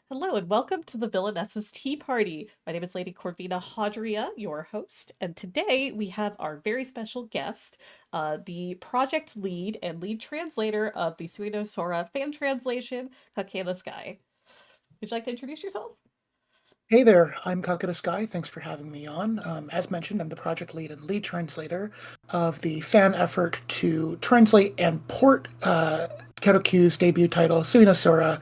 Hello and welcome to the Villainess's Tea Party. My name is Lady Corvina Hadria, your host, and today we have our very special guest, the project lead and lead translator of the Suino Sora fan translation, Kakera Sky. Would you like to introduce yourself? Hey there, I'm Kakera Sky. Thanks for having me on. As mentioned, I'm the project lead and lead translator of the fan effort to translate and port Kyrokyu's debut title, Suino Sora,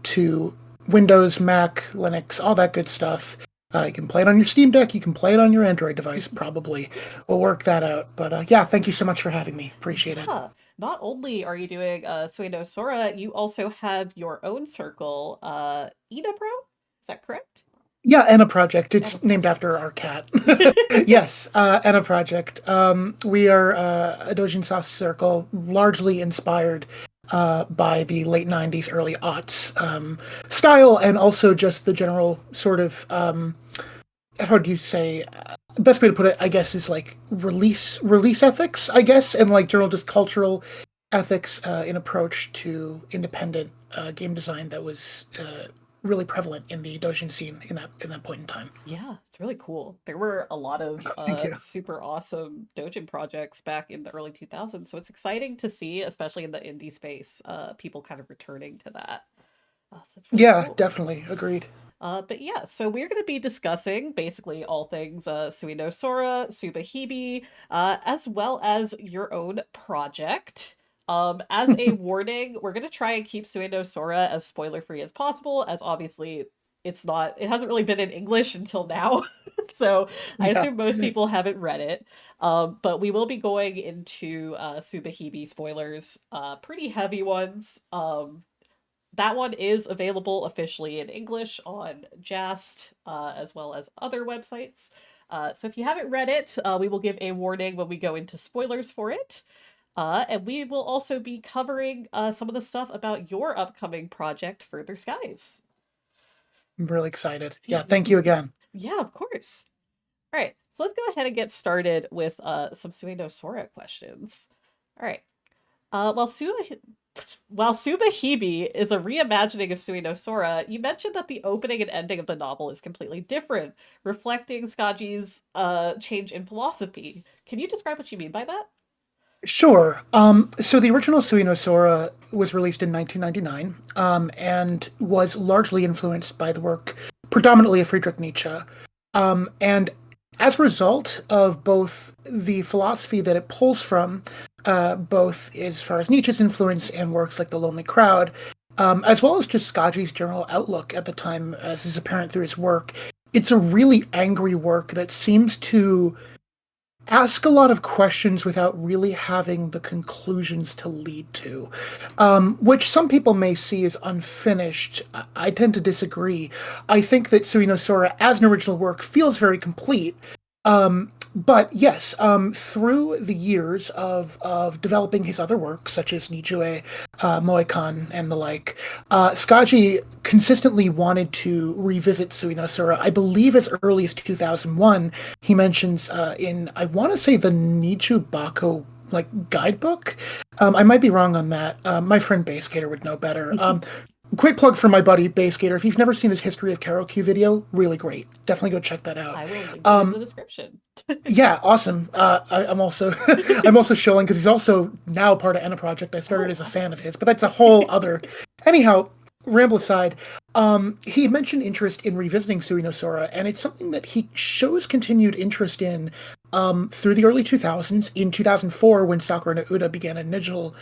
to Windows, Mac, Linux, all that good stuff. You can play it on your Steam Deck, you can play it on your Android device, probably. We'll work that out. But yeah, thank you so much for having me. Appreciate it. Yeah, not only are you doing Suino Sora, you also have your own circle, Ida Pro? Is that correct? Yeah, and a project. And a It's named after project. our cat. Yes, and a project. We are a Dojin Soft Circle, largely inspired by the late 90s, early aughts style, and also just the general sort of, how do you say, best way to put it, I guess, is like release ethics, I guess, and like general just cultural ethics in approach to independent game design that was really prevalent in the Dojin scene in that point in time. Yeah, it's really cool. There were a lot of Thank you. super awesome Dojin projects back in the early 2000s, so it's exciting to see, especially in the indie space, people kind of returning to that. So that's really Yeah, cool. definitely agreed. But yeah, so we're going to be discussing basically all things Suino Sora, Subahibi, as well as your own project. As a warning, we're going to try and keep Suino Sora as spoiler free as possible, as obviously it hasn't really been in English until now. So I Yeah, assume most people haven't read it. But we will be going into Subahibi spoilers, pretty heavy ones. That one is available officially in English on Jast, as well as other websites. So if you haven't read it, we will give a warning when we go into spoilers for it. And we will also be covering some of the stuff about your upcoming project, Further Skies. I'm really excited. Yeah, thank you again. Yeah, of course. All right, so let's go ahead and get started with some Sueno Sora questions. All right. While Subahibi is a reimagining of Suino Sora, you mentioned that the opening and ending of the novel is completely different, reflecting Skaji's change in philosophy. Can you describe what you mean by that? Sure. So the original Suino Sora was released in 1999 and was largely influenced by the work predominantly of Friedrich Nietzsche. And as a result of both the philosophy that it pulls from, both as far as Nietzsche's influence and works like The Lonely Crowd, as well as just Skaji's general outlook at the time, as is apparent through his work, it's a really angry work that seems to ask a lot of questions without really having the conclusions to lead to, which some people may see as unfinished. I tend to disagree. I think that Suino Sora, as an original work, feels very complete. But yes, through the years of developing his other works, such as Nijue, Moekan, and the like, Skaji consistently wanted to revisit Suino Sora. I believe as early as 2001, he mentions in, I want to say, the Niju Bako like guidebook. I might be wrong on that. My friend Bassgater would know better. Quick plug for my buddy Bassgater. If you've never seen his History of Karaoke video, really great. Definitely go check that out. I will link it in the Um, description. yeah, awesome. I'm also I'm also shilling because he's also now part of Enna Project. I started Oh, as a fan awesome. of his, but that's a whole other. Anyhow, ramble aside, he mentioned interest in revisiting Suino Sora, and it's something that he shows continued interest in through the early 2000s. In 2004, when Sakura no Uda began initial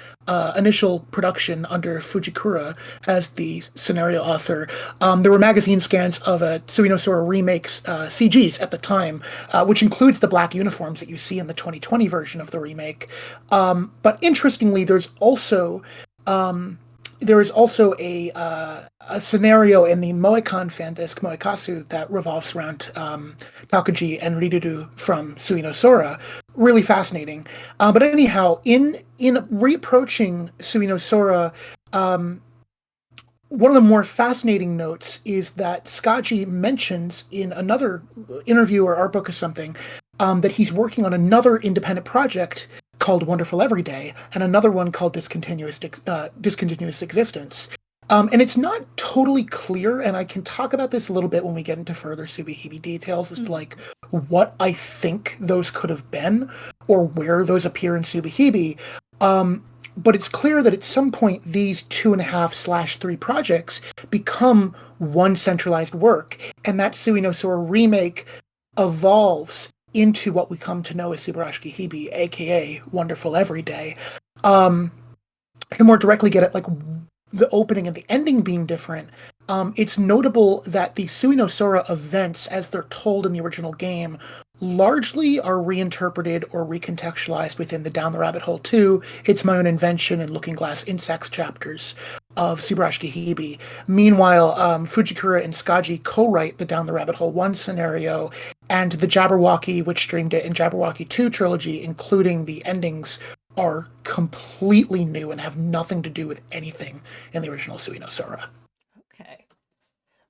production under Fujikura as the scenario author, there were magazine scans of a Suino Sora remakes CGs at the time, which includes the black uniforms that you see in the 2020 version of the remake. But interestingly, um, there is also a scenario in the Moekan fan disc Moekasu that revolves around Takuji and Riduru from Suino Sora. Really fascinating. But anyhow, in reapproaching Suino Sora, um, one of the more fascinating notes is that Skaji mentions in another interview or art book or something that he's working on another independent project called Wonderful Everyday and another one called Discontinuous Existence. And it's not totally clear, and I can talk about this a little bit when we get into further Subihibi details as to Mhm. like what I think those could have been or where those appear in Subihibi. Um, but it's clear that at some point these 2.5/3 projects become one centralized work, and that Sui no Sora remake evolves into what we come to know as Subarashiki Hibi, aka Wonderful Everyday. Um, to more directly get at like the opening and the ending being different, it's notable that the Sui no Sora events, as they're told in the original game, largely are reinterpreted or recontextualized within the Down the Rabbit Hole 2, It's My Own Invention, and Looking Glass Insects chapters of Subarashiki Hibi. Meanwhile, Fujikura and Skaji co-write the Down the Rabbit Hole 1 scenario, and the Jabberwocky, which streamed it in Jabberwocky 2 trilogy, including the endings, are completely new and have nothing to do with anything in the original Sui no Sora. Okay.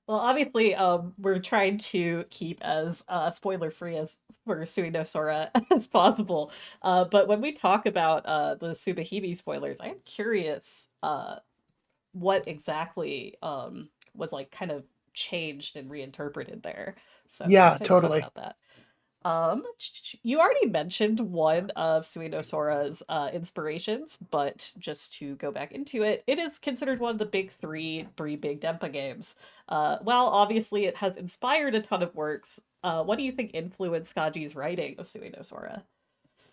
Well, obviously, we're trying to keep as spoiler free as for Sui no Sora as possible. But when we talk about the Subahibi spoilers, I'm curious what exactly was like kind of changed and reinterpreted there. So I'm Yeah, excited to talk totally. about that. You already mentioned one of Suino Sora's inspirations, but just to go back into it, it is considered one of the big three big Dempa games. While obviously it has inspired a ton of works, what do you think influenced Kaji's writing of Suino Sora?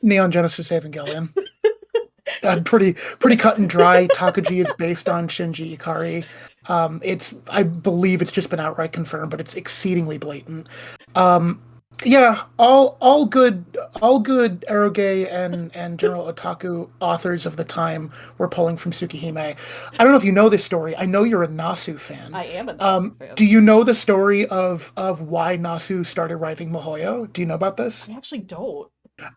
Neon Genesis Evangelion. Pretty cut and dry. Takuji is based on Shinji Ikari. It's I believe it's just been outright confirmed, but it's exceedingly blatant. Um, yeah, all good eroge and general otaku authors of the time were pulling from Tsukihime. I don't know if you know this story. I know you're a Nasu fan. I am a Nasu Do fan. you know the story of why Nasu started writing Mihoyo? Do you know about this? I actually don't.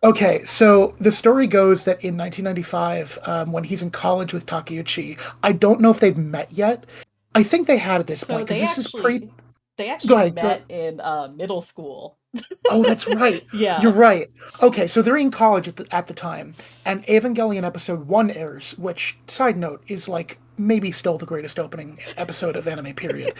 Okay, so the story goes that in 1995, when he's in college with Takeuchi, I don't know if they'd met yet. I think they had at this So point because this is pre. they Go actually ahead. Go. met in middle school. Oh, that's right. You're Yeah. right. Okay, so they're in college at the time, and Evangelion episode 1 airs, which, side note, is like maybe still the greatest opening episode of anime, period.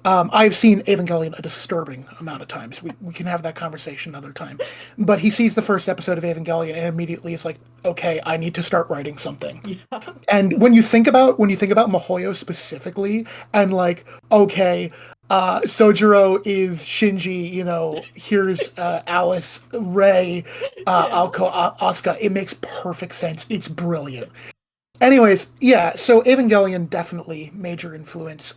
I've seen Evangelion a disturbing amount of times. We can have that conversation another time. But he sees the first episode of Evangelion and immediately is like, okay, I need to start writing something. Yeah. And when you think about Mihoyo specifically, and like, okay, Sojiro is Shinji, here's Alice, Ray, Yeah. Alko, Asuka. It makes perfect sense. It's brilliant. Anyways, yeah, so Evangelion definitely major influence.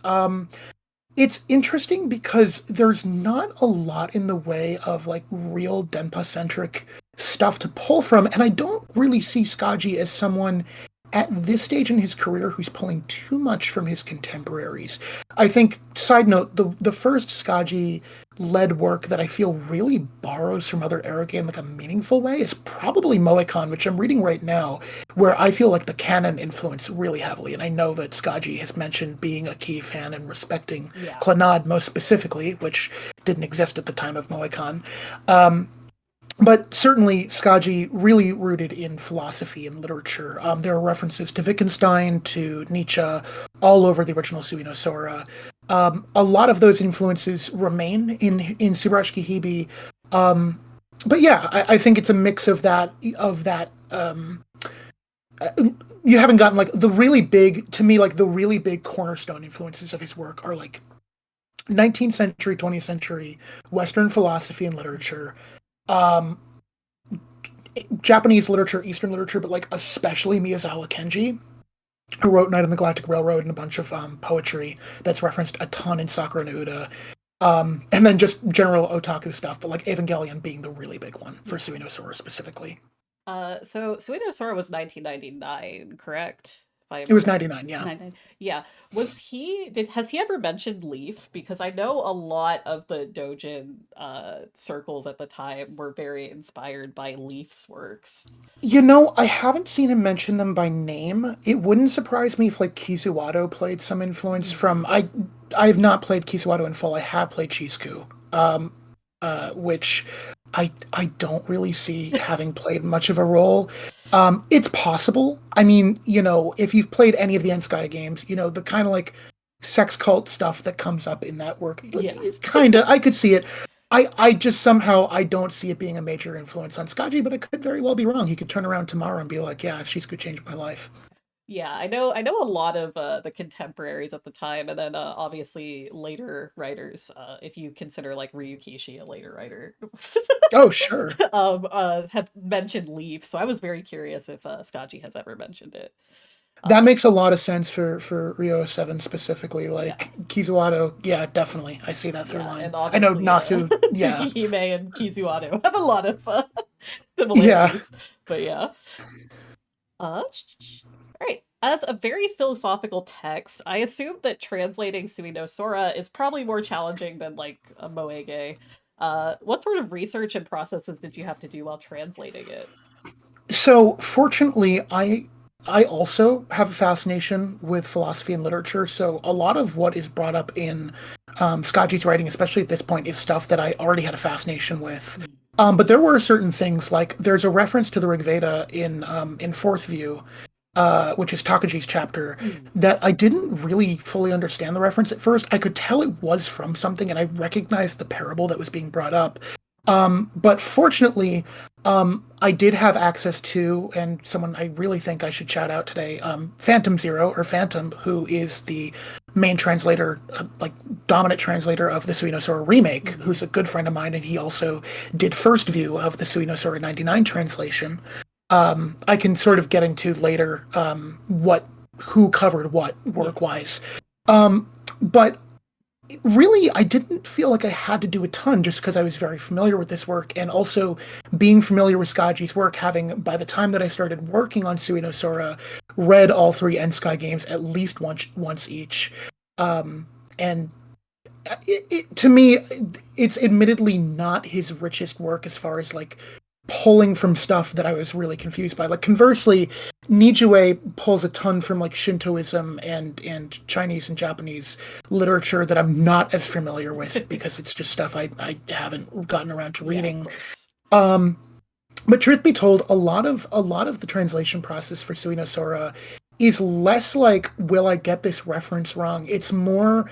It's interesting because there's not a lot in the way of like real Denpa centric stuff to pull from, and I don't really see Skaji as someone at this stage in his career who's pulling too much from his contemporaries. I think, side note, the first Skaji led work that I feel really borrows from other Eric in like a meaningful way is probably Moecon, which I'm reading right now, where I feel like the canon influenced really heavily. And I know that Skaji has mentioned being a key fan and respecting Yeah. Clannad most specifically, which didn't exist at the time of Moecon. Um, but certainly Skaji really rooted in philosophy and literature. There are references to Wittgenstein, to Nietzsche, all over the original Sui no Sora. A lot of those influences remain in Subarashiki Hibi. Um, but yeah, I think it's a mix of that. Uh, you haven't gotten like the really big to me like the really big cornerstone influences of his work are like 19th century, 20th century Western philosophy and literature. Um, Japanese literature, Eastern literature, but like especially Miyazawa Kenji, who wrote Night on the Galactic Railroad and a bunch of poetry that's referenced a ton in Sakura no Uda. And then just general otaku stuff, but like Evangelion being the really big one for Yeah. Suino Sora specifically. So Suino Sora was 1999, correct? If It I'm was 99, yeah. 99. Yeah. Has he ever mentioned Leaf? Because I know a lot of the Dojin circles at the time were very inspired by Leaf's works. I haven't seen him mention them by name. It wouldn't surprise me if like Kisuado played some influence Hmm. from I have not played Kisuado in full. I have played Chisku. which I don't really see having played much of a role. It's possible. I mean, if you've played any of the N-Sky games, the kind of like sex cult stuff that comes up in that work, Yeah. kind of, I could see it. I just somehow I don't see it being a major influence on Skaji, but I could very well be wrong. He could turn around tomorrow and be like, "Yeah, she's could change my life." Yeah, I know a lot of the contemporaries at the time, and then obviously later writers, if you consider like Ryukishi a later writer, Oh, sure. have mentioned Leaf. So I was very curious if Scotchy has ever mentioned it. That Uh, makes a lot of sense for Rio 7 specifically. yeah, Like Kizuato, yeah, definitely. I see that through yeah, line. and I know obviously Nasu, yeah. Tsukihime and Kizuato have a lot of Yeah. similarities. But yeah. Right. As a very philosophical text, I assume that translating Sui no Sora is probably more challenging than like a Moege. What sort of research and processes did you have to do while translating it? So fortunately, I also have a fascination with philosophy and literature. So a lot of what is brought up in Scotchy's writing, especially at this point, is stuff that I already had a fascination with. Mm, But there were certain things like there's a reference to the Rig Veda in Fourth View, which is Takaji's chapter, mm, that I didn't really fully understand the reference at first. I could tell it was from something, and I recognized the parable that was being brought up. But fortunately, I did have access to, and someone I really think I should shout out today, Phantom Zero, or Phantom, who is the main translator, like dominant translator of the Suino Sora remake, mm, who's a good friend of mine, and he also did first view of the Suino Sora 99 translation. I can sort of get into later who covered what yeah. work wise. But really, I didn't feel like I had to do a ton just because I was very familiar with this work, and also being familiar with Skaji's work, having by the time that I started working on Suino Sora, read all three N-Sky games at least once each. And to me, it's admittedly not his richest work as far as like pulling from stuff that I was really confused by. Like conversely, Nijue pulls a ton from like Shintoism and Chinese and Japanese literature that I'm not as familiar with because it's just stuff I haven't gotten around to Yeah, of reading. course. Um, but truth be told, a lot of the translation process for Suino Sora is less like will I get this reference wrong? It's more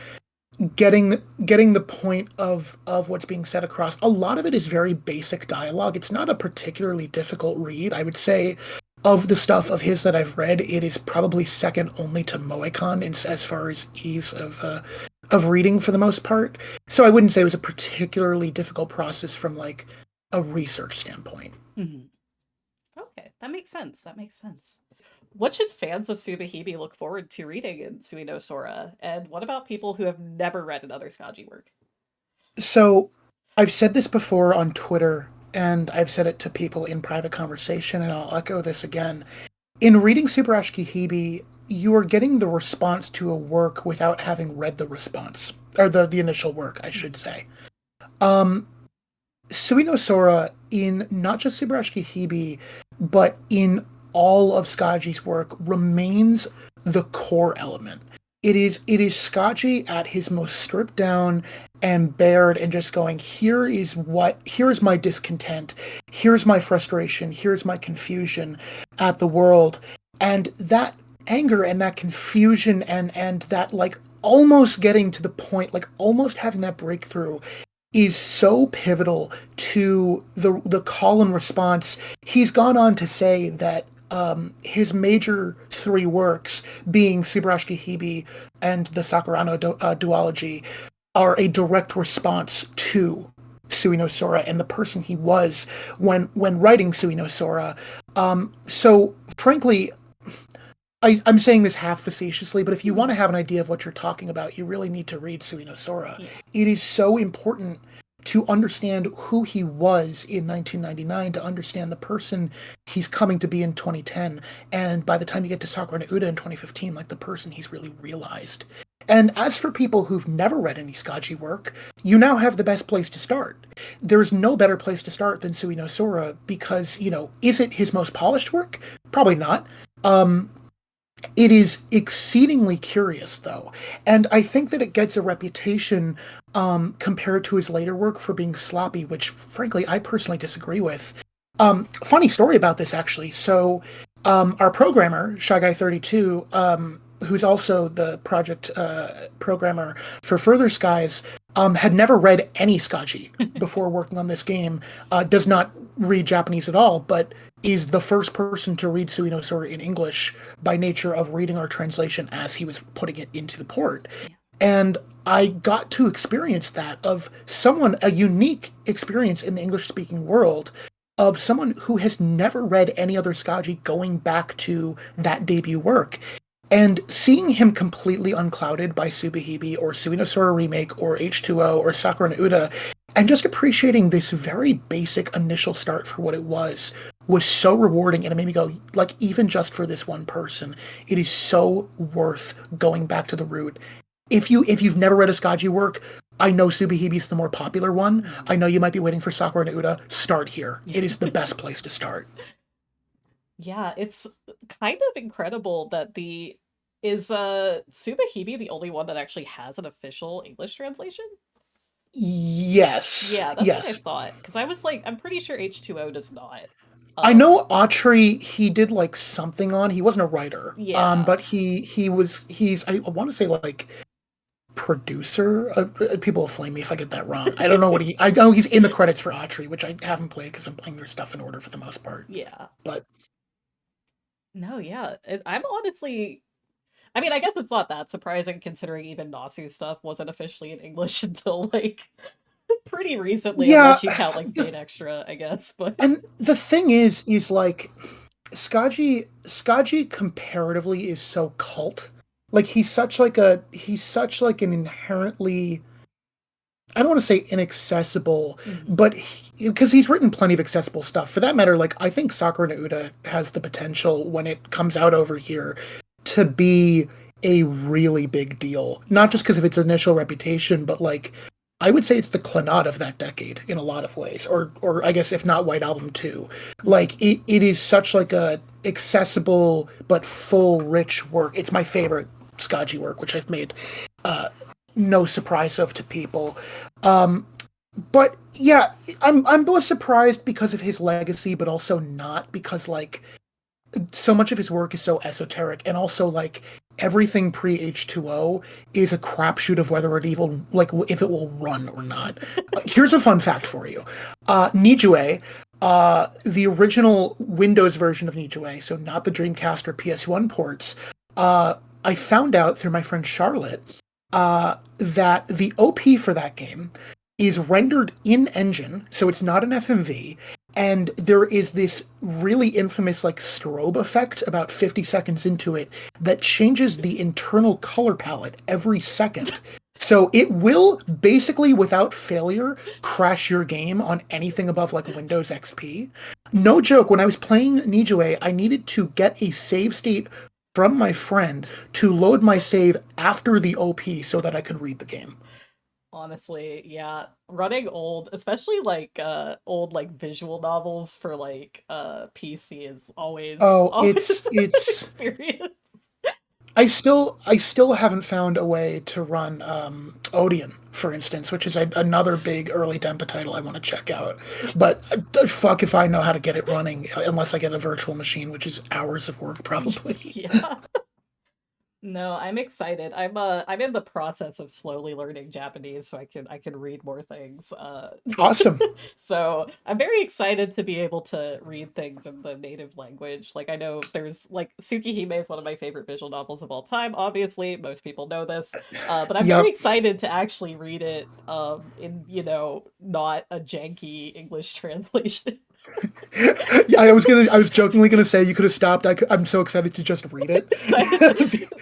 getting the point of what's being said across. A lot of it is very basic dialogue. It's not a particularly difficult read. I would say of the stuff of his that I've read, it is probably second only to Moecon in, as far as ease of reading for the most part. So I wouldn't say it was a particularly difficult process from like a research standpoint. Mhm. Okay, that makes sense. That makes sense. What should fans of Subahibi look forward to reading in Suino Sora? And what about people who have never read another Skaji work? So I've said this before on Twitter, and I've said it to people in private conversation, and I'll echo this again. In reading Super Ashkihibi, you are getting the response to a work without having read the response, or the initial work, I should say. Um, Suino Sora, in not just Super Ashkihibi, but in all of Skaji's work, remains the core element. It is Skaji at his most stripped down and bared and just going, here is my discontent, here's my frustration, here's my confusion at the world. And that anger and that confusion and that like almost getting to the point, like almost having that breakthrough is so pivotal to the call and response. He's gone on to say that his major three works, being Subarashiki Hibi and the Sakurano duology, are a direct response to Suino Sora and the person he was when writing Suino Sora. So frankly, I'm saying this half facetiously, but if you want Hmm. to have an idea of what you're talking about, you really need to read Suino Sora. Yeah. It is so important to understand who he was in 1999, to understand the person he's coming to be in 2010, and by the time you get to Sakura no Uda in 2015, like the person he's really realized. And as for people who've never read any Skaji work, you now have the best place to start. There's no better place to start than Suino Sora because, is it his most polished work? Probably not. Um, It is exceedingly curious, though, and I think that it gets a reputation compared to his later work for being sloppy, which, frankly, I personally disagree with. Funny story about this, actually. So, our programmer, Shy Guy 32, who's also the project programmer for Further Skies, had never read any Skaji before working on this game. Does not read Japanese at all, but is the first person to read Tsui no Sora in English by nature of reading our translation as he was putting it into the port. Yeah. And I got to experience that of someone, a unique experience in the English speaking world of someone who has never read any other Skaji going back to that debut work. And seeing him completely unclouded by Subahibi or Suino Sora Remake or H2O or Sakura no Uda, and just appreciating this very basic initial start for what it was so rewarding, and it made me go, like, even just for this one person, it is so worth going back to the root. If you've never read a Skaji work, I know Subahibi's the more popular one. Mhm. I know you might be waiting for Sakura no Uda. Start here. Yeah. It is the best place to start. Yeah, it's kind of incredible that the is Subahibi the only one that actually has an official English translation? Yes, Yeah, that's what I yes. thought. Because I was like, I'm pretty sure H2O does not. I Um, know Autry he did like something on. He wasn't a writer. yeah, But he's I want to say like producer. People will flame me if I get that wrong. I don't know what he. I know he's in the credits for Autry, which I haven't played because I'm playing their stuff in order for the most part. yeah. But No, yeah. I'm honestly, I mean, I guess it's not that surprising considering even Nasu's stuff wasn't officially in English until like pretty recently, yeah, unless you count like the, Fate Extra, I guess. But and the thing is like Skaji comparatively is so cult. Like he's such like an inherently, I don't want to say inaccessible, Mhm. but because he's written plenty of accessible stuff. For that matter, like I think Sakura no Uda has the potential when it comes out over here to be a really big deal. Not Yeah. just because of its initial reputation, but like I would say it's the Clannad of that decade in a lot of ways. Or I guess if not White Album too. Like Mhm. it is such like a accessible but full rich work. It's my favorite Skaji work, which I've made uh no surprise of to people. Um, but yeah, I'm both surprised because of his legacy, but also not because like so much of his work is so esoteric, and also like everything pre H2O is a crapshoot of whether it even like if it will run or not. Here's a fun fact for you: Nijue. The original Windows version of Nijue, so not the Dreamcast or PS1 ports, I found out through my friend Charlotte that the OP for that game is rendered in engine, so it's not an FMV, and there is this really infamous like strobe effect about 50 seconds into it that changes the internal color palette every second. So it will basically without failure crash your game on anything above like Windows XP. No joke, when I was playing Nijue, I needed to get a save state from my friend to load my save after the OP so that I could read the game. Honestly, yeah. Running old, especially like old like visual novels for like PC is always Oh, always an it's experience. I still haven't found a way to run Odeon, for instance, which is another big early Dempa title I want to check out. But fuck if I know how to get it running unless I get a virtual machine, which is hours of work probably. Yeah. No, I'm excited. I'm in the process of slowly learning Japanese so I can read more things. Awesome. So I'm very excited to be able to read things in the native language. Like I know there's like Tsukihime is one of my favorite visual novels of all time, obviously. Most people know this. But I'm very Yep. excited to actually read it in, not a janky English translation. Yeah, I was jokingly gonna say you could have stopped. I'm so excited to just read it.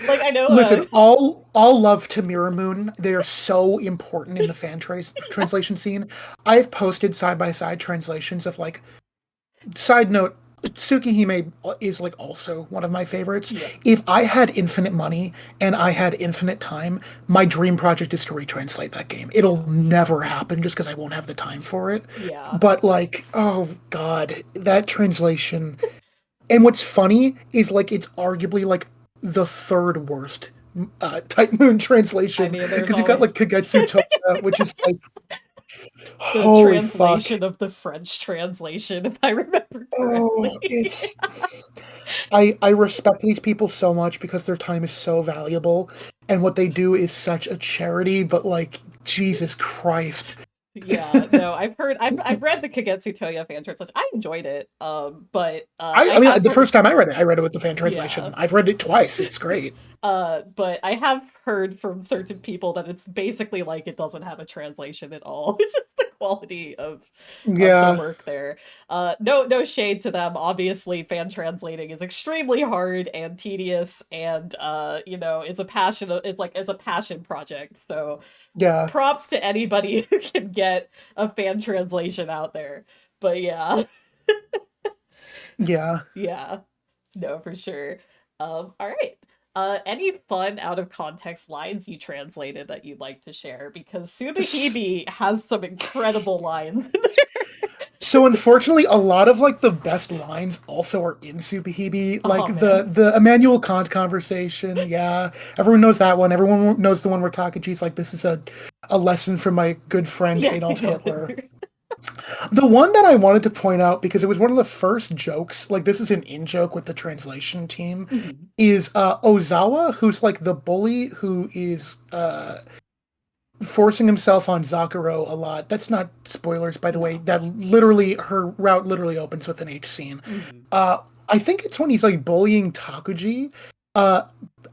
Like I know Listen, all love to Mirror Moon. They are so important in the translation scene. I've posted side by side translations of like. Side note: Tsukihime is like also one of my favorites. yeah. If I had infinite money and I had infinite time, my dream project is to retranslate that game. It'll never happen just because I won't have the time for it. Yeah. But like, oh god, that translation. And what's funny is like it's arguably like the third worst Type Moon I translation mean, there's because you've got always like Kagetsu Toya, which is like the holy fuck. translation of the French translation, if I remember Oh, correctly. I respect these people so much because their time is so valuable and what they do is such a charity, but like Jesus Christ. Yeah, no, I've read the Kagetsu Toya fan translation. I enjoyed it. But I I mean have the heard, first time I read it with the fan yeah. translation. I've read it twice. It's great. But I have heard from certain people that it's basically like it doesn't have a translation at all. It's just the quality of the Yeah, work there. No shade to them. Obviously, fan translating is extremely hard and tedious, and it's a passion project. So yeah, props to anybody who can get a fan translation out there. But yeah, yeah. yeah, no, for sure. All right. Any fun out of context lines you translated that you'd like to share? Because Subahibi has some incredible lines. So unfortunately, a lot of like the best lines also are in Subahibi. Like Oh man. the Immanuel Kant conversation. Yeah, everyone knows that one. Everyone knows the one where Takaji's like, "This is a lesson from my good friend Yeah, Adolf Adolf Hitler." Hitler. The one that I wanted to point out because it was one of the first jokes. Like this is an in joke with the translation team. Mhm. Is Ozawa, who's like the bully who is forcing himself on Zakuro a lot. That's not spoilers, by the way. No. That literally, her route literally opens with an H scene. Mhm. I think it's when he's like bullying Takuji. Uh,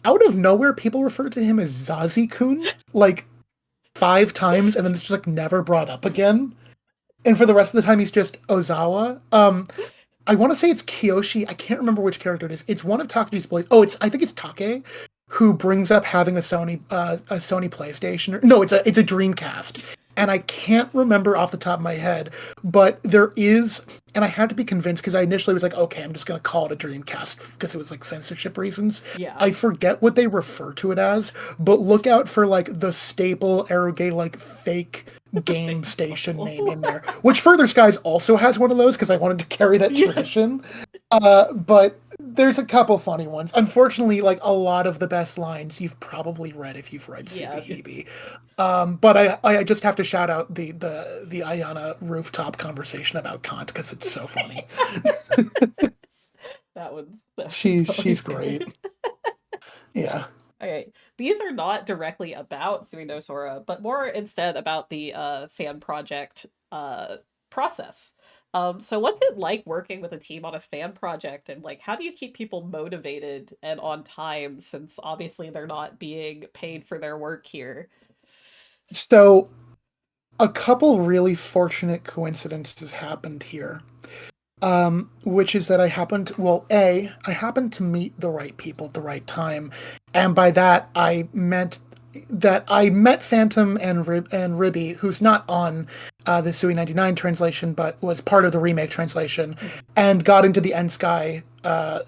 Out of nowhere, people refer to him as Zazi-kun like 5 times, and then it's just like never brought up again. And for the rest of the time, he's just Ozawa. I want to say it's Kiyoshi. I can't remember which character it is. It's one of Takaji's boys. Oh, I think it's Take, who brings up having a Sony PlayStation. No, it's a Dreamcast. And I can't remember off the top of my head, but there is, and I had to be convinced because I initially was like, okay, I'm just gonna call it a Dreamcast because it was like censorship reasons. Yeah. I forget what they refer to it as, but look out for like the staple Eroge like fake game Fake station name console. in there, which Further Skies also has one of those because I wanted to carry that Yeah. tradition. But there's a couple funny ones. Unfortunately, like a lot of the best lines you've probably read if you've read Yeah, it's Subahibi. But I just have to shout out the Ayana rooftop conversation about Kant because it's so funny. that one's She's always great. good. Yeah. Okay, these are not directly about Tsui no Sora, but more instead about the fan project process. So what's it like working with a team on a fan project, and like how do you keep people motivated and on time since obviously they're not being paid for their work here? So a couple really fortunate coincidences happened here. Which is that I happened to meet the right people at the right time, and by that I met Phantom and Ribby, who's not on the Sui 99 translation, but was part of the remake translation, Mhm. and got into the End Sky,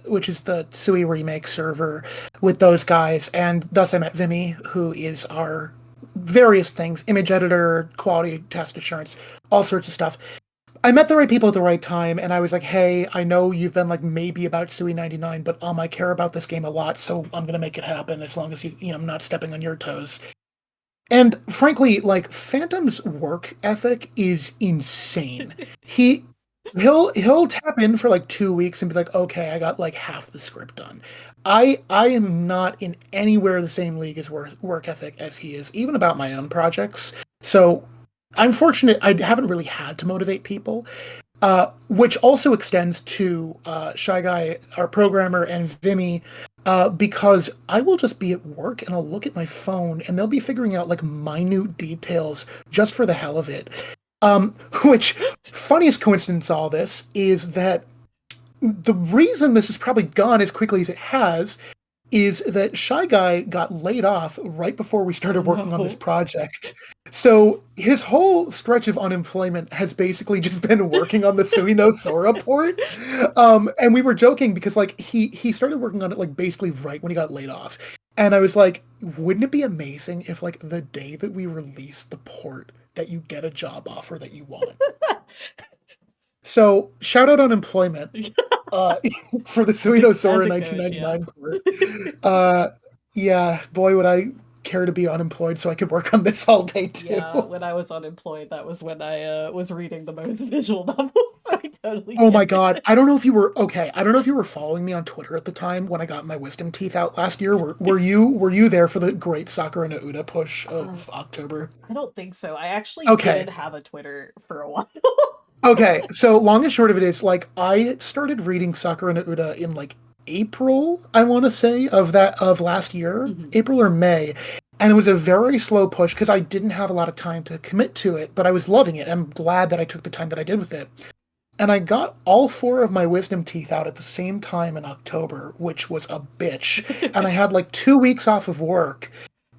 which is the Sui remake server, with those guys, and thus I met Vimy, who is our various things, image editor, quality test assurance, all sorts of stuff. I met the right people at the right time, and I was like, "Hey, I know you've been like maybe about Sui 99, but I care about this game a lot, so I'm gonna make it happen as long as I'm not stepping on your toes." And frankly, like Phantom's work ethic is insane. He he'll tap in for like 2 weeks and be like, "Okay, I got like half the script done." I am not in anywhere the same league as work ethic as he is, even about my own projects. So I'm fortunate I haven't really had to motivate people, which also extends to Shy Guy, our programmer, and Vimy, because I will just be at work and I'll look at my phone and they'll be figuring out like minute details just for the hell of it. Which, funniest coincidence, all this is that the reason this has probably gone as quickly as it has is that Shy Guy got laid off right before we Oh started working on this no. project. So his whole stretch of unemployment has basically just been working on the Sui no Sora port. And we were joking because like he started working on it like basically right when he got laid off. And I was like, wouldn't it be amazing if like the day that we release the port that you get a job offer that you want? So shout out unemployment. uh, for the As Suinosora it goes, yeah. 1999 port. Uh, yeah, boy, would I care to be unemployed so I could work on this all day Yeah, too. when I was unemployed, that was when I was reading the most visual novels. I totally Oh my get God. it. I don't know if you were okay. I don't know if you were following me on Twitter at the time when I got my wisdom teeth out last year. Were you there for the great Sakura no Uda push Uh, of October? I don't think so. I actually Okay. didn't have a Twitter for a while. Okay. So long and short of it is like I started reading Sakura no Uda in like April, I want to say, of last year, Mhm. April or May. And it was a very slow push because I didn't have a lot of time to commit to it, but I was loving it. I'm glad that I took the time that I did with it. And I got all four of my wisdom teeth out at the same time in October, which was a bitch. And I had like 2 weeks off of work.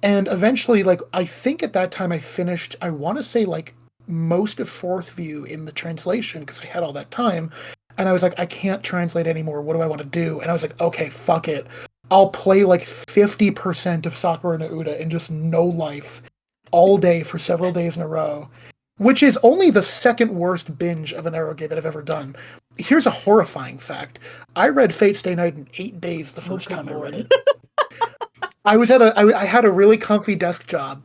And eventually, like, I think at that time I finished, I want to say, like, most of fourth view in the translation because I had all that time. And I was like, I can't translate anymore. What do I want to do? And I was like, okay, fuck it. I'll play like 50% of Sakura no Uda and just no life all day for several days in a row, which is only the second worst binge of an eroge that I've ever done. Here's a horrifying fact. I read Fate Stay Night in 8 days the Oh, first good time I read lord. it. I had a really comfy desk job,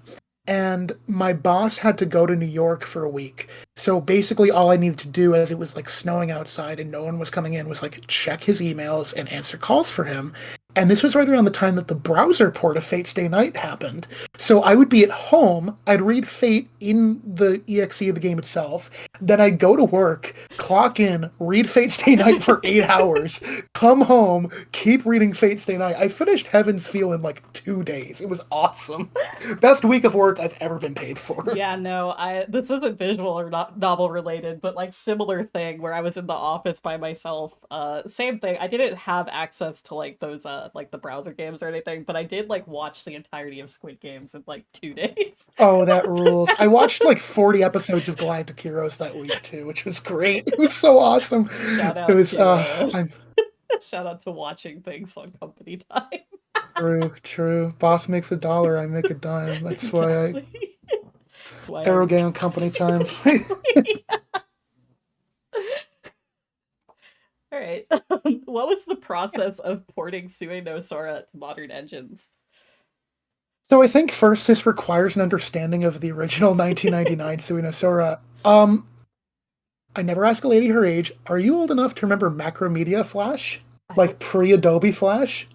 and my boss had to go to New York for a week. So basically, all I needed to do, as it was like snowing outside and no one was coming in, was like check his emails and answer calls for him. And this was right around the time that the browser port of Fate Stay Night happened. So I would be at home, I'd read Fate in the EXE of the game itself, then I'd go to work, clock in, read Fate Stay Night for 8 hours, come home, keep reading Fate Stay Night. I finished Heaven's Feel in like 2 days. It was awesome. Best week of work I've ever been paid for. Yeah, no, I this isn't visual or not novel related, but like similar thing where I was in the office by myself. Same thing. I didn't have access to like those like the browser games or anything, but I did like watch the entirety of Squid Games in like 2 days. Oh, that rules. I watched like 40 episodes of Galactic Heroes that week too, which was great. It was so awesome. Shout It out was to I'm shout out to watching things on company time. true. Boss makes a dollar, I make a dime. That's why I Exactly. That's why I'm Arrogant on company time. exactly. All right. What was the process of porting Sue no Sora to modern engines? So I think first this requires an understanding of the original 1999 Suino Sora. I never ask a lady her age. Are you old enough to remember Macromedia Flash? I Like bel pre-Adobe Flash?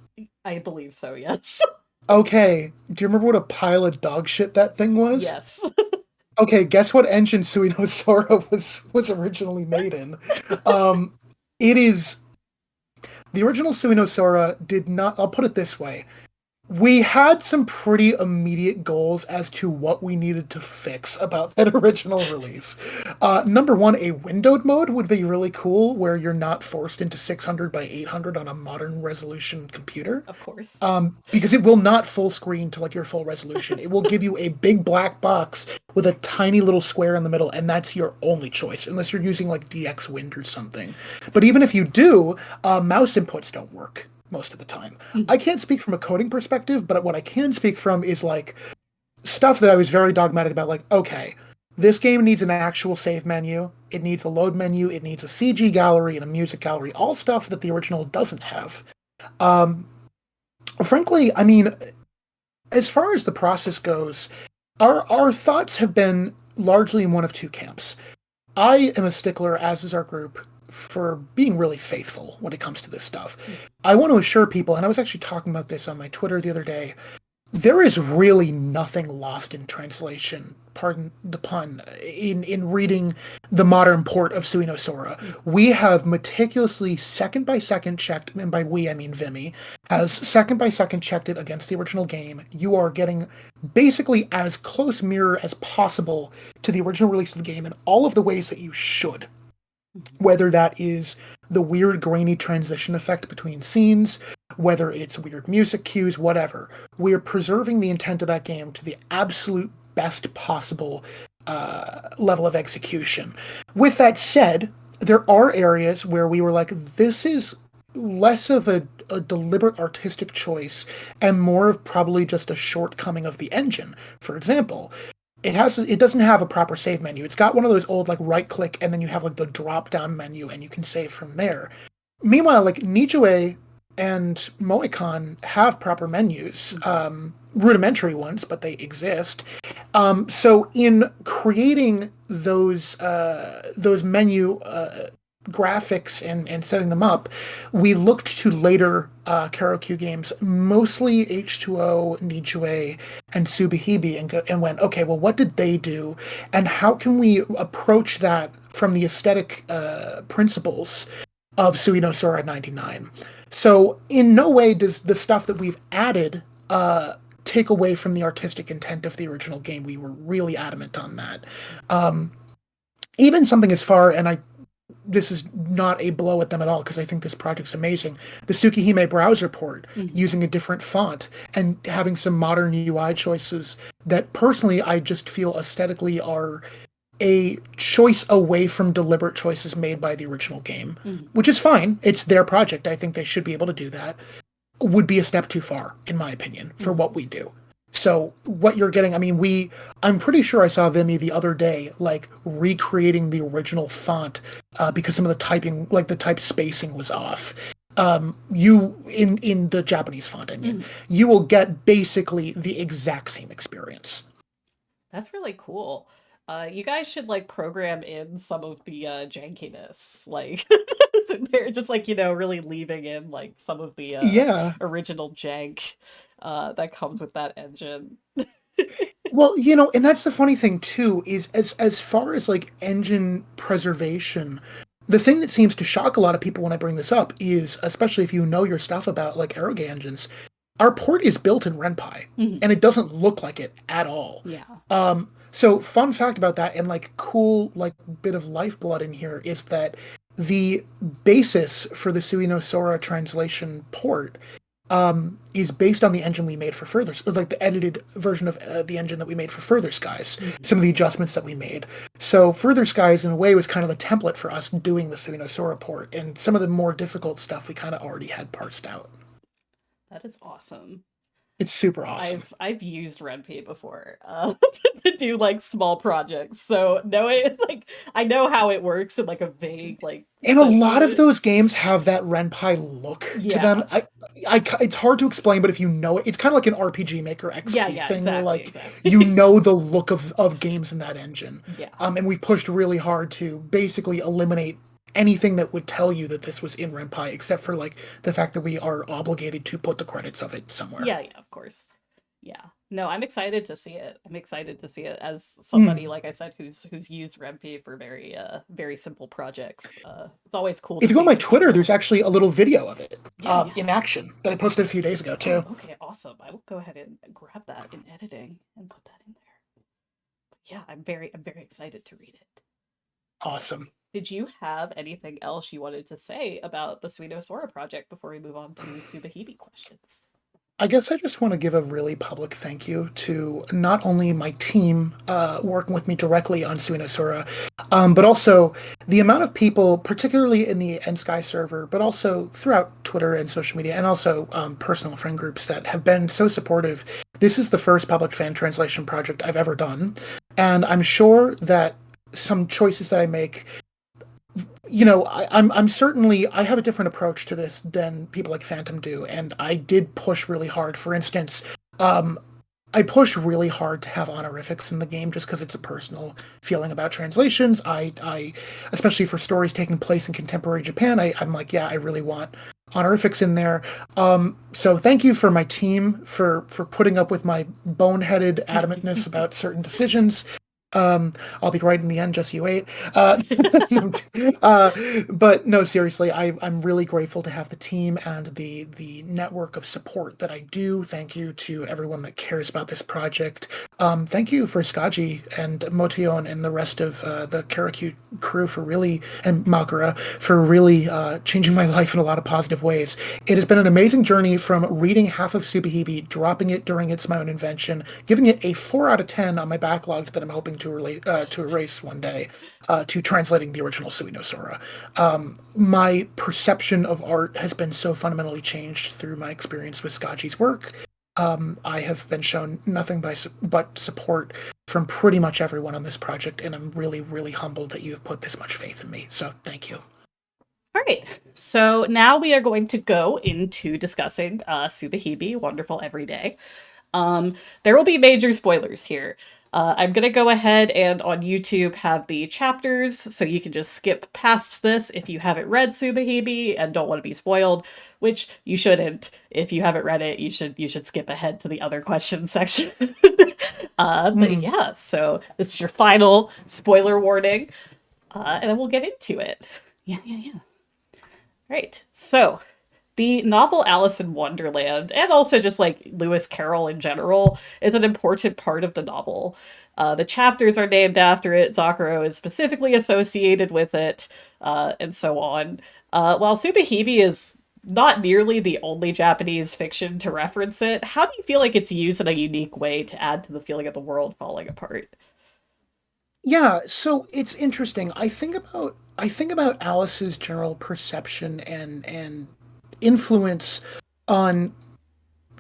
I believe so, yes. Okay. Do you remember what a pile of dog shit that thing was? Yes. Okay, guess what engine Suino Sora was originally made in? Um, it is the original Suino Sora did not. I'll put it this way: we had some pretty immediate goals as to what we needed to fix about that original release. Number one, a windowed mode would be really cool, where you're not forced into 600 by 800 on a modern resolution computer. Of course. Because it will not full screen to like your full resolution. It will give you a big black box with a tiny little square in the middle, and that's your only choice, unless you're using like DX Wind or something. But even if you do, mouse inputs don't work most of the time. I can't speak from a coding perspective, but what I can speak from is like stuff that I was very dogmatic about. Like, okay, this game needs an actual save menu, it needs a load menu, it needs a CG gallery and a music gallery, all stuff that the original doesn't have. Um, Frankly, I mean, as far as the process goes, our thoughts have been largely in one of two camps. I am a stickler, as is our group, for being really faithful when it comes to this stuff. I want to assure people, and I was actually talking about this on my Twitter the other day, there is really nothing lost in translation, pardon the pun, in reading the modern port of Suino Sora. We have meticulously second by second checked, and by we I mean Vimy, has second by second checked it against the original game. You are getting basically as close mirror as possible to the original release of the game in all of the ways that you should, whether that is the weird grainy transition effect between scenes, whether it's weird music cues, whatever. We are preserving the intent of that game to the absolute best possible level of execution. With that said, there are areas where we were like, this is less of a deliberate artistic choice and more of probably just a shortcoming of the engine. For example, it doesn't have a proper save menu. It's got one of those old like right click and then you have like the drop down menu and you can save from there. Meanwhile, like Nijuei and Moicon have proper menus, Hmm. rudimentary ones, but they exist. So in creating those menu graphics and setting them up, we looked to later Karaoke games, mostly H2O, Nijuei, and Subahibi, and went, okay, well, what did they do, and how can we approach that from the aesthetic principles of Suino Sora 99? So in no way does the stuff that we've added take away from the artistic intent of the original game. We were really adamant on that. Um, Even something as far, and I this is not a blow at them at all because I think this project's amazing. The Tsukihime browser port Hmm. using a different font and having some modern UI choices that personally I just feel aesthetically are a choice away from deliberate choices made by the original game, Hmm. which is fine. It's their project. I think they should be able to do that. Would be a step too far, in my opinion, for what Hmm. we do. So what you're getting, I mean, I'm pretty sure I saw Vimy the other day, like recreating the original font because some of the typing, like the type spacing was off. You in the Japanese font, I mean, Hmm. you will get basically the exact same experience. That's really cool. You guys should like program in some of the jankiness, like they're just like really leaving in like some of the Yeah. original jank that comes with that engine. Well, and that's the funny thing too, is as far as like engine preservation, the thing that seems to shock a lot of people when I bring this up is, especially if you know your stuff about like Eroge engines, our port is built in Ren'Py, Mhm. and it doesn't look like it at all. Yeah. So fun fact about that, and like cool like bit of lifeblood in here is that the basis for the Suino Sora translation port is based on the engine we made for Further, like the edited version of the engine that we made for Further Skies. Mhm. Some of the adjustments that we made. So Further Skies, in a way, was kind of the template for us doing the Suino Sora port, and some of the more difficult stuff we kind of already had parsed out. That is awesome. It's super awesome. I've used Ren'Py before to do like small projects, so knowing like I know how it works in like a vague like And a sense of lot of it. those games have that Ren'Py look to them. Yeah. It's hard to explain, but if you know it, it's kind of like an RPG Maker Yeah, XP yeah, thing, where exactly, like you exactly. know the look of games in that engine. Yeah. And we've pushed really hard to basically eliminate anything that would tell you that this was in Ren'Py, except for like the fact that we are obligated to put the credits of it somewhere. Yeah, yeah, of course. Yeah. No, I'm excited to see it. I'm excited to see it as somebody, Mm. like I said, who's used Remp for very simple projects. It's always cool If to you go on see my when Twitter, people. the's actually a little video of it Yeah, yeah. in action that I posted a few days ago Oh, too. okay, awesome. I will go ahead and grab that in editing and put that in there. But yeah, I'm very excited to read it. Awesome. Did you have anything else you wanted to say about the Suino Sora project before we move on to Subahibi questions? I guess I just want to give a really public thank you to not only my team working with me directly on Suinosura, but also the amount of people, particularly in the NSky server, but also throughout Twitter and social media, and also personal friend groups that have been so supportive. This is the first public fan translation project I've ever done, and I'm sure that some choices that I make, I'm certainly, I have a different approach to this than people like Phantom do, and I did push really hard. For instance, um, I pushed really hard to have honorifics in the game just because it's a personal feeling about translations. Especially for stories taking place in contemporary Japan, I'm like, yeah, I really want honorifics in there. So thank you for my team for putting up with my boneheaded adamantness about certain decisions. I'll be right in the end, just you wait. Uh, but no, seriously, I'm really grateful to have the team and the network of support that I do. Thank you to everyone that cares about this project. Thank you for Skaji and Motion and the rest of the Karaku crew for really, and Makura, for really changing my life in a lot of positive ways. It has been an amazing journey from reading half of Subahibi, dropping it during its my own invention, giving it a 4 out of 10 on my backlog that I'm hoping to erase one day, to translating the original Suino Sora. My perception of art has been so fundamentally changed through my experience with Scotchy's work. I have been shown nothing but support from pretty much everyone on this project, and I'm really, really humbled that you have put this much faith in me. So thank you. All right, so now we are going to go into discussing Subahibi, Wonderful Everyday. There will be major spoilers here. I'm gonna go ahead and on YouTube have the chapters, so you can just skip past this if you haven't read Subahibi and don't want to be spoiled, which you shouldn't. If you haven't read it, you should skip ahead to the other question section. But Mm. yeah, so this is your final spoiler warning, and then we'll get into it. Yeah, yeah, yeah. Right. So, the novel Alice in Wonderland, and also just like Lewis Carroll in general, is an important part of the novel. The chapters are named after it, Zakuro is specifically associated with it, and so on. While Subahibi is not nearly the only Japanese fiction to reference it, how do you feel like it's used in a unique way to add to the feeling of the world falling apart? Yeah, so it's interesting. I think about Alice's general perception and influence on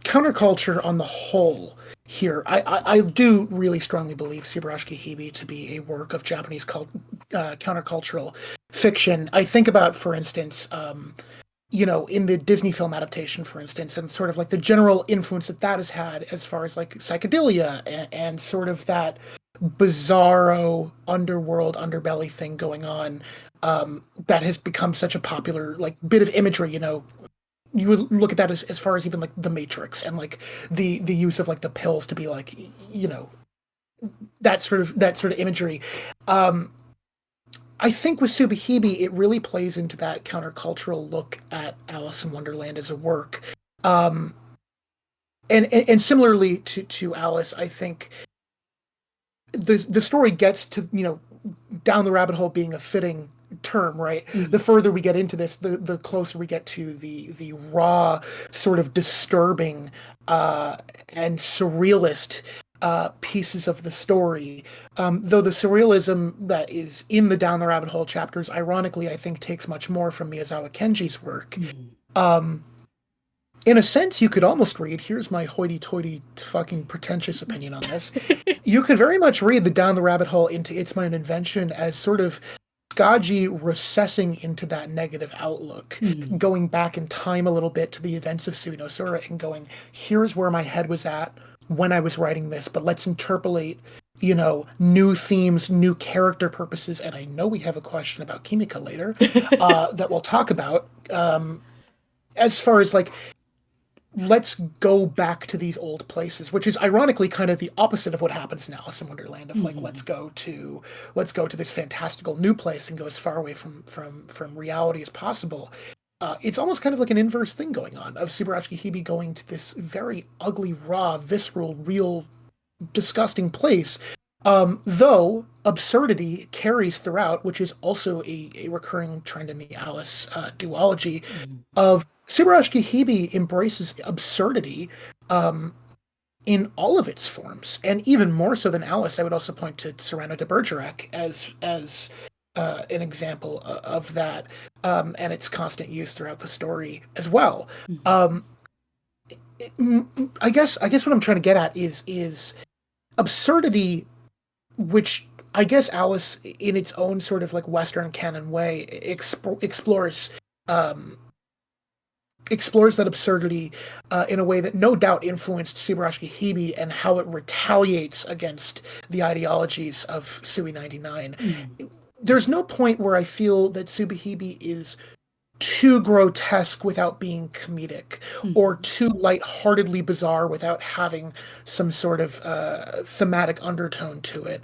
counterculture on the whole here. I do really strongly believe Subarashiki Hibi to be a work of Japanese countercultural fiction. I think about, for instance, in the Disney film adaptation, for instance, and sort of like the general influence that that has had as far as like psychedelia and sort of that bizarro underworld underbelly thing going on, that has become such a popular like bit of imagery. You would look at that as far as even like the Matrix and like the use of like the pills to be like that sort of imagery. Um, I think with Subahibi, it really plays into that countercultural look at Alice in Wonderland as a work. Um, and similarly to Alice, I think the story gets to down the rabbit hole being a fitting term, right? The Mhm. further we get into this, the closer we get to the raw, sort of disturbing and surrealist pieces of the story. Though the surrealism that is in the down the rabbit hole chapters, ironically, I think takes much more from Miyazawa Kenji's work. Mhm. Um, in a sense, you could almost read. Here's my hoity-toity, fucking pretentious opinion on this. You could very much read the down the rabbit hole into It's My Own Invention as sort of Skaji recessing into that negative outlook, Mhm. going back in time a little bit to the events of Tsui no Sora and going, here's where my head was at when I was writing this, but let's interpolate, new themes, new character purposes. And I know we have a question about Kimika later that we'll talk about. As far as like let's go back to these old places, which is ironically kind of the opposite of what happens in Alice in Wonderland. Of like, Mhm. let's go to this fantastical new place and go as far away from reality as possible. It's almost kind of like an inverse thing going on of Subarashiki Hibi going to this very ugly, raw, visceral, real, disgusting place. Though absurdity carries throughout, which is also a recurring trend in the Alice duology, Mhm. of Subarashiki Hibi embraces absurdity um, in all of its forms, and even more so than Alice. I would also point to Cyrano de Bergerac as an example of that, and its constant use throughout the story as well. Mhm. Um, I guess what I'm trying to get at is absurdity, which I guess Alice, in its own sort of like Western canon way, um, explores that absurdity in a way that no doubt influenced Subarashiki Hibi and how it retaliates against the ideologies of Sui 99. Mhm. There's no point where I feel that Subahibi is too grotesque without being comedic, or Mhm. too lightheartedly bizarre without having some sort of thematic undertone to it.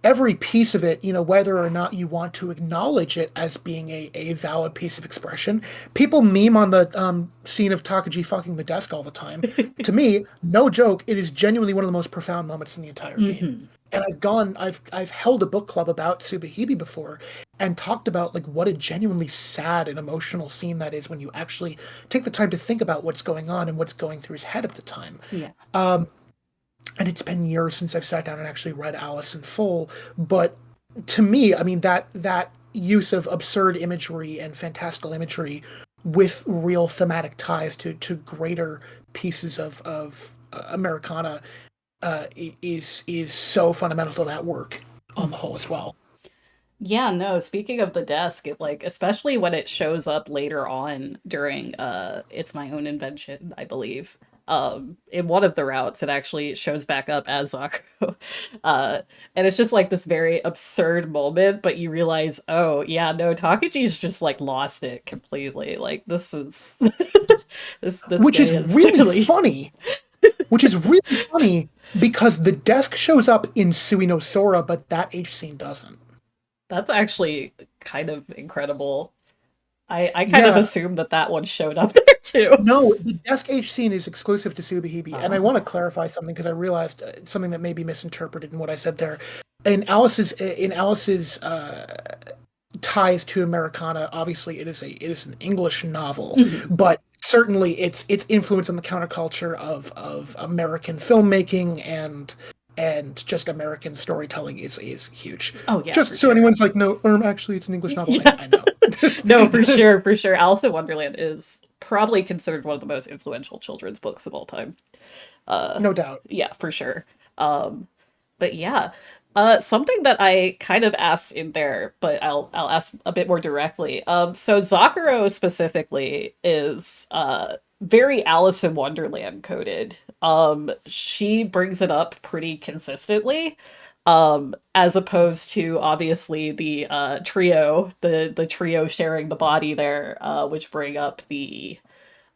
Every piece of it, whether or not you want to acknowledge it as being a valid piece of expression, people meme on the scene of Takagi fucking the desk all the time. To me, no joke, it is genuinely one of the most profound moments in the entire game. Mhm. And I've held a book club about Subahibi before, and talked about like what a genuinely sad and emotional scene that is when you actually take the time to think about what's going on and what's going through his head at the time. Yeah. And it's been years since I've sat down and actually read Alice in full, but to me, I mean that use of absurd imagery and fantastical imagery with real thematic ties to greater pieces of Americana is so fundamental to that work on the whole Mhm. as well. Yeah, no, speaking of the desk, it like especially when it shows up later on during It's My Own Invention, I believe. In one of the routes it actually shows back up as Zakuro. Uh and it's just like this very absurd moment, but you realize, oh yeah, no, Takaji's just like lost it completely. Like this is this Which guy is is really really funny. Which is really funny because the desk shows up in Sui no Sora, but that H scene doesn't. that's actually kind of incredible. I kind of Yeah, assumed that that one showed up there too. no, the desk H scene is exclusive to Subahibi, and I want to Oh. clarify something because I realized something that may be misinterpreted in what I said there. In Alice's ties to Americana, obviously it is an English novel, Mhm. but certainly its influence on the counterculture of American filmmaking and just American storytelling is huge. Oh yeah, for Just so sure. anyone's like, no, actually it's an English novel. I, Yeah. I know. No, for sure, for sure. Alice in Wonderland is probably considered one of the most influential children's books of all time. Uh No doubt. yeah, for sure. Um but yeah. Something that I kind of asked in there, but I'll ask a bit more directly. So Zakuro specifically is very Alice in Wonderland coded. She brings it up pretty consistently. As opposed to obviously the trio, the trio sharing the body there, which bring up the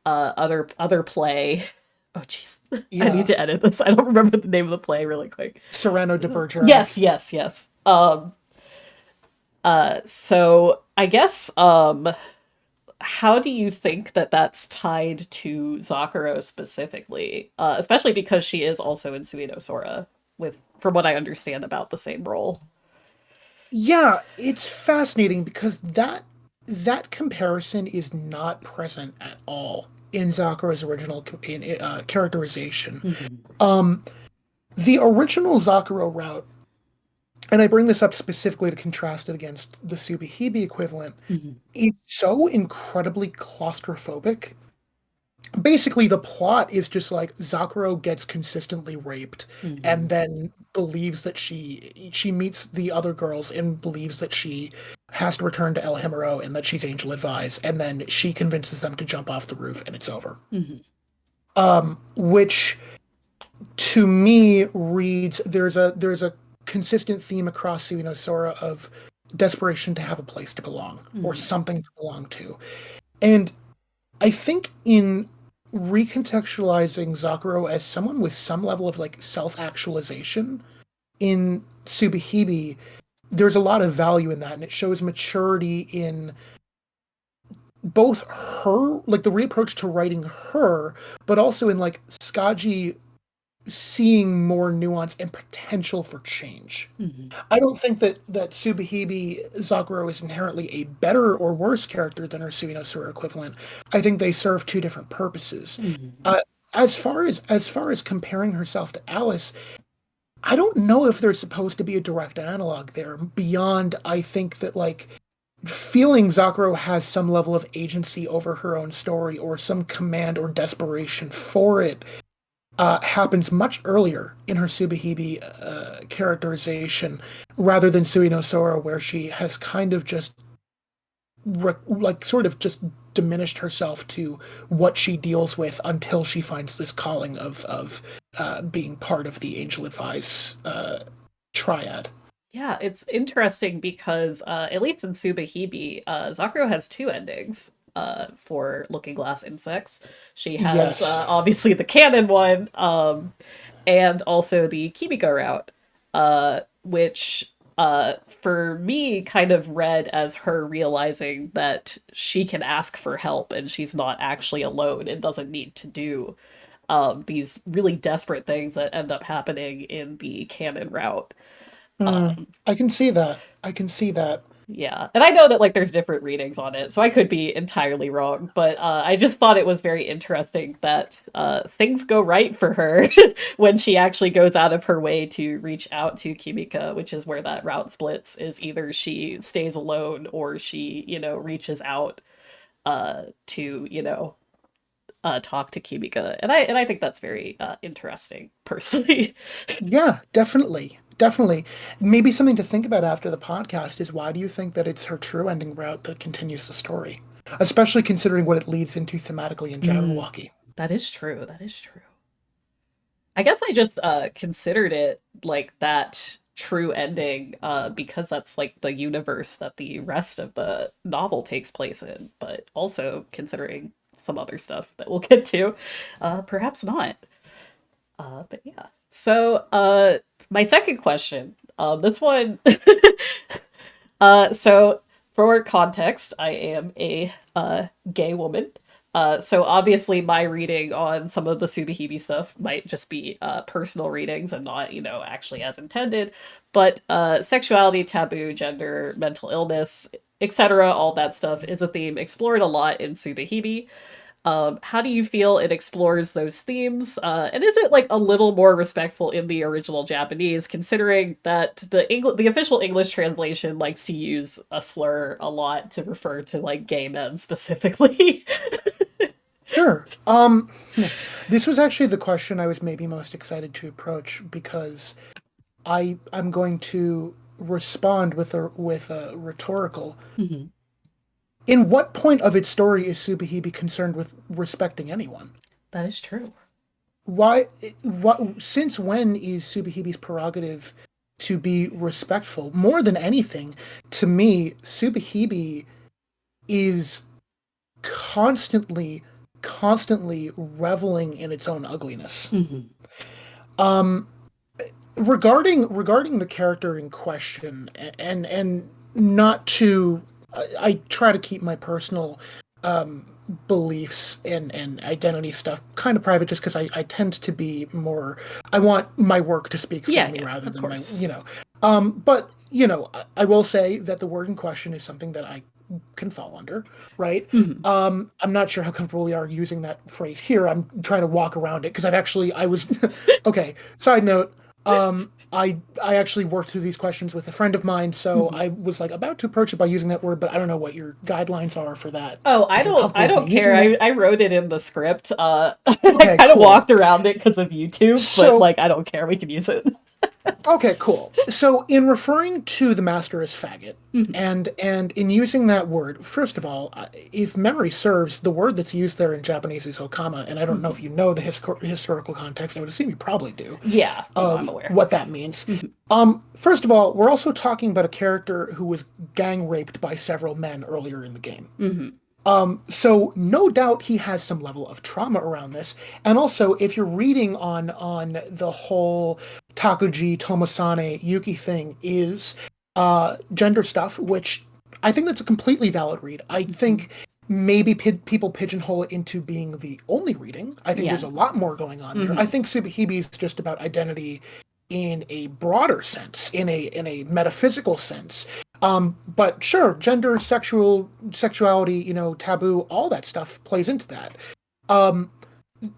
other play. Oh jeez. I need Yeah. to edit this. I don't remember the name of the play really quick. Cyrano de Bergerac. Yes, yes, yes. So I guess how do you think that that's tied to Zakuro specifically? Especially because she is also in Suino Sora with, from what I understand, about the same role. Yeah, it's fascinating because that comparison is not present at all in Zakuro's original characterization. Mhm. Um, the original Zakuro route, and I bring this up specifically to contrast it against the Subihibi equivalent, Mhm. is so incredibly claustrophobic. Basically, the plot is just like Zakuro gets consistently raped and Mhm. then believes that she meets the other girls and believes that she has to return to El Himuro and that she's angel advised, and then she convinces them to jump off the roof and it's over. Mhm. Which to me reads there's a consistent theme across Suino Sora of desperation to have a place to belong or Mhm. something to belong to. And I think in recontextualizing Zakuro as someone with some level of like self-actualization in Subihibi, there's a lot of value in that, and it shows maturity in both her, like the reapproach to writing her, but also in like Skaji seeing more nuance and potential for change. Mhm. I don't think that Subahibi Zakuro is inherently a better or worse character than her Suino Sura equivalent. I think they serve two different purposes. Mhm. Uh, as far as comparing herself to Alice, I don't know if there's supposed to be a direct analog there. Beyond, I think that like feeling Zakuro has some level of agency over her own story or some command or desperation for it happens much earlier in her Subahibi characterization rather than Sui no Sora, where she has kind of just like sort of just diminished herself to what she deals with until she finds this calling of being part of the Angel Advice triad. Yeah, it's interesting because at least in Subahibi, Zakuro has two endings for Looking Glass Insects. She has Yes. obviously the canon one, and also the Kimiko route, which for me kind of read as her realizing that she can ask for help and she's not actually alone and doesn't need to do these really desperate things that end up happening in the canon route. I can see that. I can see that. Yeah, and I know that like there's different readings on it, so I could be entirely wrong, but I just thought it was very interesting that things go right for her when she actually goes out of her way to reach out to Kimika, which is where that route splits. Is either she stays alone or she, reaches out to talk to Kimika, and I think that's very interesting personally. Yeah, definitely. definitely. Maybe something to think about after the podcast is why do you think that it's her true ending route that continues the story? Especially considering what it leads into thematically in Mm, Jabberwocky. that is true. That is true. I guess I just considered it like that true ending because that's like the universe that the rest of the novel takes place in, but also considering some other stuff that we'll get to, perhaps not. But yeah. So my second question, this one so for context, I am a gay woman. So obviously my reading on some of the Subahibi stuff might just be personal readings and not, actually as intended. But sexuality, taboo, gender, mental illness, etc., all that stuff is a theme explored a lot in Subahibi. How do you feel it explores those themes? And is it like a little more respectful in the original Japanese, considering that the official English translation likes to use a slur a lot to refer to like gay men specifically? Sure. This was actually the question I was maybe most excited to approach because I'm going to respond with a rhetorical. Mhm. In what point of its story is Subahibi concerned with respecting anyone? That is true. Why what since when is Subahibi's prerogative to be respectful? More than anything, to me, Subahibi is constantly constantly reveling in its own ugliness. Mhm. Um regarding the character in question and not to I try to keep my personal um beliefs and identity stuff kind of private just because I tend to be more I want my work to speak for Yeah, me yeah, rather of than my course. but I will say that the word in question is something that I can fall under, right? Mhm. I'm not sure how comfortable we are using that phrase here. I'm trying to walk around it because I was okay. Side note, I actually worked through these questions with a friend of mine, so Mhm. I was like about to approach it by using that word, but I don't know what your guidelines are for that. Oh, If you're I comfortable with me don't care. using that. I wrote it in the script. I Okay, kind of cool. walked around it because of YouTube, but So like I don't care. We can use it. okay, cool. So in referring to the master as faggot, Mhm. and in using that word, first of all, if memory serves, the word that's used there in Japanese is okama, and I don't know if Mhm. you know the historical context. I would assume you probably do Yeah, I'm of aware. what that means. Mhm. First of all, we're also talking about a character who was gang raped by several men earlier in the game. Mhm. So no doubt he has some level of trauma around this. And also, if you're reading on the whole Takuji Tomosane Yuki thing is gender stuff, which I think that's a completely valid read. I Mhm. think maybe people pigeonhole it into being the only reading. I think Yeah. there's a lot more going on there. I Mhm. think Subahibi is just about identity in a broader sense, in a metaphysical sense. But sure, gender, sexuality, taboo, all that stuff plays into that. Um,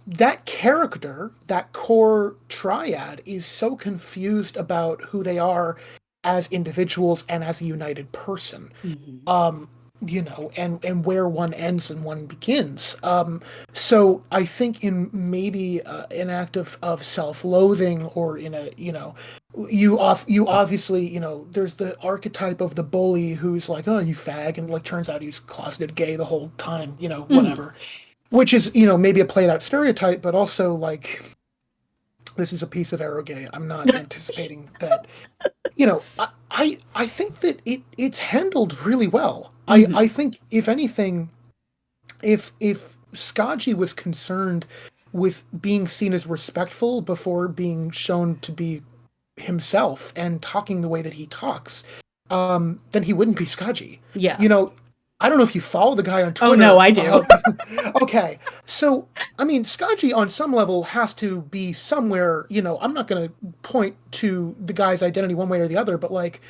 that character, that core triad, is so confused about who they are as individuals and as a united person. Mhm. Um, and where one ends and one begins. So I think in maybe an act of self-loathing or in a you obviously there's the archetype of the bully who's like, oh, you fag, and like turns out he's closeted gay the whole time, Mhm. whatever, which is maybe a played out stereotype, but also like this is a piece of eroge. I'm not anticipating that. I think that it's handled really well. I Mhm. think if anything, if Skaji was concerned with being seen as respectful before being shown to be himself and talking the way that he talks, then he wouldn't be Skaji. Yeah. You know, I don't know if you follow the guy on Oh no, Twitter. I do. Okay, so I mean, Skaji on some level has to be somewhere. I'm not going to point to the guy's identity one way or the other, but like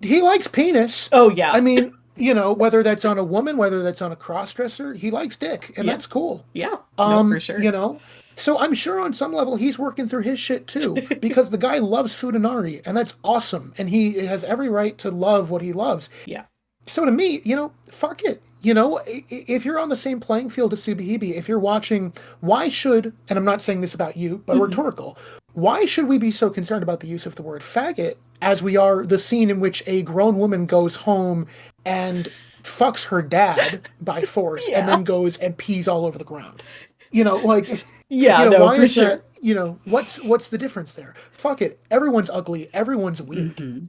he likes penis. Oh yeah. I mean, whether that's on a woman, whether that's on a crossdresser, he likes dick, and Yeah. that's cool. Yeah. No, for Um, you sure. know, so I'm sure on some level he's working through his shit too, because the guy loves Futanari, and that's awesome, and he has every right to love what he loves. Yeah. So to me, fuck it. If you're on the same playing field as Subihibi, if you're watching, why should, and I'm not saying this about you, but Mhm. rhetorical, why should we be so concerned about the use of the word faggot as we are the scene in which a grown woman goes home and fucks her dad by force and Yeah. then goes and pees all over the ground? You know, like, Yeah, no, why for is sure. that? What's the difference there? Fuck it. Everyone's ugly. Everyone's weird. Hmm.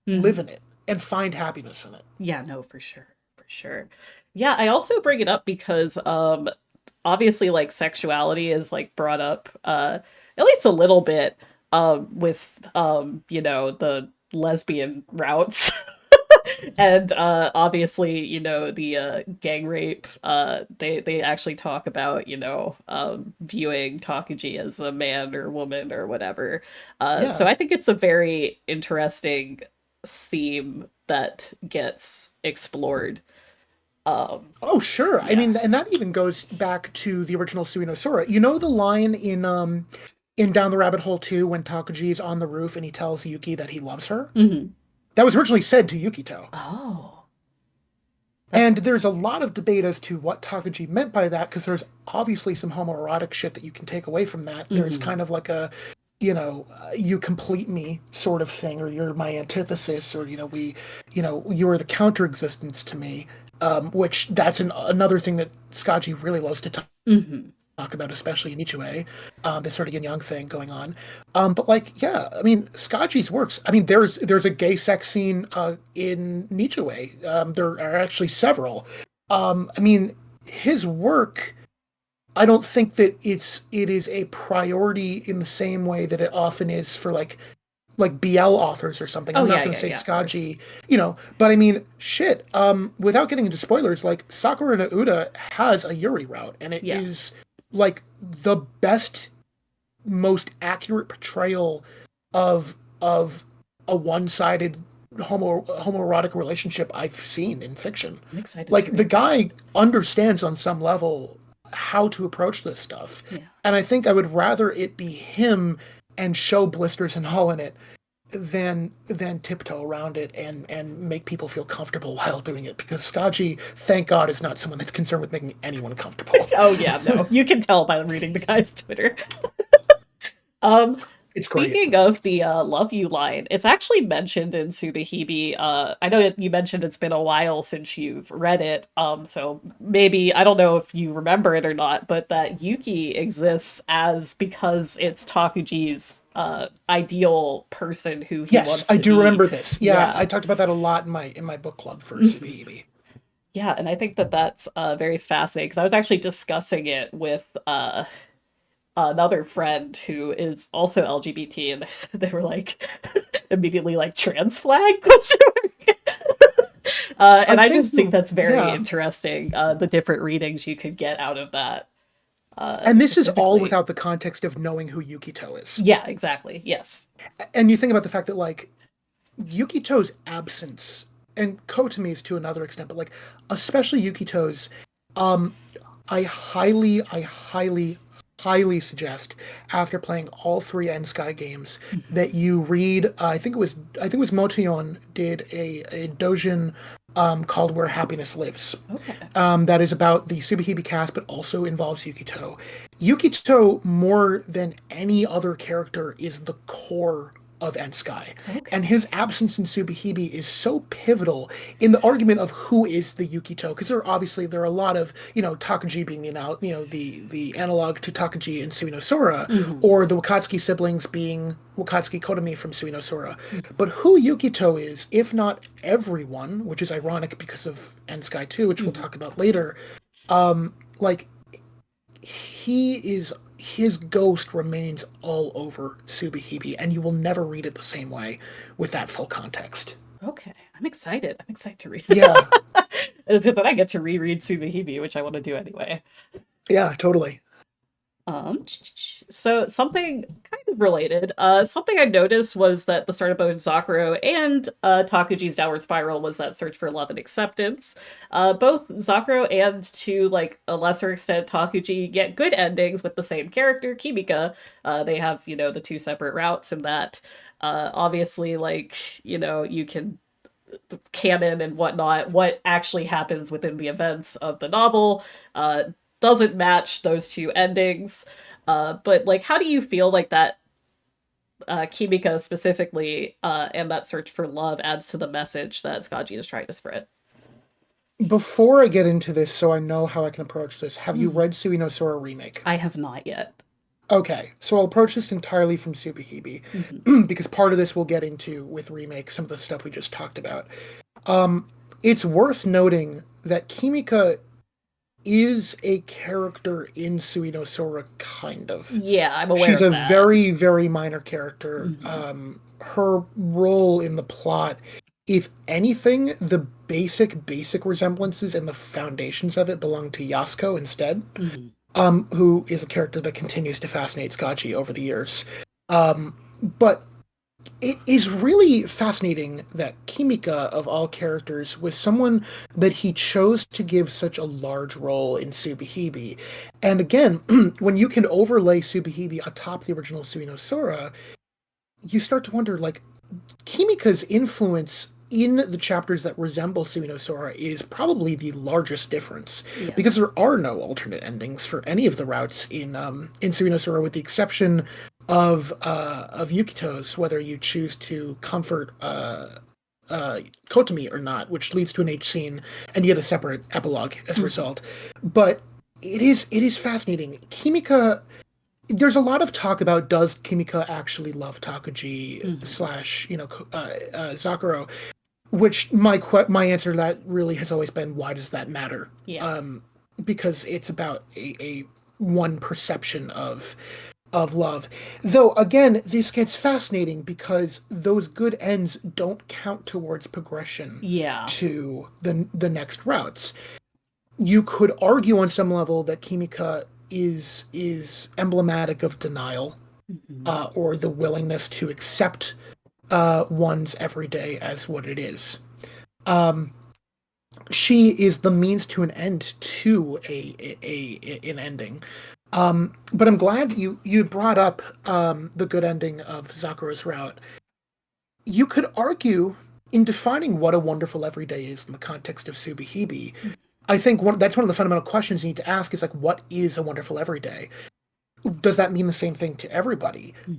Live Hmm. in it and find happiness in it. Yeah, no, for sure. For sure. Yeah, I also bring it up because obviously like sexuality is like brought up at least a little bit with the lesbian routes. And obviously, the gang rape, they actually talk about, viewing Takuji as a man or woman or whatever. So Yeah. I think it's a very interesting theme that gets explored. Oh, sure. I Yeah. mean, and that even goes back to the original Tsui no Sora. You know the line in Down the Rabbit Hole 2 when Takuji is on the roof and he tells Yuki that he loves her? Hmm. That was originally said to Yukito. Oh, that's And funny. there's a lot of debate as to what Takuji meant by that, because there's obviously some homoerotic shit that you can take away from that. There's Hmm. kind of like a, you complete me sort of thing, or you're my antithesis, or, you are the counter existence to me, which that's another thing that Skaji really loves to Hmm. talk about, especially in Ichue, this sort of yin yang thing going on. But like, yeah, I mean, Skaji's works. I mean, there's a gay sex scene in Nichue. There are actually several. I mean, his work. I don't think that it is a priority in the same way that it often is for like BL authors or something. Oh I'm not yeah, going to yeah, say yeah, of course. Skaji, but I mean, shit. Without getting into spoilers, like Sakura no Uda has a Yuri route, and it Yeah. is like the best, most accurate portrayal of a one-sided homoerotic relationship I've seen in fiction. I'm excited to Like the read that. guy understands on some level how to approach this stuff. Yeah. And I think I would rather it be him and show blisters and all in it than tiptoe around it and make people feel comfortable while doing it, because Skaji, thank God, is not someone that's concerned with making anyone comfortable. Oh yeah, no. You can tell by reading the guy's Twitter. Um, It's great. Speaking of the "Love You" line, it's actually mentioned in Subahibi. I know that you mentioned it's been a while since you've read it, so maybe I don't know if you remember it or not, but that Yuki exists as because it's Takuji's ideal person who he Yes, wants I to do be. remember this. Yeah, I Yeah. talked about that a lot in my book club for Mhm. Subahibi. Yeah, and I think that that's very fascinating because I was actually discussing it with another friend who is also LGBT, and they were like immediately like trans flag question mark. I And I think just think that's very yeah. interesting. The different readings you could get out of that And this is all specifically. without the context of knowing who Yukito is. Yeah, exactly. Yes. And you think about the fact that like Yukito's absence, and Kotomi's to another extent, but like especially Yukito's, um, I highly suggest after playing all three N Sky games Mhm. that you read. I think it was Motion did a dojin called Where Happiness Lives. Okay. That is about the Subahibi cast, but also involves Yukito. Yukito, more than any other character, is the core of Ensky. And Okay. his absence in Subahibi is so pivotal in the argument of who is the Yukito, because there are a lot of, Takaji being the analog to Takaji in Suino Sora, Hmm. or the Wakatsuki siblings being Wakatsuki Kotomi from Suino Sora. Hmm. But who Yukito is, if not everyone, which is ironic because of Ensky 2, which we'll Hmm. talk about later, like his ghost remains all over Subahibi, and you will never read it the same way with that full context. Okay. I'm excited. I'm excited to read. Yeah, It's good that I get to reread Subahibi, which I want to do anyway. yeah, totally. So something kind of related. Something I noticed was that the start of both Zakuro and Takuji's Downward Spiral was that search for love and acceptance. Both Zakuro and to like a lesser extent Takuji get good endings with the same character, Kimika. They have the two separate routes in that. Obviously, like you can canon and whatnot, what actually happens within the events of the novel doesn't match those two endings. But like, how do you feel like that? Kimika specifically, and that search for love adds to the message that Skaji is trying to spread. Before I get into this, so I know how I can approach this, have you Mm. read Tsui no Sora remake? I have not yet. Okay, so I'll approach this entirely from Subahibi, Hmm. because part of this we'll get into with remake, some of the stuff we just talked about. Um, it's worth noting that Kimika is a character in Tsui no Sora, kind of. Yeah, I'm aware She's of a that. very, very minor character. Hmm. Her role in the plot, if anything, the basic resemblances and the foundations of it belong to Yasuko instead, Hmm. who is a character that continues to fascinate Scotchy over the years. But it is really fascinating that Kimika, of all characters, was someone that he chose to give such a large role in Subahibi. And again, when you can overlay Subahibi atop the original Sui no Sora, you start to wonder, like, Kimika's influence in the chapters that resemble Sui no Sora is probably the largest difference, because Yes. there are no alternate endings for any of the routes in Sui no Sora, with the exception of Yukito's, whether you choose to comfort Kotomi or not, which leads to an H scene and yet a separate epilogue as a Hmm. result. But it is fascinating. Kimika, there's a lot of talk about, does Kimika actually love Takuji Hmm. slash Sakuro, which my answer to that really has always been, why does that matter? Yeah. Um, because it's about a one perception of love. Though again, this gets fascinating because those good ends don't count towards progression Yeah. to the next routes. You could argue on some level that Kimika is emblematic of denial, Hmm. or the willingness to accept one's everyday as what it is. Um, she is the means to an end to an ending. But I'm glad you brought up the good ending of Sakura's route. You could argue, in defining what a wonderful everyday is in the context of Subahibi, I think that's one of the fundamental questions you need to ask, is like, what is a wonderful everyday? Does that mean the same thing to everybody? Hmm.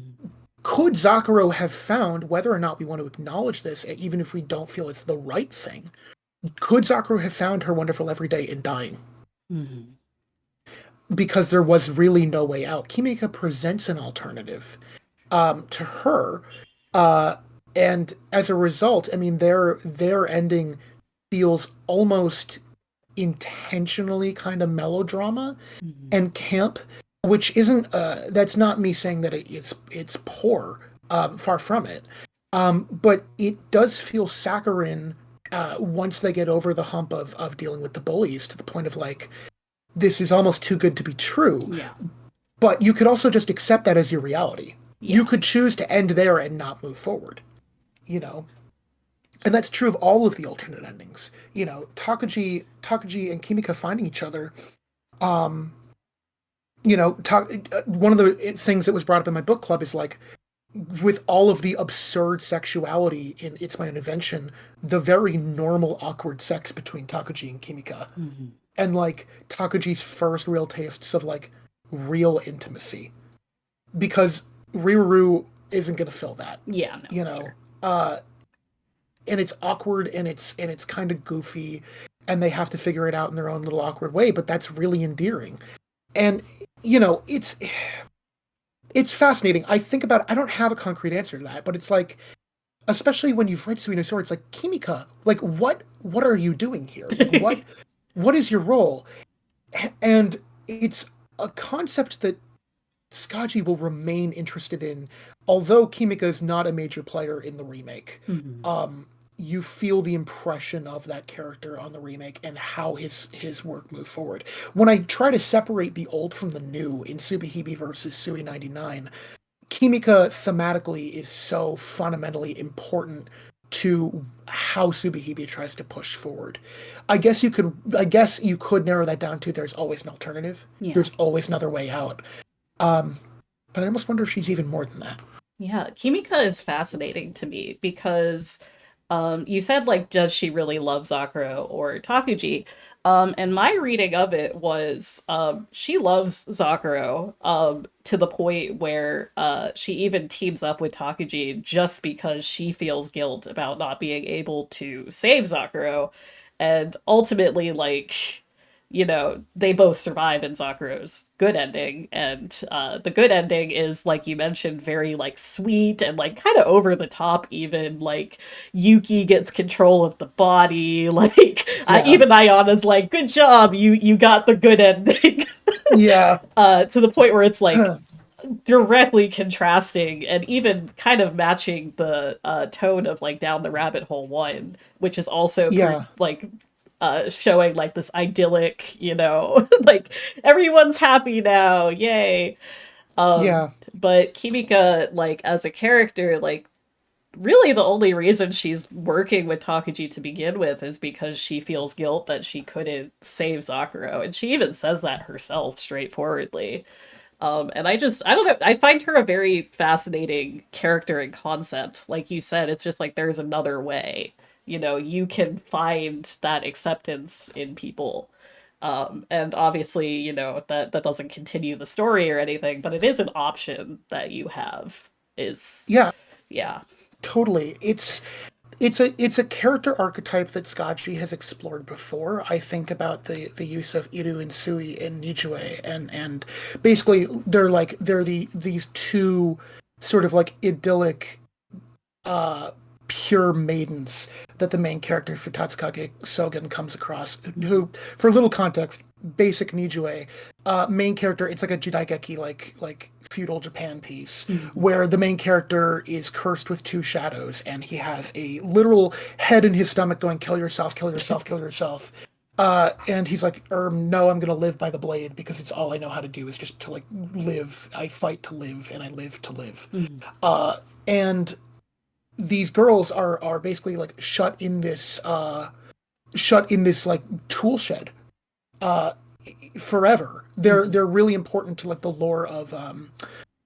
Could Zakuro have found, whether or not we want to acknowledge this, even if we don't feel it's the right thing, could Zakuro have found her wonderful everyday in dying? Hmm. Because there was really no way out. Kimika presents an alternative to her, uh, and as a result, I mean, their ending feels almost intentionally kind of melodrama Hmm. and camp, which isn't that's not me saying that it's poor. Far from it. But it does feel saccharine once they get over the hump of dealing with the bullies, to the point of like, this is almost too good to be true. Yeah. But you could also just accept that as your reality. You Yeah. could choose to end there and not move forward, you know? And that's true of all of the alternate endings. Takuji and Kimika finding each other. Um, one of the things that was brought up in my book club is like, with all of the absurd sexuality in It's My Own Invention, the very normal awkward sex between Takuji and Kimika, Hmm. and like Takuji's first real tastes of like real intimacy, because Riruru isn't going to fill that, Yeah, no, you for know. sure. Uh, and it's awkward, and it's kind of goofy, and they have to figure it out in their own little awkward way, but that's really endearing. And it's fascinating. I think about it, I don't have a concrete answer to that, but it's like, especially when you've read Suino Sword, it's like, Kimika, like, what are you doing here? Like, what is your role? And it's a concept that Skaji will remain interested in, although Kimika is not a major player in the remake. Hmm. Um, you feel the impression of that character on the remake and how his work moved forward. When I try to separate the old from the new in Subahibi versus Sui 99, Kimika thematically is so fundamentally important to how Subahibi tries to push forward. I guess you could narrow that down to, there's always an alternative. Yeah. There's always another way out. Um, but I almost wonder if she's even more than that. Yeah. Kimika is fascinating to me because You said like, does she really love Zakuro or Takuji? And my reading of it was she loves Zakuro to the point where she even teams up with Takuji just because she feels guilt about not being able to save Zakuro. And ultimately, like, they both survive in Zakuro's good ending. And the good ending is, like you mentioned, very like sweet and like kind of over the top, even. Like, Yuki gets control of the body. Like, Yeah. even Ayana's like, "Good job, you got the good ending." Yeah. To the point where it's like directly contrasting and even kind of matching the tone of like Down the Rabbit Hole one, which is also Yeah. like showing like this idyllic, like everyone's happy now, yay. Yeah. But Kimika, like as a character, like really the only reason she's working with Takuji to begin with is because she feels guilt that she couldn't save Zakuro, and she even says that herself straightforwardly. And I don't know, I find her a very fascinating character and concept. Like you said, it's just like there's another way. You can find that acceptance in people. And obviously, that doesn't continue the story or anything, but it is an option that you have. Is Yeah. Yeah. Totally. It's a character archetype that Scotchy has explored before. I think about the use of Iru and Sui in Nichue, and basically they're these two sort of like idyllic uh pure maidens that the main character Futatsukage Sogen comes across, who, for little context, basic Nijue, main character, it's like a Jidaigeki, like feudal Japan piece, Mhm. where the main character is cursed with two shadows, and he has a literal head in his stomach going, kill yourself, kill yourself, kill yourself. And he's like, no, I'm gonna live by the blade because it's all I know how to do is just to like live. I fight to live and I live to live. Mhm. And these girls are basically like shut in this like tool shed uh forever. Mhm. They're really important to like the lore of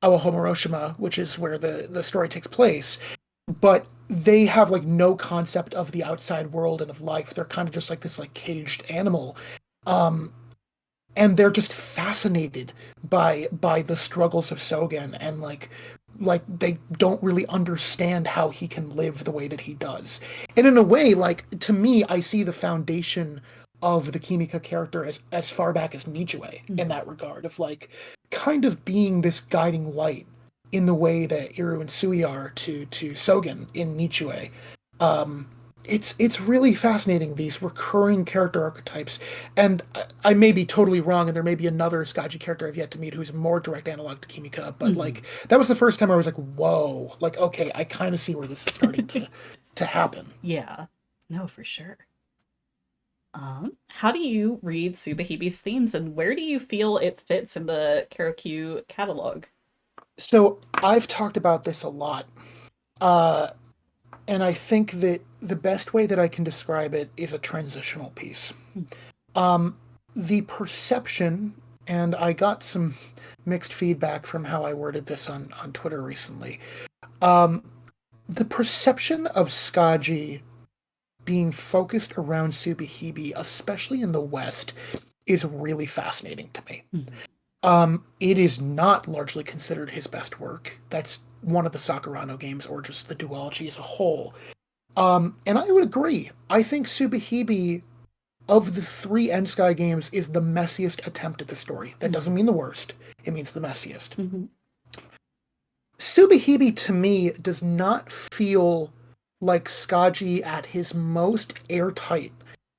Awahomoroshima, which is where the story takes place, but they have like no concept of the outside world and of life. They're kind of just like this like caged animal. um and they're just fascinated by the struggles of Sogen, and like they don't really understand how he can live the way that he does. And in a way, like to me, I see the foundation of the Kimika character as far back as Nichue in Mhm. that regard, of like kind of being this guiding light in the way that Iru and Sui are to Sogen in Nichue. Um, it's really fascinating, these recurring character archetypes, and I may be totally wrong, and there may be another Skaji character I've yet to meet who's a more direct analog to Kimika, but Mhm. like that was the first time I was like, whoa, like okay, I kind of see where this is starting to happen. Yeah. No, for sure. How do you read Subahibi's themes, and where do you feel it fits in the Karokyu catalog? So I've talked about this a lot, uh, and I think that the best way that I can describe it is a transitional piece. Um, the perception, and I got some mixed feedback from how I worded this on Twitter recently. Um, the perception of Skaji being focused around Subihibi, especially in the West, is really fascinating to me. Mhm. It is not largely considered his best work. That's one of the Sakurano games, or just the duology as a whole. And I would agree. I think Subihibi, of the three End Sky games, is the messiest attempt at the story. That doesn't Mhm. mean the worst, it means the messiest. Mhm. Subihibi to me does not feel like Skaji at his most airtight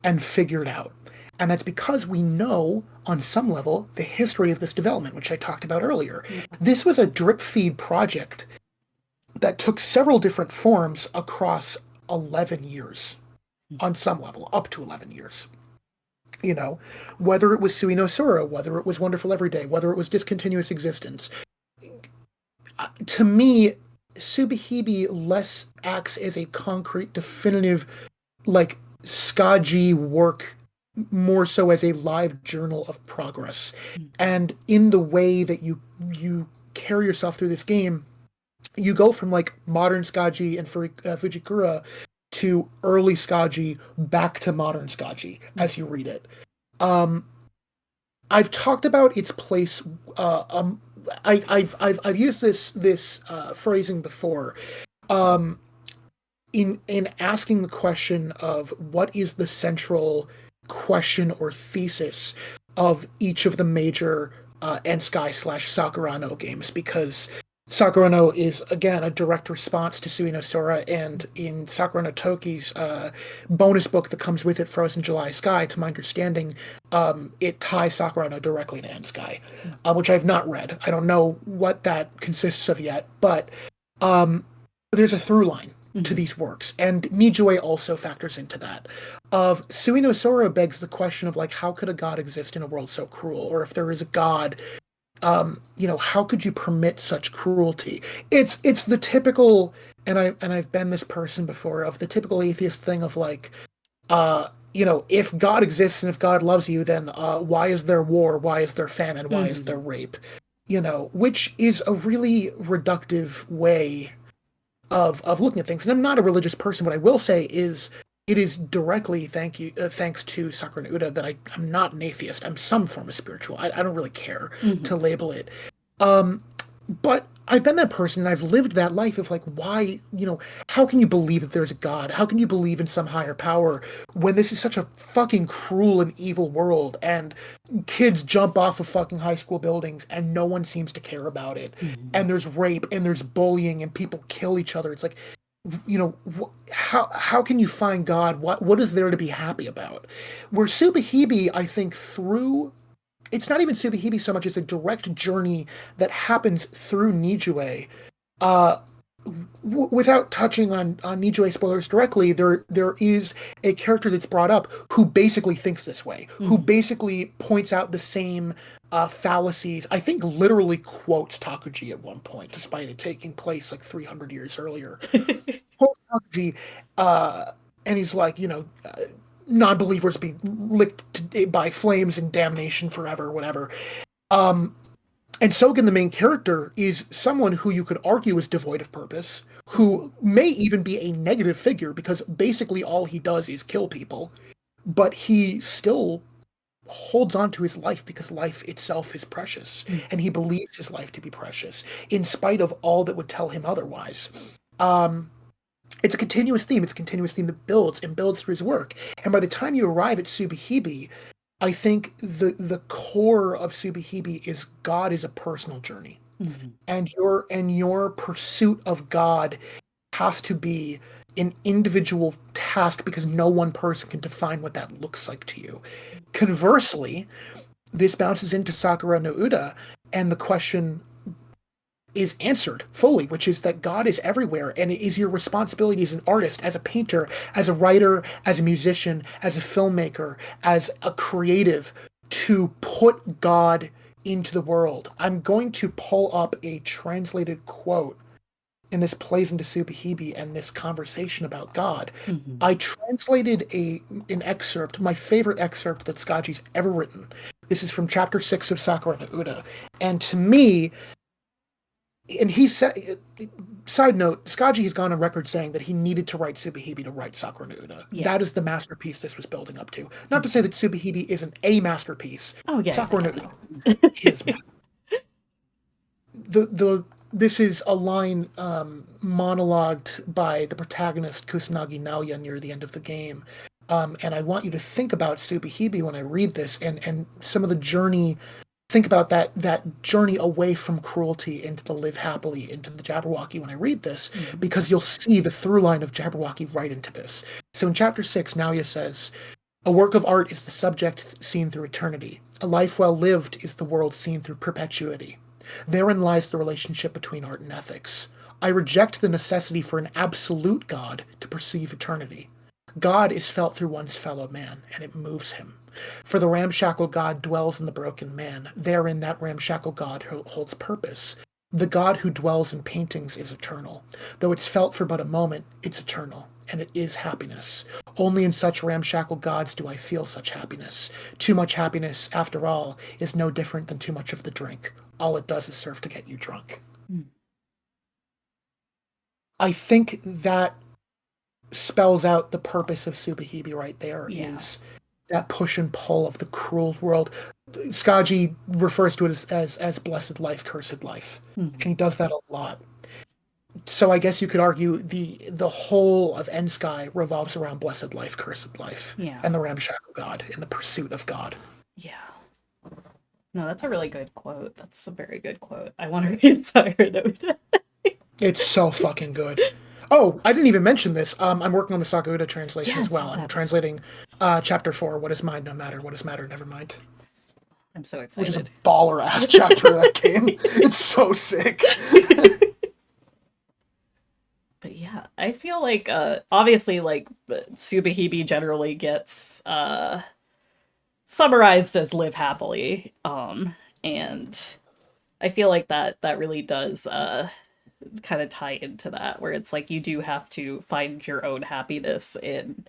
and figured out. And that's because we know, on some level, the history of this development, which I talked about earlier. Yeah. This was a drip feed project that took several different forms across 11 years, on some level, up to 11 years. You know, whether it was Sui no Sora, whether it was Wonderful Everyday, whether it was Discontinuous Existence, to me, Subihibi less acts as a concrete, definitive, like Skaji work, more so as a live journal of progress. And in the way that you carry yourself through this game, you go from like modern Skaji and Fujikura to early Skaji back to modern Skaji as you read it. Um, I've talked about its place. I've used this phrasing before. Um, in asking the question of what is the central question or thesis of each of the major Ensky slash Sakurano games, because Sakurano is again a direct response to Tsui no Sora, and in Sakurano Toki's bonus book that comes with it, Frozen July Sky, to my understanding, it ties Sakurano directly to Ensky, which I've not read. I don't know what that consists of yet, but um, there's a through line to Mhm. these works, and Nijue also factors into that. Of Tsui no Sora begs the question of like, how could a god exist in a world so cruel, or if there is a god, how could you permit such cruelty? It's the typical, and I've been this person before, of the typical atheist thing of like, if God exists and if God loves you, then why is there war? Why is there famine? Why is there Mhm. rape? Which is a really reductive way of looking at things. And I'm not a religious person. What I will say is it is directly thanks to Sakura no Uda that I'm not an atheist. I'm some form of spiritual. I don't really care to Mhm. label it. Um, but I've been that person and I've lived that life of like, why, how can you believe that there's a God? How can you believe in some higher power when this is such a fucking cruel and evil world, and kids jump off of fucking high school buildings and no one seems to care about it? Mhm. And there's rape and there's bullying and people kill each other. It's like, how can you find God? What is there to be happy about? Where Subahibi, I think, through it's not even Subahibi so much as a direct journey that happens through Nijue. Uh, Without touching on Nijue spoilers directly, there is a character that's brought up who basically thinks this way, who Mhm. basically points out the same fallacies. I think literally quotes Takuji at one point, despite it taking place like 300 years earlier. Quotes Takuji, uh, and he's like, non-believers be licked by flames and damnation forever, whatever. Um, and Sogen, the main character, is someone who you could argue is devoid of purpose, Mhm. who may even be a negative figure because basically all he does is kill people, but he still holds on to his life because life itself is precious, Mhm. and he believes his life to be precious, in spite of all that would tell him otherwise. Um, it's a continuous theme. It's a continuous theme that builds and builds through his work. And by the time you arrive at Subahibi, I think the core of Subahibi is God is a personal journey, Mhm. and your pursuit of God has to be an individual task because no one person can define what that looks like to you. Conversely, this bounces into Sakura no Uda, and the question is answered fully, which is that God is everywhere, and it is your responsibility as an artist, as a painter, as a writer, as a musician, as a filmmaker, as a creative, to put God into the world. I'm going to pull up a translated quote, and this plays into Subahibi and this conversation about God. Mhm. I translated an excerpt, my favorite excerpt that Skaji's ever written. This is from chapter 6 of Sakura no Uda. And to me, and he said, side note, Skaji has gone on record saying that he needed to write Subahibi to write Sakura no Uda. Yeah. That is the masterpiece this was building up to. Not to say Mhm. that Subahibi isn't a masterpiece. Oh yeah, Sakura no Uda is yeah, his yeah. the this is a line monologued by the protagonist Kusanagi Naoya near the end of the game. And I want you to think about Subahibi when I read this, and some of the journey. Think about that journey away from cruelty into the live happily into the Jabberwocky when I read this, Mhm. because you'll see the through line of Jabberwocky right into this. So in chapter 6, Naoya says, a work of art is the subject seen through eternity. A life well lived is the world seen through perpetuity. Therein lies the relationship between art and ethics. I reject the necessity for an absolute God to perceive eternity. God is felt through one's fellow man, and it moves him. For the ramshackle God dwells in the broken man. Therein that ramshackle God holds purpose. The God who dwells in paintings is eternal. Though it's felt for but a moment, it's eternal, and it is happiness. Only in such ramshackle gods do I feel such happiness. Too much happiness, after all, is no different than too much of the drink. All it does is serve to get you drunk. Mhm. I think that spells out the purpose of Subahibi right there Yeah. is that push and pull of the cruel world. Skaji refers to it as blessed life, cursed life. And Mhm. he does that a lot. So I guess you could argue the whole of N-Sky revolves around blessed life, cursed life, Yeah. and the ramshackle god in the pursuit of God. Yeah. No, that's a really good quote. That's a very good quote. I want to read Sakura no Uta. It's so fucking good. Oh, I didn't even mention this. I'm working on the Sakura translation as Yes, well. oh, I'm that's. translating chapter 4, What is Mind No Matter, What is Matter Never Mind, I'm so which is a excited. baller ass chapter of that game. It's so sick. But yeah, I feel like obviously like Subahibi generally gets summarized as live happily. And I feel like that really does kind of tie into that where it's like you do have to find your own happiness in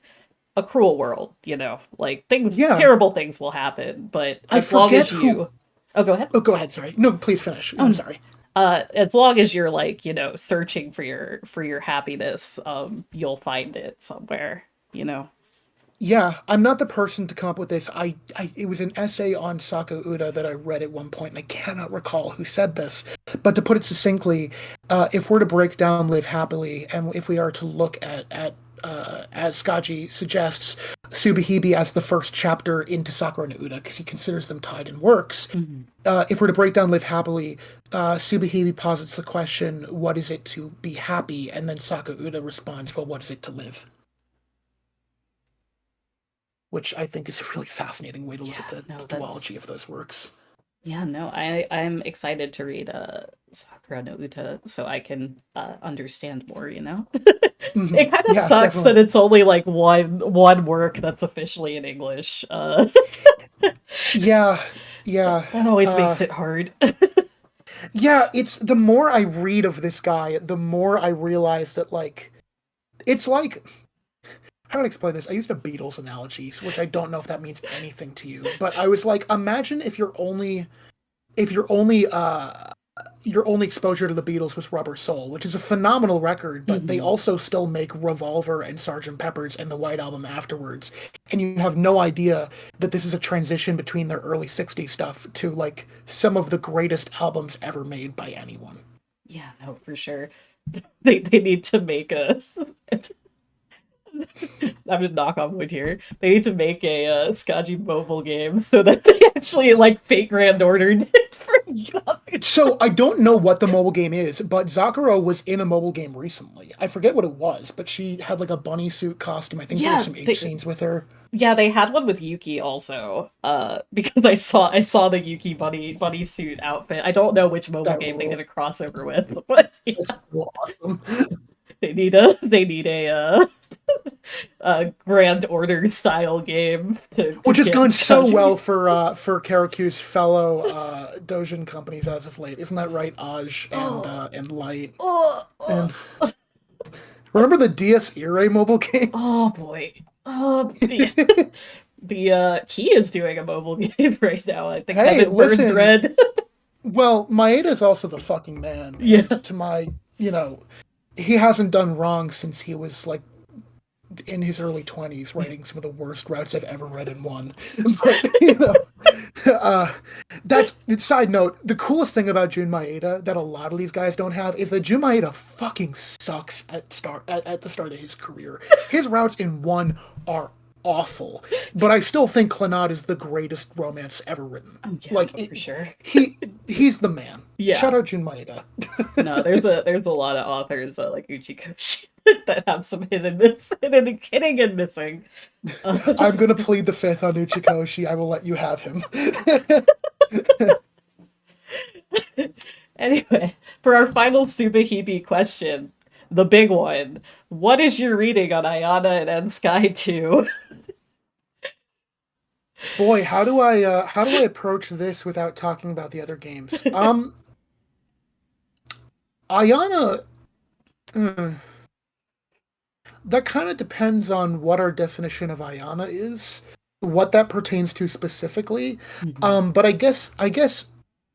a cruel world, you know. Like things Yeah, terrible things will happen, but I as long forget as who. you. Oh, go ahead. Oh, go ahead. Sorry. No, please finish. I'm Oh, sorry. as long as you're like, you know, searching for your happiness, you'll find it somewhere, you know. Yeah, I'm not the person to come up with this. It was an essay on Sako Uda that I read at one point, and I cannot recall who said this. But to put it succinctly, if we're to break down Live Happily, and if we are to look as Skaji suggests, Subahibi as the first chapter into Sakura no Uda, because he considers them tied in works. Mhm. If we're to break down Live Happily, Subahibi posits the question, "What is it to be happy?" And then Sako Uda responds, "Well, what is it to live?" Which I think is a really fascinating way to look at Yeah, the no, duology of that's. those works. Yeah, no, I'm excited to read Sakura no Uta so I can understand more, you know. It kind of Yeah, sucks definitely. that it's only like one work that's officially in English. Yeah, yeah. That always Uh, makes it hard. yeah, it's the more I read of this guy, the more I realize that, like, it's like, how do I explain this? I used a Beatles analogies, which I don't know if that means anything to you, but I was like, imagine if your only exposure to the Beatles was Rubber Soul, which is a phenomenal record, but they Mhm. also still make Revolver and Sgt. Pepper's and the White Album afterwards. And you have no idea that this is a transition between their early 60s stuff to like some of the greatest albums ever made by anyone. Yeah, no, for sure. They need to make a. I'm just knock on wood here. They need to make a Scotchy mobile game so that they actually like fake grand ordered it for So I don't know what the mobile game is, but Zakuro was in a mobile game recently. I forget what it was, but she had like a bunny suit costume. I think there were Yeah, some H scenes with her. they had one with Yuki also. Because I saw the Yuki bunny suit outfit. I don't know which mobile That game they did rule. a crossover with, but yeah, That's so awesome. they need a grand order style game to Which has get gone so well Scotchy. for Karaku's fellow Dojin companies as of late. Isn't that right? Aj Oh, and Light. oh, And oh, remember the DS Ire mobile game? oh boy. The Key is doing a mobile game right now. I think Hey, Heaven Burns listen. Red. Well, Maeda is also the fucking man, and Yeah. to my, he hasn't done wrong since he was like in his early 20s writing some of the worst routes I've ever read in one. But, uh, that's side note. The coolest thing about Jun Maeda that a lot of these guys don't have is that Jun Maeda fucking sucks at the start of his career. His routes in one are awful, but I still think Clannad is the greatest romance ever written. Oh yeah, Like no, for sure. he he's the man. Shout Yeah. out Jun Maeda. No, there's a lot of authors like Uchikoshi that have some hitting and missing. I'm gonna plead the fifth on Uchikoshi. I will let you have him. Anyway, for our final Subahibi question, the big one. What is your reading on Ayana and N Sky 2? Boy, how do I approach this without talking about the other games? Ayana, mm, that kind of depends on what our definition of Ayana is, what that pertains to specifically. Mhm. But I guess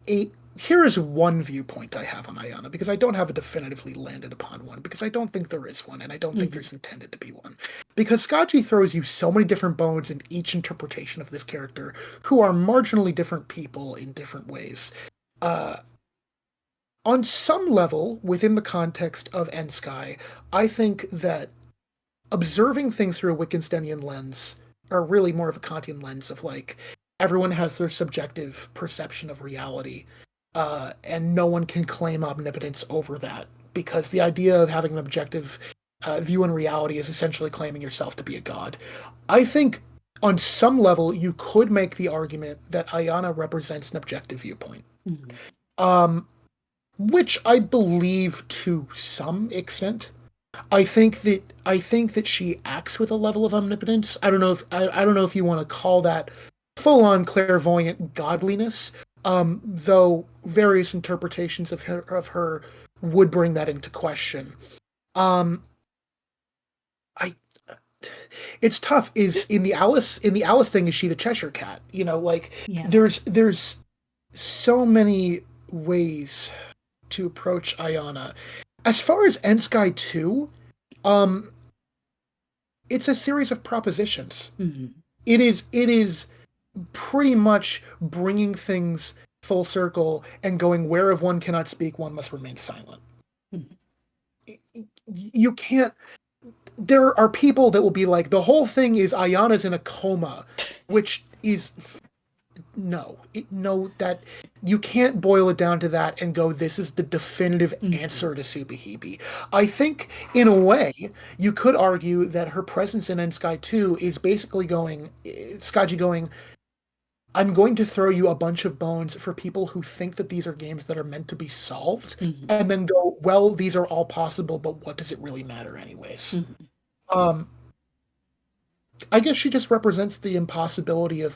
eight. here is one viewpoint I have on Ayana, because I don't have a definitively landed upon one, because I don't think there is one, and I don't think Hmm. there's intended to be one. Because Skaji throws you so many different bones in each interpretation of this character, who are marginally different people in different ways. Uh, on some level, within the context of Ensky, I think that observing things through a Wittgensteinian lens, or really more of a Kantian lens of like, everyone has their subjective perception of reality, and no one can claim omnipotence over that, because the idea of having an objective view on reality is essentially claiming yourself to be a god. I think on some level you could make the argument that Ayana represents an objective viewpoint. Hmm. Um, which I believe to some extent. I think that she acts with a level of omnipotence. I don't know if you want to call that full on clairvoyant godliness. Though various interpretations of her would bring that into question. Um, I it's tough. Is in the Alice thing, is she the Cheshire Cat? Like Yeah. there's so many ways to approach Ayana. As far as Ensky 2, um, it's a series of propositions. Hmm. It is pretty much bringing things full circle and going, whereof one cannot speak, one must remain silent. Hmm. You can't. There are people that will be like, the whole thing is Ayana's in a coma, which is no, that you can't boil it down to that and go, this is the definitive Hmm. answer to Subahibi. I think in a way you could argue that her presence in Ensky 2 is basically going, Skaji going, I'm going to throw you a bunch of bones for people who think that these are games that are meant to be solved, Hmm. and then go, well, these are all possible, but what does it really matter anyways? Hmm. um I guess she just represents the impossibility of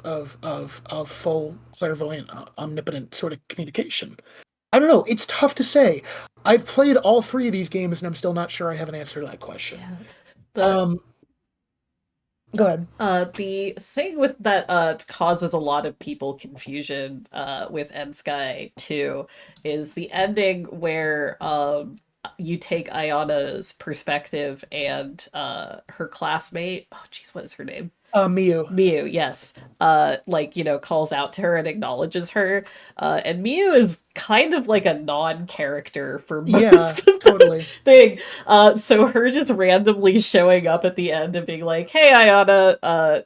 full clairvoyant, omnipotent sort of communication. I don't know. It's tough to say. I've played all three of these games, and I'm still not sure I have an answer to that question. Yeah. The Um, Go ahead. the thing with that causes a lot of people confusion with Ensky too is the ending where you take Ayana's perspective and her classmate, oh jeez, what is her name? Miyu. Miu, yes. Like, calls out to her and acknowledges her. And Miu is kind of like a non-character for Yeah, most of the totally. thing. So her just randomly showing up at the end and being like, hey, Ayana,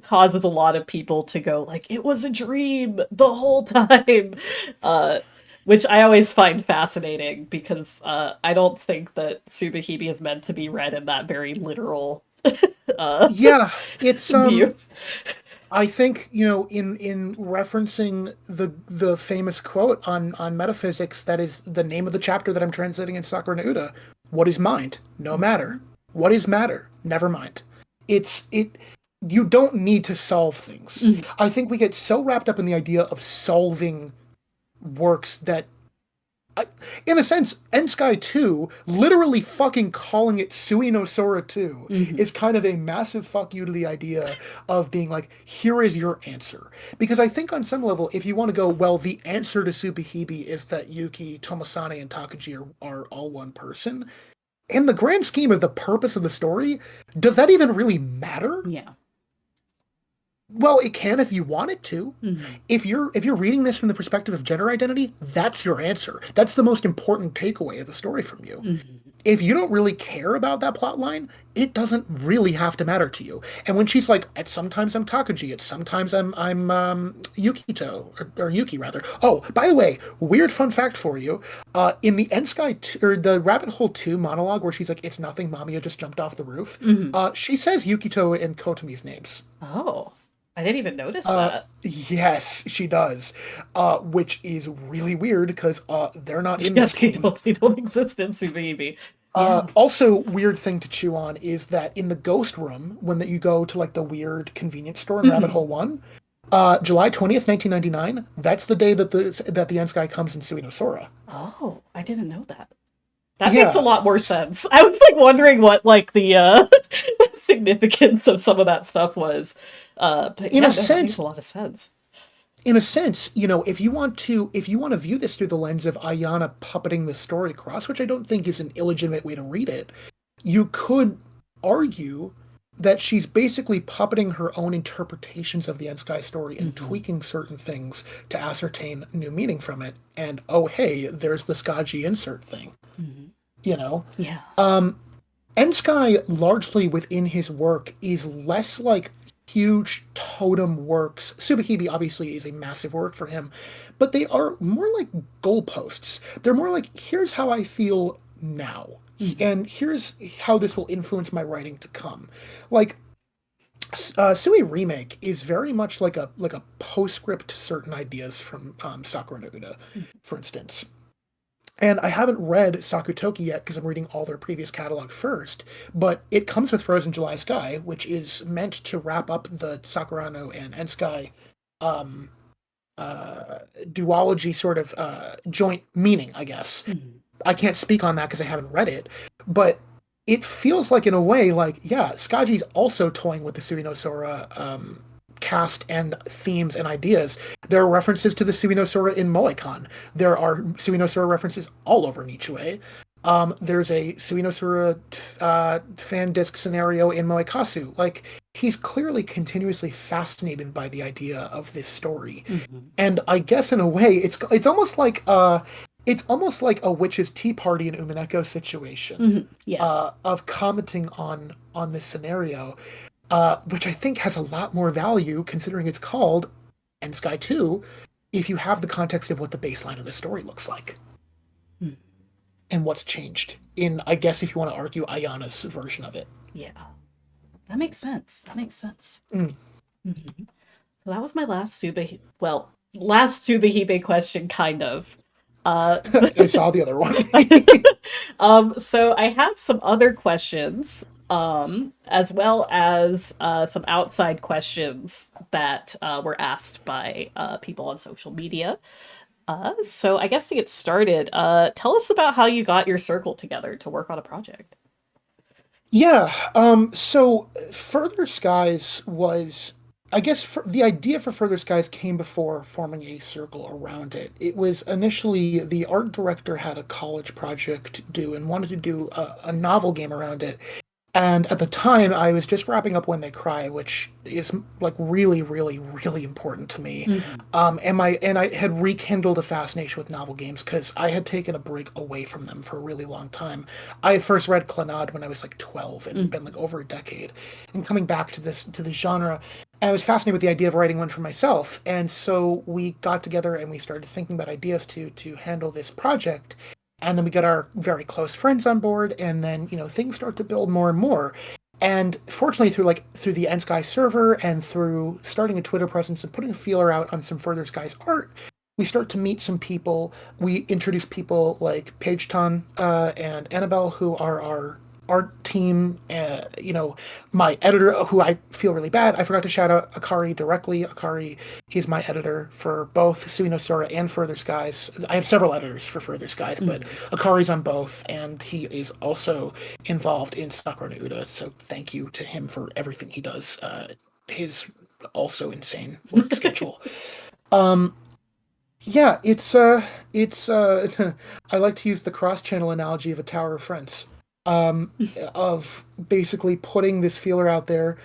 causes a lot of people to go like, it was a dream the whole time. Uh, which I always find fascinating because I don't think that Subahibi is meant to be read in that very literal uh, Yeah, it's view. I think, in referencing the famous quote on metaphysics, that is the name of the chapter that I'm translating in Sakura no Uda. What is mind? No matter. What is matter? Never mind. It You don't need to solve things. Mhm. I think we get so wrapped up in the idea of solving works that, in a sense, Ensky 2, literally fucking calling it Tsui no Sora 2, Mhm. is kind of a massive fuck you to the idea of being like, here is your answer. Because I think on some level, if you want to go, well, the answer to Subahibi is that Yuki, Tomosane, and Takaji are all one person, in the grand scheme of the purpose of the story, does that even really matter? Yeah. Well, it can if you want it to. Mhm. If you're reading this from the perspective of gender identity, that's your answer. That's the most important takeaway of the story from you. Mhm. If you don't really care about that plot line, it doesn't really have to matter to you. And when she's like, at sometimes I'm Takaji, at sometimes I'm Yukito, or Yuki rather. Oh, by the way, weird fun fact for you: in the Ensky or the Rabbit Hole 2 monologue where she's like, "It's nothing, Mamiya just jumped off the roof," Mhm. she says Yukito and Kotomi's names. Oh, I didn't even notice Uh, that. yes, she does, which is really weird because they're not in Yeah, this game. they don't exist in Subaby. Yeah. Also, weird thing to chew on is that in the ghost room, when that you go to like the weird convenience store in Rabbit Mhm. Hole 1, July 20th, 1999, that's the day that the Ents guy comes in Suino Sora. Oh, I didn't know that. That makes a Yeah, lot more sense. I was like wondering what like the significance of some of that stuff was. But in yeah, a no, that makes sense, a lot of sense. in a sense, if you want to view this through the lens of Ayana puppeting the story across, which I don't think is an illegitimate way to read it, you could argue that she's basically puppeting her own interpretations of the Ensky story and Hmm. tweaking certain things to ascertain new meaning from it. And oh hey, there's the Skaji insert thing. Hmm. You know, Yeah. Ensky, largely within his work, is less like huge totem works. Subahibi obviously is a massive work for him, but they are more like goalposts. They're more like, here's how I feel now, Hmm. and here's how this will influence my writing to come. Like, Sui Remake is very much like a postscript to certain ideas from Sakura no Uda, for instance. And I haven't read Sakutoki yet because I'm reading all their previous catalog first, but it comes with Frozen July Sky, which is meant to wrap up the Sakurano and Ensky um, duology sort of joint meaning, I guess. Hmm. I can't speak on that because I haven't read it, but it feels like, in a way, like, yeah, Skaji's also toying with the Suino Sora cast and themes and ideas. There are references to the Suino Sora in Moekan. There are Suino Sora references all over Nichue. There's a Suino Sora fan disc scenario in Moekasu. Like, he's clearly continuously fascinated by the idea of this story. Hmm. And I guess in a way, it's almost like a witch's tea party in Umineko situation Hmm. Yes. of commenting on this scenario, which I think has a lot more value considering it's called End Sky 2 if you have the context of what the baseline of the story looks like Hmm. and what's changed in, I guess, if you want to argue Ayana's version of it. Yeah. That makes sense. That makes sense. Mm. Hmm. So that was my last Subahibe question, kind of. Uh, I saw the other one. so I have some other questions, as well as some outside questions that were asked by people on social media. So I guess to get started, tell us about how you got your circle together to work on a project. Yeah. So Further Skies was, I guess, the idea for Further Skies came before forming a circle around it. It was initially the art director had a college project due and wanted to do a novel game around it. And at the time, I was just wrapping up When They Cry, which is like really, really, really important to me. Hmm. And I had rekindled a fascination with novel games because I had taken a break away from them for a really long time. I had first read Clannad when I was like 12, and it'd been like Hmm. over a decade. And coming back to this genre, and I was fascinated with the idea of writing one for myself. And so we got together and we started thinking about ideas to handle this project. And then we got our very close friends on board, and then things start to build more and more. And fortunately, through the N Sky server and through starting a Twitter presence and putting a feeler out on some Further Skies art, we start to meet some people. We introduce people like Paige Ton and Annabelle, who are our art team. My editor, who I feel really bad. I forgot to shout out Akari directly. Akari, he's my editor for both Suino Sora and Further Skies. I have several editors for Further Skies, but Hmm. Akari's on both, and he is also involved in Sakura no Uda. So thank you to him for everything he does. His also insane work schedule. Um, yeah, I like to use the cross-channel analogy of a tower of friends. Of basically putting this feeler out there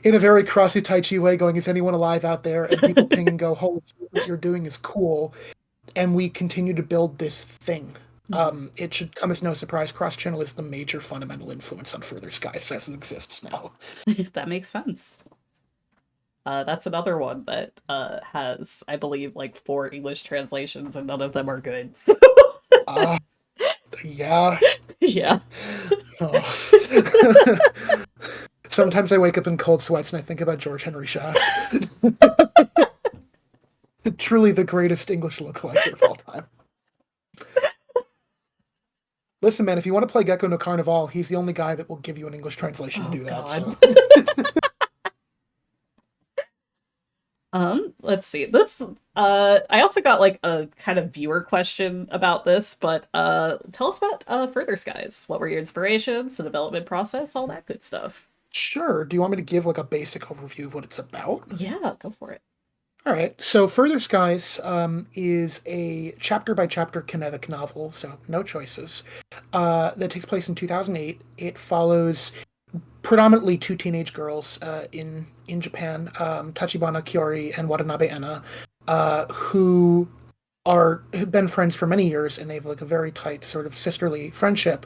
in a very crossy tai chi way, going, is anyone alive out there? And people ping and go, holy shit, what you're doing is cool. And we continue to build this thing. Hmm. It should come as no surprise. Cross-channel is the major fundamental influence on Further Skies as it exists now. That makes sense. That's another one that has, I believe, like four English translations, and none of them are good. So, Ah, yeah. yeah. Oh. Sometimes I wake up in cold sweats and I think about George Henry Shaft. Truly the greatest English localizer of all time. Listen, man, if you want to play Gecko no Carnival, he's the only guy that will give you an English translation to Oh do that. God. So, Let's see. This I also got like a kind of viewer question about this, but tell us about Further Skies. What were your inspirations, the development process, all that good stuff. sure. Do you want me to give like a basic overview of what it's about? Yeah, go for it. All right. So Further Skies is a chapter by chapter kinetic novel, so no choices, that takes place in 2008. It follows predominantly two teenage girls in Japan, Tachibana Kiori and Watanabe Ena, who have been friends for many years, and they have like a very tight sort of sisterly friendship.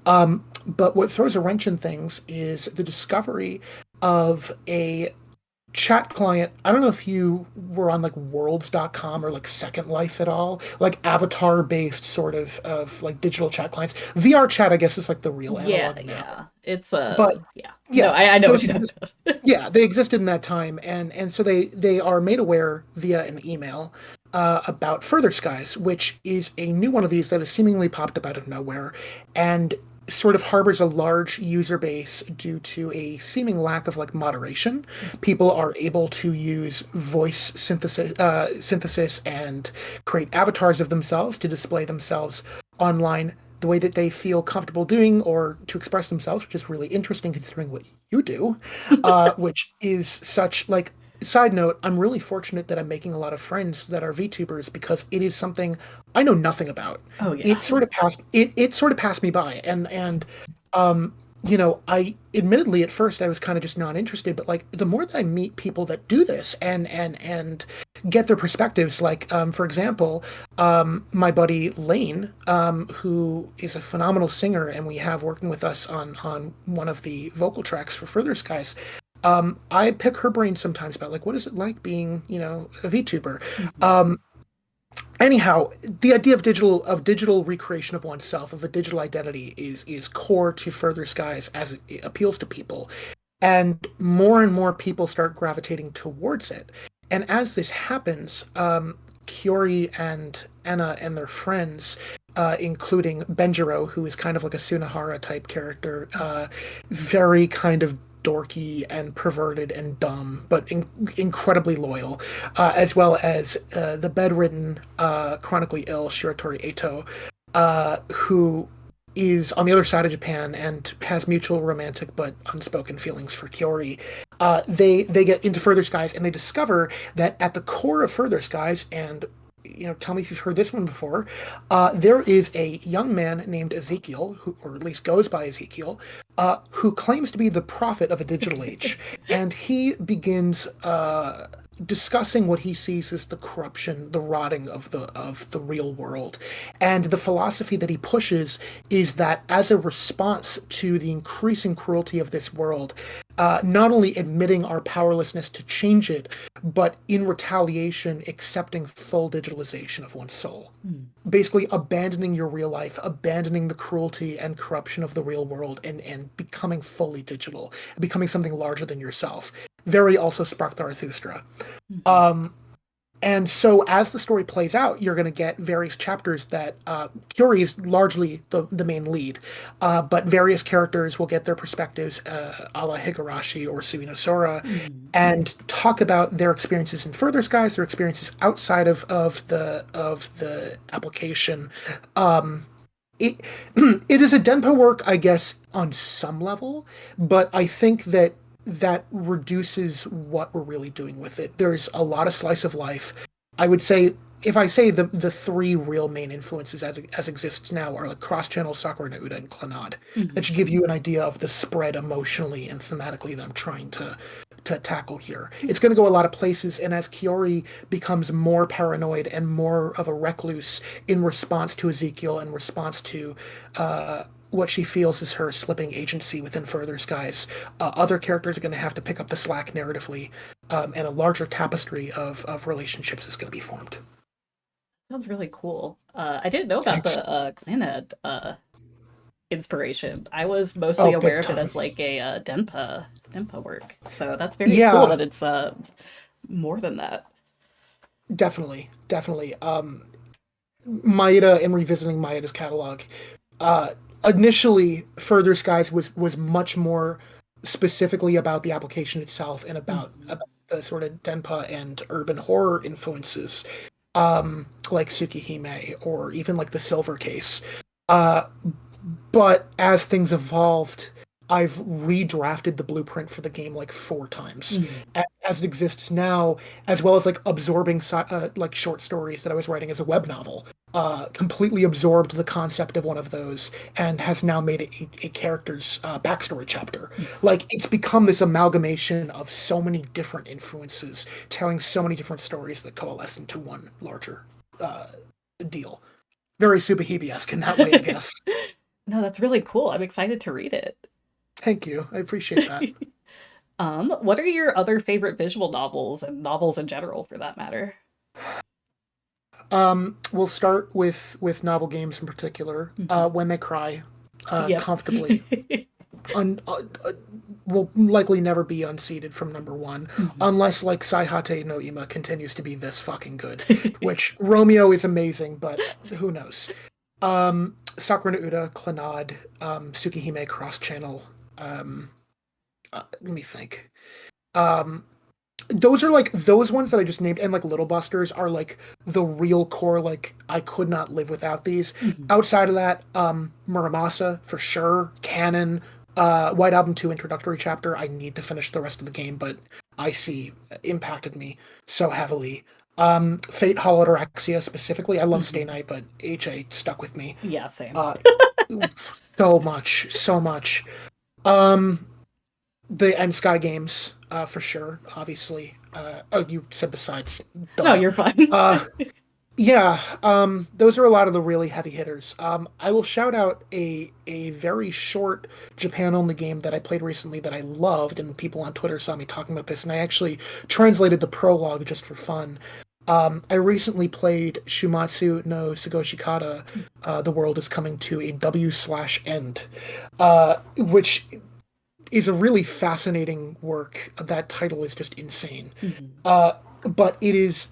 But what throws a wrench in things is the discovery of a chat client. I don't know if you were on like worlds.com or like Second Life at all, like avatar based sort of like digital chat clients. VR chat, I guess, is like the real Yeah, analog now. yeah. It's But yeah. No, yeah, I know what those you're talking exist. about. Yeah, they existed in that time, and so they are made aware via an email about Further Skies, which is a new one of these that has seemingly popped up out of nowhere, and sort of harbors a large user base due to a seeming lack of like moderation. People are able to use voice synthesis and create avatars of themselves to display themselves online the way that they feel comfortable doing or to express themselves, which is really interesting considering what you do, which is such like. Side note, I'm really fortunate that I'm making a lot of friends that are VTubers because it is something I know nothing about. Oh yeah. It sort of passed me by, and um I admittedly at first I was kind of just not interested, but like the more that I meet people that do this and get their perspectives, like for example, my buddy Lane, who is a phenomenal singer, and we have working with us on one of the vocal tracks for Further Skies. I pick her brain sometimes about like what is it like being, a VTuber. Mhm. Um, Anyhow, the idea of digital recreation of oneself, of a digital identity, is core to Further Skies as it appeals to people, and more people start gravitating towards it. And as this happens, Kiori and Enna and their friends, including Benjiro, who is kind of like a Sunahara type character, very kind of dorky and perverted and dumb, but incredibly loyal, as well as the bedridden, chronically ill Shiratori Eto, who is on the other side of Japan and has mutual romantic but unspoken feelings for Kiori. They get into Further Skies and they discover that at the core of Further Skies, and tell me if you've heard this one before. There is a young man named Ezekiel, who, or at least goes by Ezekiel, who claims to be the prophet of a digital age, and he begins discussing what he sees as the corruption, the rotting of the real world, and the philosophy that he pushes is that as a response to the increasing cruelty of this world, not only admitting our powerlessness to change it, but in retaliation, accepting full digitalization of one's soul. Mm. Basically, abandoning your real life, abandoning the cruelty and corruption of the real world, and becoming fully digital, becoming something larger than yourself. Very also sparked Zarathustra. Mhm. Um, and so as the story plays out, you're going to get various chapters that Kyori is largely the main lead, but various characters will get their perspectives, a la Higurashi or Suino Sora, Mhm. and talk about their experiences in Further Skies, their experiences outside of the application. Um, it it is a Denpa work, I guess, on some level, but I think that reduces what we're really doing with it. There's a lot of slice of life. I would say if I say the three real main influences as exists now are like cross-channel Sakura no Uda and Clannad. That Mhm. should give you an idea of the spread emotionally and thematically that I'm trying to tackle here. It's going to go a lot of places, and as Kiori becomes more paranoid and more of a recluse in response to Ezekiel, in response to what she feels is her slipping agency within Further Skies, other characters are going to have to pick up the slack narratively, and a larger tapestry of relationships is going to be formed. Sounds really cool. I didn't know about Thanks. the Clannad inspiration. I was mostly Oh, aware big of it time. as like a Denpa work. So that's very cool Yeah, that it's more than that. definitely, definitely. Maeda, in revisiting Maeda's catalog, uh, initially Further Skies was much more specifically about the application itself and Mhm. about the sort of denpa and urban horror influences, like Tsukihime or even like the Silver Case. Uh, but as things evolved, I've redrafted the blueprint for the game like four times. Mhm. as it exists now, as well as like absorbing like short stories that I was writing as a web novel. Completely absorbed the concept of one of those and has now made it a character's backstory chapter. Like it's become this amalgamation of so many different influences, telling so many different stories that coalesce into one larger uh, deal. Very Subahibi-esque in that way, I guess. No, that's really cool. I'm excited to read Thank you. I appreciate that. it. What are your other favorite visual novels and novels in general for that matter? We'll start with novel games in particular. Mhm. When They Cry, Yep. comfortably un, will likely never be unseated from number one, Mhm. unless like Saihate no Ima continues to be this fucking good. Which Romeo is amazing, but who knows? Sakura no Uda, Clannad, Tsukihime Cross Channel. Let me think. Um, those are like those ones that I just named, and like Little Busters are like the real core. Like I could not live without these. Mhm. Outside of that, Muramasa for sure, Canon, White Album 2 introductory chapter. I need to finish the rest of the game, but I see impacted me so heavily. Fate Holodorexia specifically. I love Stay Mhm. Night, but HA stuck with me. Yeah, same. Uh, so much, so much. Um, the M Sky games, for sure, obviously. Oh, you said besides, No, duh. you're fine. Uh, yeah, those are a lot of the really heavy hitters. I will shout out a very short Japan only game that I played recently that I loved, and people on Twitter saw me talking about this, and I actually translated the prologue just for fun. I recently played Shumatsu no Sugoshikata, The World is Coming to a W/End, which is a really fascinating work. That title is just insane. Mhm. Uh, but it is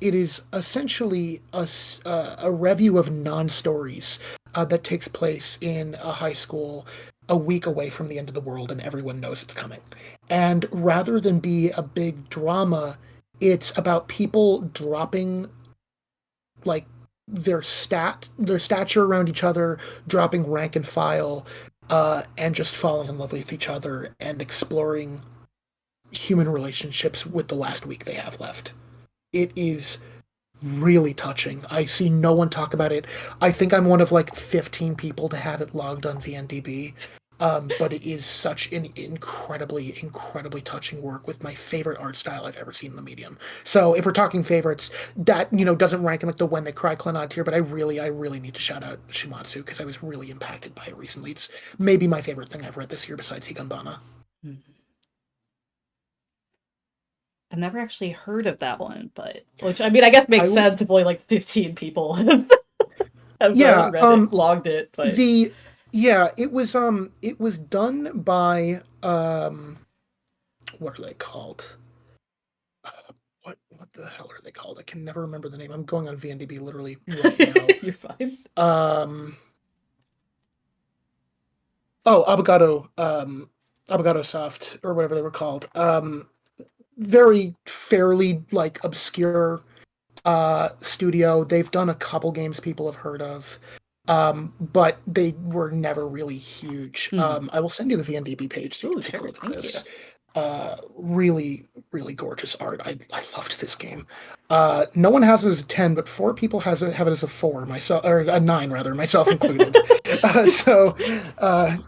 essentially a review of non-stories that takes place in a high school a week away from the end of the world, and everyone knows it's coming. And rather than be a big drama, it's about people dropping like their stature around each other, dropping rank and file, and just falling in love with each other and exploring human relationships with the last week they have left. It is really touching. I see no one talk about it. I think I'm one of like 15 people to have it logged on VNDB. But it is such an incredibly, incredibly touching work with my favorite art style I've ever seen in the medium. So if we're talking favorites, that doesn't rank in like the When They Cry Clannad tier, but I really need to shout out Shimatsu because I was really impacted by it recently. It's maybe my favorite thing I've read this year besides Higanbana. Mhm. I've never actually heard of that one, but which I mean, I guess I makes will, sense if only like 15 people have yeah. read it, logged it, but The yeah, it was done by what are they called? What the hell are they called? I can never remember the name. I'm going on VNDB literally right now. you're fine. Um oh, Abogado Soft or whatever they were called. Very fairly like obscure studio. They've done a couple games people have heard of. But they were never really huge. Mhm. I will send you the VNDB page so you Ooh, can take a sure. look at Thank you. this. Really, really gorgeous art. I loved this game. No one has it as a 10, but four people have it as a 4, myself, or a 9 rather, myself included. So,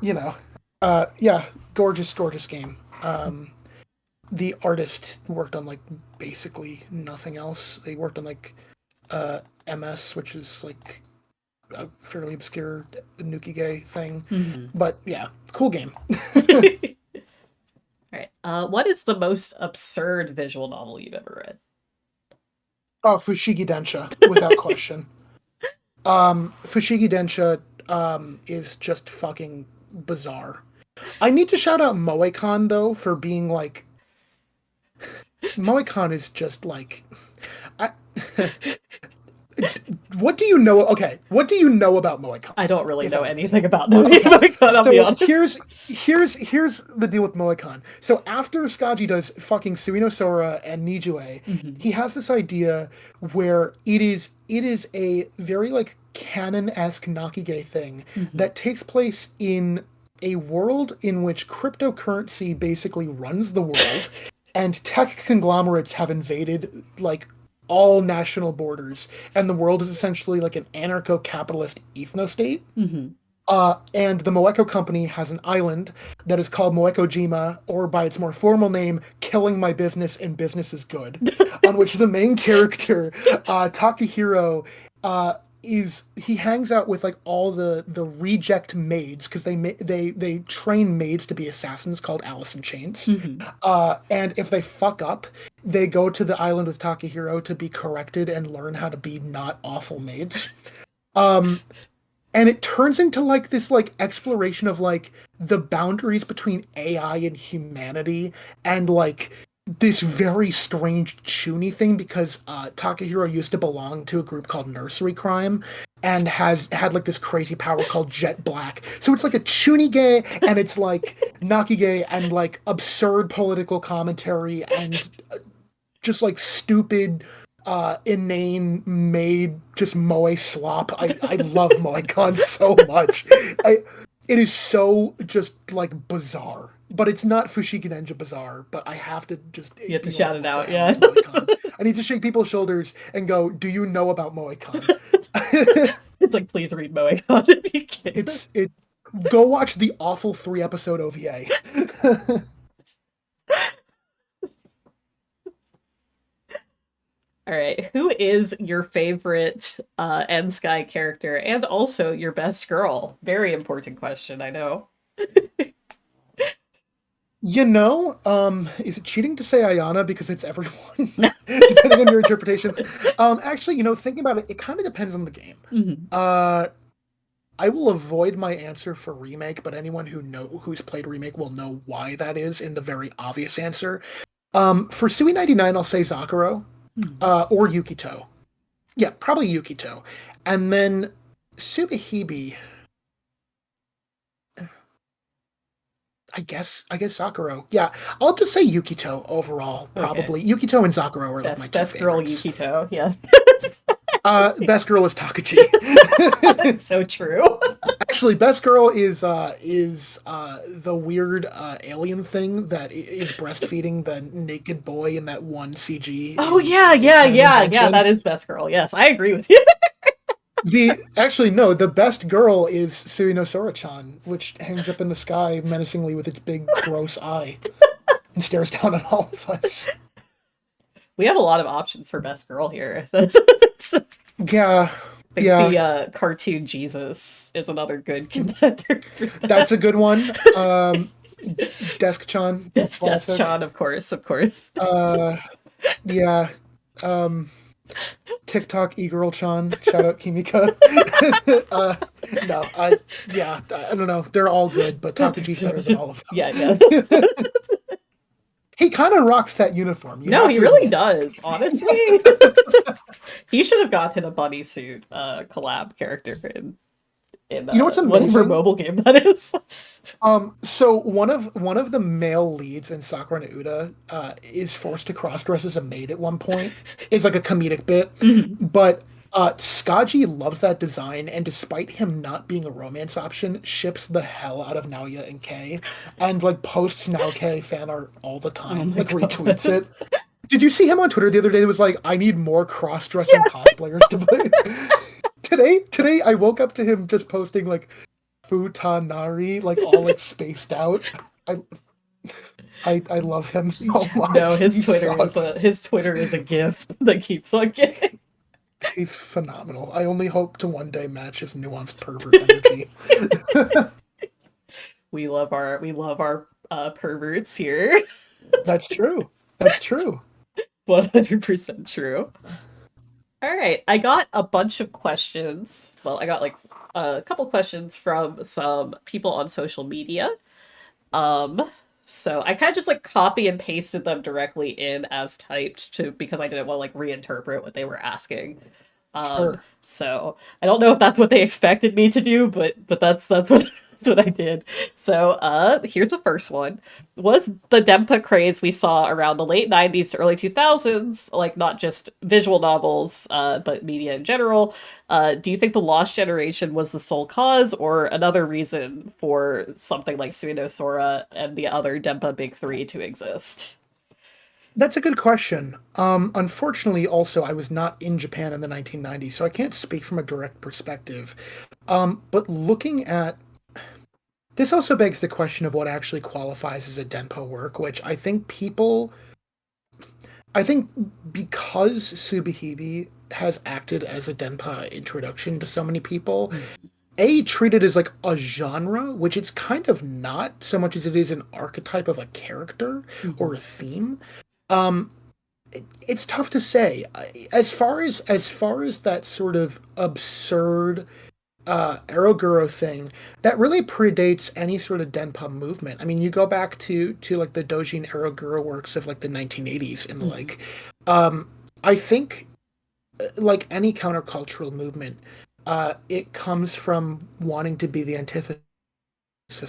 yeah, gorgeous, gorgeous game. The artist worked on like basically nothing else. They worked on like uh, MS, which is like a fairly obscure Nuki Gay thing. Mhm. But yeah, cool game. All right. What is the most absurd visual novel you've ever read? Oh, Fushigi Densha, without question. Fushigi Densha is just fucking bizarre. I need to shout out Moe-kan though for being like Moe-kan is just like I, what do you know? Okay, what do you know about Moe-kan, I don't really if know anything? anything about Noe Okay, Boycott, I'll be so honest. here's the deal with Moe-kan. So after Skaji does fucking Suino Sora and Nijue, Mhm. he has this idea where it is a very like canon-esque Nakige thing Mhm. that takes place in a world in which cryptocurrency basically runs the world and tech conglomerates have invaded like all national borders, and the world is essentially like an anarcho-capitalist ethno-state. Hmm. And the Moeko Company has an island that is called Moeko-jima, or by its more formal name, Killing My Business and Business is Good, on which the main character, Takahiro, uh, he hangs out with like all the reject maids because they train maids to be assassins called Alice in Chains. Hmm. And if they fuck up, they go to the island with Takahiro to be corrected and learn how to be not awful maids. Um, and it turns into like this like exploration of like the boundaries between AI and humanity, and like this very strange chuny thing because Takahiro used to belong to a group called Nursery Crime and has had like this crazy power called Jet Black. So it's like a chuny gay, and it's like Naki gay and like absurd political commentary and just like stupid, inane made just moe slop. I love Moe-con so much. I it is so just like bizarre. But it's not Fushigi Ninja bizarre, but I have to just You have to be shout like, it what the out, hell yeah. is Moe-con? I need to shake people's shoulders and go, do you know about Moe-con? It's like, please read Moe God if you can. It go watch the awful 3 episode OVA. All right, who is your favorite N Sky character and also your best girl? Very important question, I know. Is it cheating to say Ayana because it's everyone, depending on your interpretation? Actually, thinking about it, it kind of depends on the game. Hmm. Uh, I will avoid my answer for remake, but anyone who's played remake will know why that is in the very obvious answer. For Sui 99, I'll say Zakuro, or Yukito. Yeah, probably Yukito. And then Subahibi, I guess Sakura. Yeah, I'll just say Yukito overall, Okay. probably. Yukito and Sakura are like my two Best girl favorites. Yukito, yes. Best girl is Takachi. So true. Actually, best girl is the weird alien thing that is breastfeeding the naked boy in that one CG Oh in yeah, yeah, Canon yeah, yeah, Invention. that is best girl. Yes, I agree with you. The actually no, the best girl is Tsui no Sora-chan, which hangs up in the sky menacingly with its big gross eye and stares down at all of us. We have a lot of options for best girl here. Yeah, I think yeah, the cartoon Jesus is another good contender for that's that. a good one. Desk-chan, That's classic. Sean, of course, of course. Uh, yeah. Um, TikTok e-girl-chan. Shout out Kimika. uh, no, I don't know. They're all good, but Takaji's better than all of Yeah, yeah. them. He kind of rocks that uniform. You No, have he to really admit. does, honestly. He should have gotten a bunny suit collab character in You know what's whatever amazing? mobile game that is. So one of the male leads in Sakura no Uta is forced to cross-dress as a maid at one point. It's like a comedic bit, Mhm. but Skaji loves that design, and despite him not being a romance option, ships the hell out of Naoya and Kei, and like posts Naoya fan art all the Oh time, my like god. retweets it. Did you see him on Twitter the other day? That was like, I need more cross-dressing cosplayers to play. Today I woke up to him just posting like Futanari, like all like spaced out. I I love him so No, much. He sucks. his Twitter is a gift that keeps on giving. He's phenomenal. I only hope to one day match his nuanced pervert energy. We love our perverts here. That's true. That's true. 100% true. All right, I got a bunch of questions. Well, I got like a couple questions from some people on social media. Um, so I kind of just like copy and pasted them directly in as typed to because I didn't want to like reinterpret what they were asking. Sure. So I don't know if that's what they expected me to do, but that's what that's what I did. So here's the first one. Was the Dempa craze we saw around the late 90s to early 2000s, like not just visual novels, but media in general, do you think the Lost Generation was the sole cause or another reason for something like Suino Sora and the other Dempa Big Three to exist? That's a good question. Unfortunately, also, I was not in Japan in the 1990s, so I can't speak from a direct perspective. But looking at this also begs the question of what actually qualifies as a Denpa work, which I think because Subahibi has acted as a Denpa introduction to so many people, Mm-hmm. treat it as like a genre, which it's kind of not so much as it is an archetype of a character or a theme. Um, it's tough to say. As far as that sort of absurd Eroguro thing, that really predates any sort of Denpa movement. I mean, you go back to like the Dojin Eroguro works of like the 1980s and the Mm-hmm. like. Um, I think like any countercultural movement, it comes from wanting to be the antithesis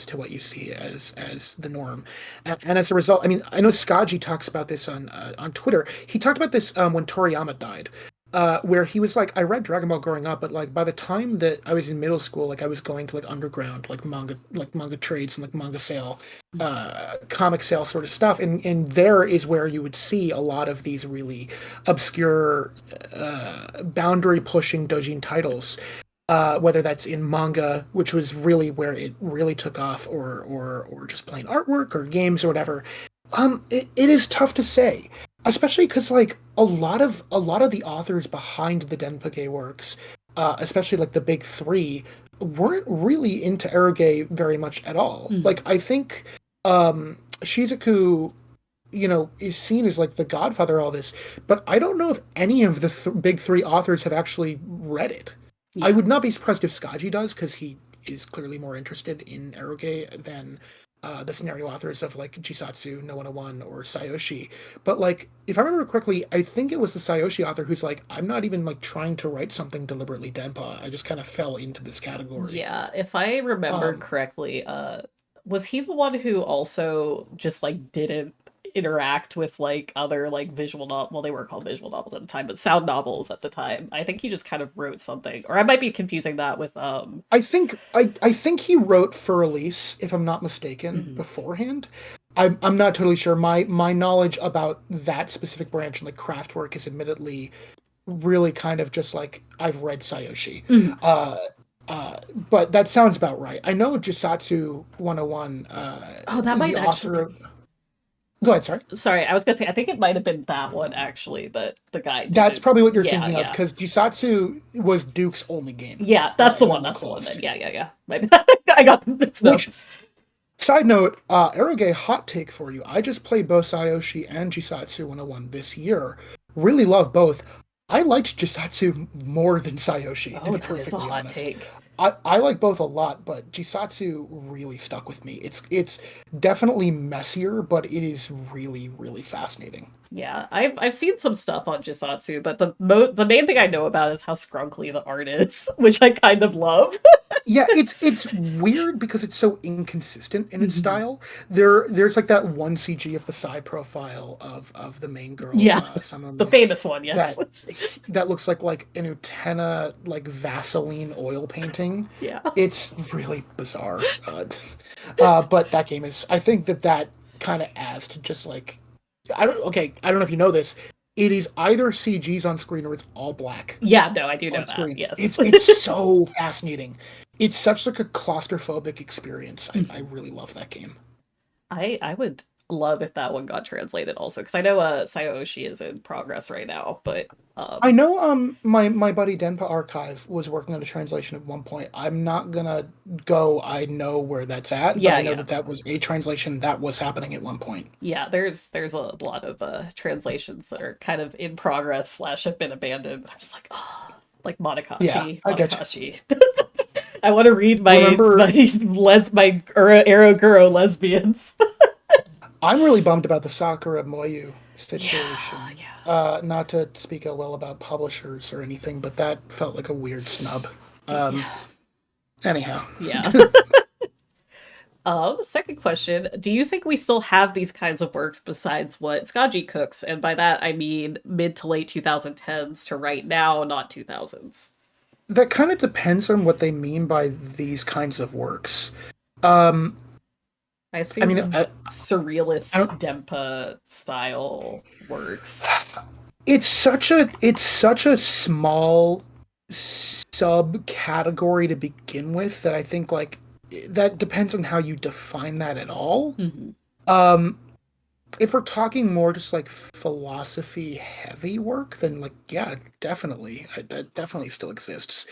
to what you see as the norm, and as a result, I mean, I know Skaji talks about this on Twitter. He talked about this when Toriyama died, where he was like, I read Dragon Ball growing up, but like by the time that I was in middle school, like I was going to like underground, like manga trades and like manga sale, comic sale sort of stuff, and there is where you would see a lot of these really obscure, boundary pushing dojin titles, whether that's in manga, which was really where it really took off, or just plain artwork or games or whatever. It is tough to say, especially because like a lot of the authors behind the Denpage works, especially like the big three, weren't really into eroge very much at all. Mm-hmm. Like I think Shizuku, is seen as like the godfather of all this, but I don't know if any of the big three authors have actually read it. I Yeah. would not be surprised if Skaji does, because he is clearly more interested in eroge than the scenario authors of like Jisatsu no 101 or Sayoshi. But like, if I remember correctly, I think it was the Sayoshi author who's like, I'm not even like trying to write something deliberately denpa. I just kind of fell into this category. Yeah, if I remember Um, correctly, was he the one who also just like didn't interact with like other like visual novel, well, they were called visual novels at the time, but sound novels at the time. I think he just kind of wrote something. Or I might be confusing that with I think he wrote for release, if I'm not mistaken, mhm. beforehand. I'm not totally sure. My knowledge about that specific branch and like craft work is admittedly really kind of just like I've read Sayoshi. Mhm. Uh, uh, but that sounds about right. I know Jisatsu 101, Oh, that the might author of. actually Go ahead, sorry. sorry, I was gonna say I think it might have been that one actually that the guy That's didn't. probably what you're Yeah, thinking of, yeah. because Jisatsu was Duke's only game. Yeah, that's the It one. only That's the one then. closed. Yeah, yeah, yeah. I got them mixed up. Which, side note, Eroge, hot take for you. I just played both Sayoshi and Jisatsu 101 this year. Really love both. I liked Jisatsu more than Sayoshi, to Oh, be that is a perfectly hot honest. take. I like both a lot, but Jisatsu really stuck with me. It's definitely messier, but it is really, really fascinating. Yeah, I've seen some stuff on Jisatsu, but the main thing I know about is how scrunkly the art is, which I kind of love. Yeah, it's weird because it's so inconsistent in its Mhm. style. There's like that one CG of the side profile of the main girl, Yeah, the Samome, famous one, yes. that that looks like an Utena like Vaseline oil painting. Yeah. It's really bizarre. But that game is. I think that kind of adds to just like I don't. Okay, I don't know if you know this. It is either CGs on screen or it's all black Yeah, no, I do know on that. screen. Yes. It's so fascinating. It's such like a claustrophobic experience. I really love that game. I would love if that one got translated also because I know Sayoshi is in progress right now, but I um know my buddy Denpa Archive was working on a translation at one point. I'm not gonna go I know where that's at, but yeah, I know yeah. that was a translation that was happening at one point. Yeah, there's a lot of translations that are kind of in progress slash have been abandoned. I'm just like, oh, like Yeah, Monokashi, I get you. Monokashi. I want to read my Remember, Ero Guro lesbians. I'm really bummed about the Sakura Moyu Yeah, situation. yeah, Not to speak ill well about publishers or anything, but that felt like a weird snub. Um, yeah, anyhow. yeah. Second question: do you think we still have these kinds of works besides what Skaji cooks? And by that I mean mid to late 2010s to right now, not 2000s. That kind of depends on what they mean by these kinds of works. Um, I I mean, assume I don't, surrealist Dempa style works. it's such a small subcategory to begin with that I think like that depends on how you define that at all. Hmm. Um, if we're talking more just like philosophy heavy work, then like yeah, definitely that definitely still exists.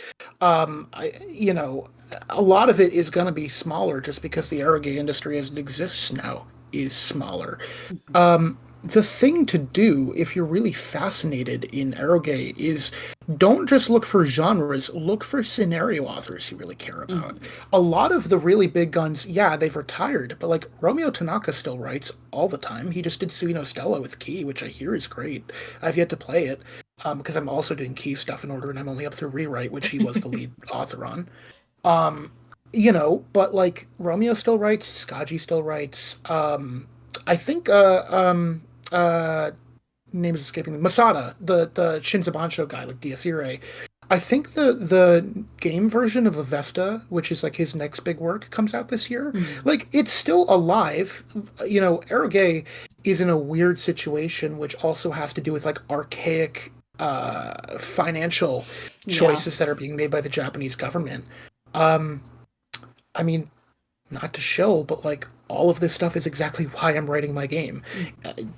A lot of it is going to be smaller just because the aerogay industry as it exists now is smaller. Hmm. The thing to do if you're really fascinated in Arrowgay is don't just look for genres, look for scenario authors you really care about. Hmm. A lot of the really big guns, yeah, they've retired, but like Romeo Tanaka still writes all the time. He just did Tsui no Stella with Key, which I hear is great. I've yet to play it because I'm also doing Key stuff in order, and I'm only up through Rewrite, which he was the lead author on. Um, but like Romeo still writes, Skaji still writes. I think uh name is escaping me. Masada, the Shinzabansho guy, like Diasire. I think the game version of Avesta, which is like his next big work, comes out this year. Hmm. Like it's still alive. Eroge is in a weird situation, which also has to do with like archaic financial Yeah. choices that are being made by the Japanese government. Um, I mean, not to show, but like all of this stuff is exactly why I'm writing my game.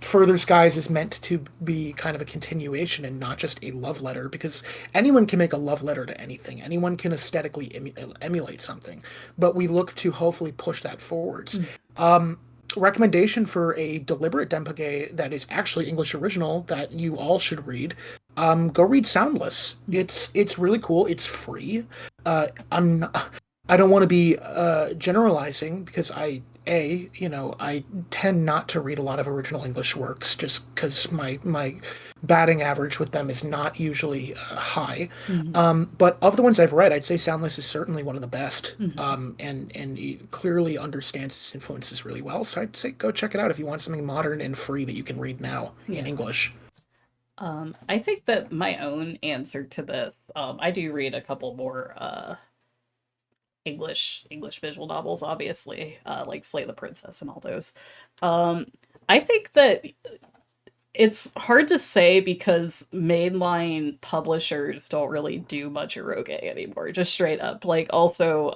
Further Skies is meant to be kind of a continuation and not just a love letter because anyone can make a love letter to anything. Anyone can aesthetically emulate something, but we look to hopefully push that forwards. Mm. Um, Recommendation for a deliberate Dempage that is actually English original that you all should read. Go read Soundless. Mm. It's really cool. It's free. I'm not, I don't want to be generalizing because I tend not to read a lot of original English works just because my batting average with them is not usually high. Hmm. But of the ones I've read, I'd say Soundless is certainly one of the best, Hmm. and he clearly understands its influences really well. So I'd say go check it out if you want something modern and free that you can read now in Yeah. English. I think that my own answer to this, I do read a couple more English visual novels, obviously, like Slay the Princess and all those. Um, I think that it's hard to say because mainline publishers don't really do much eroge anymore, just straight up. Like also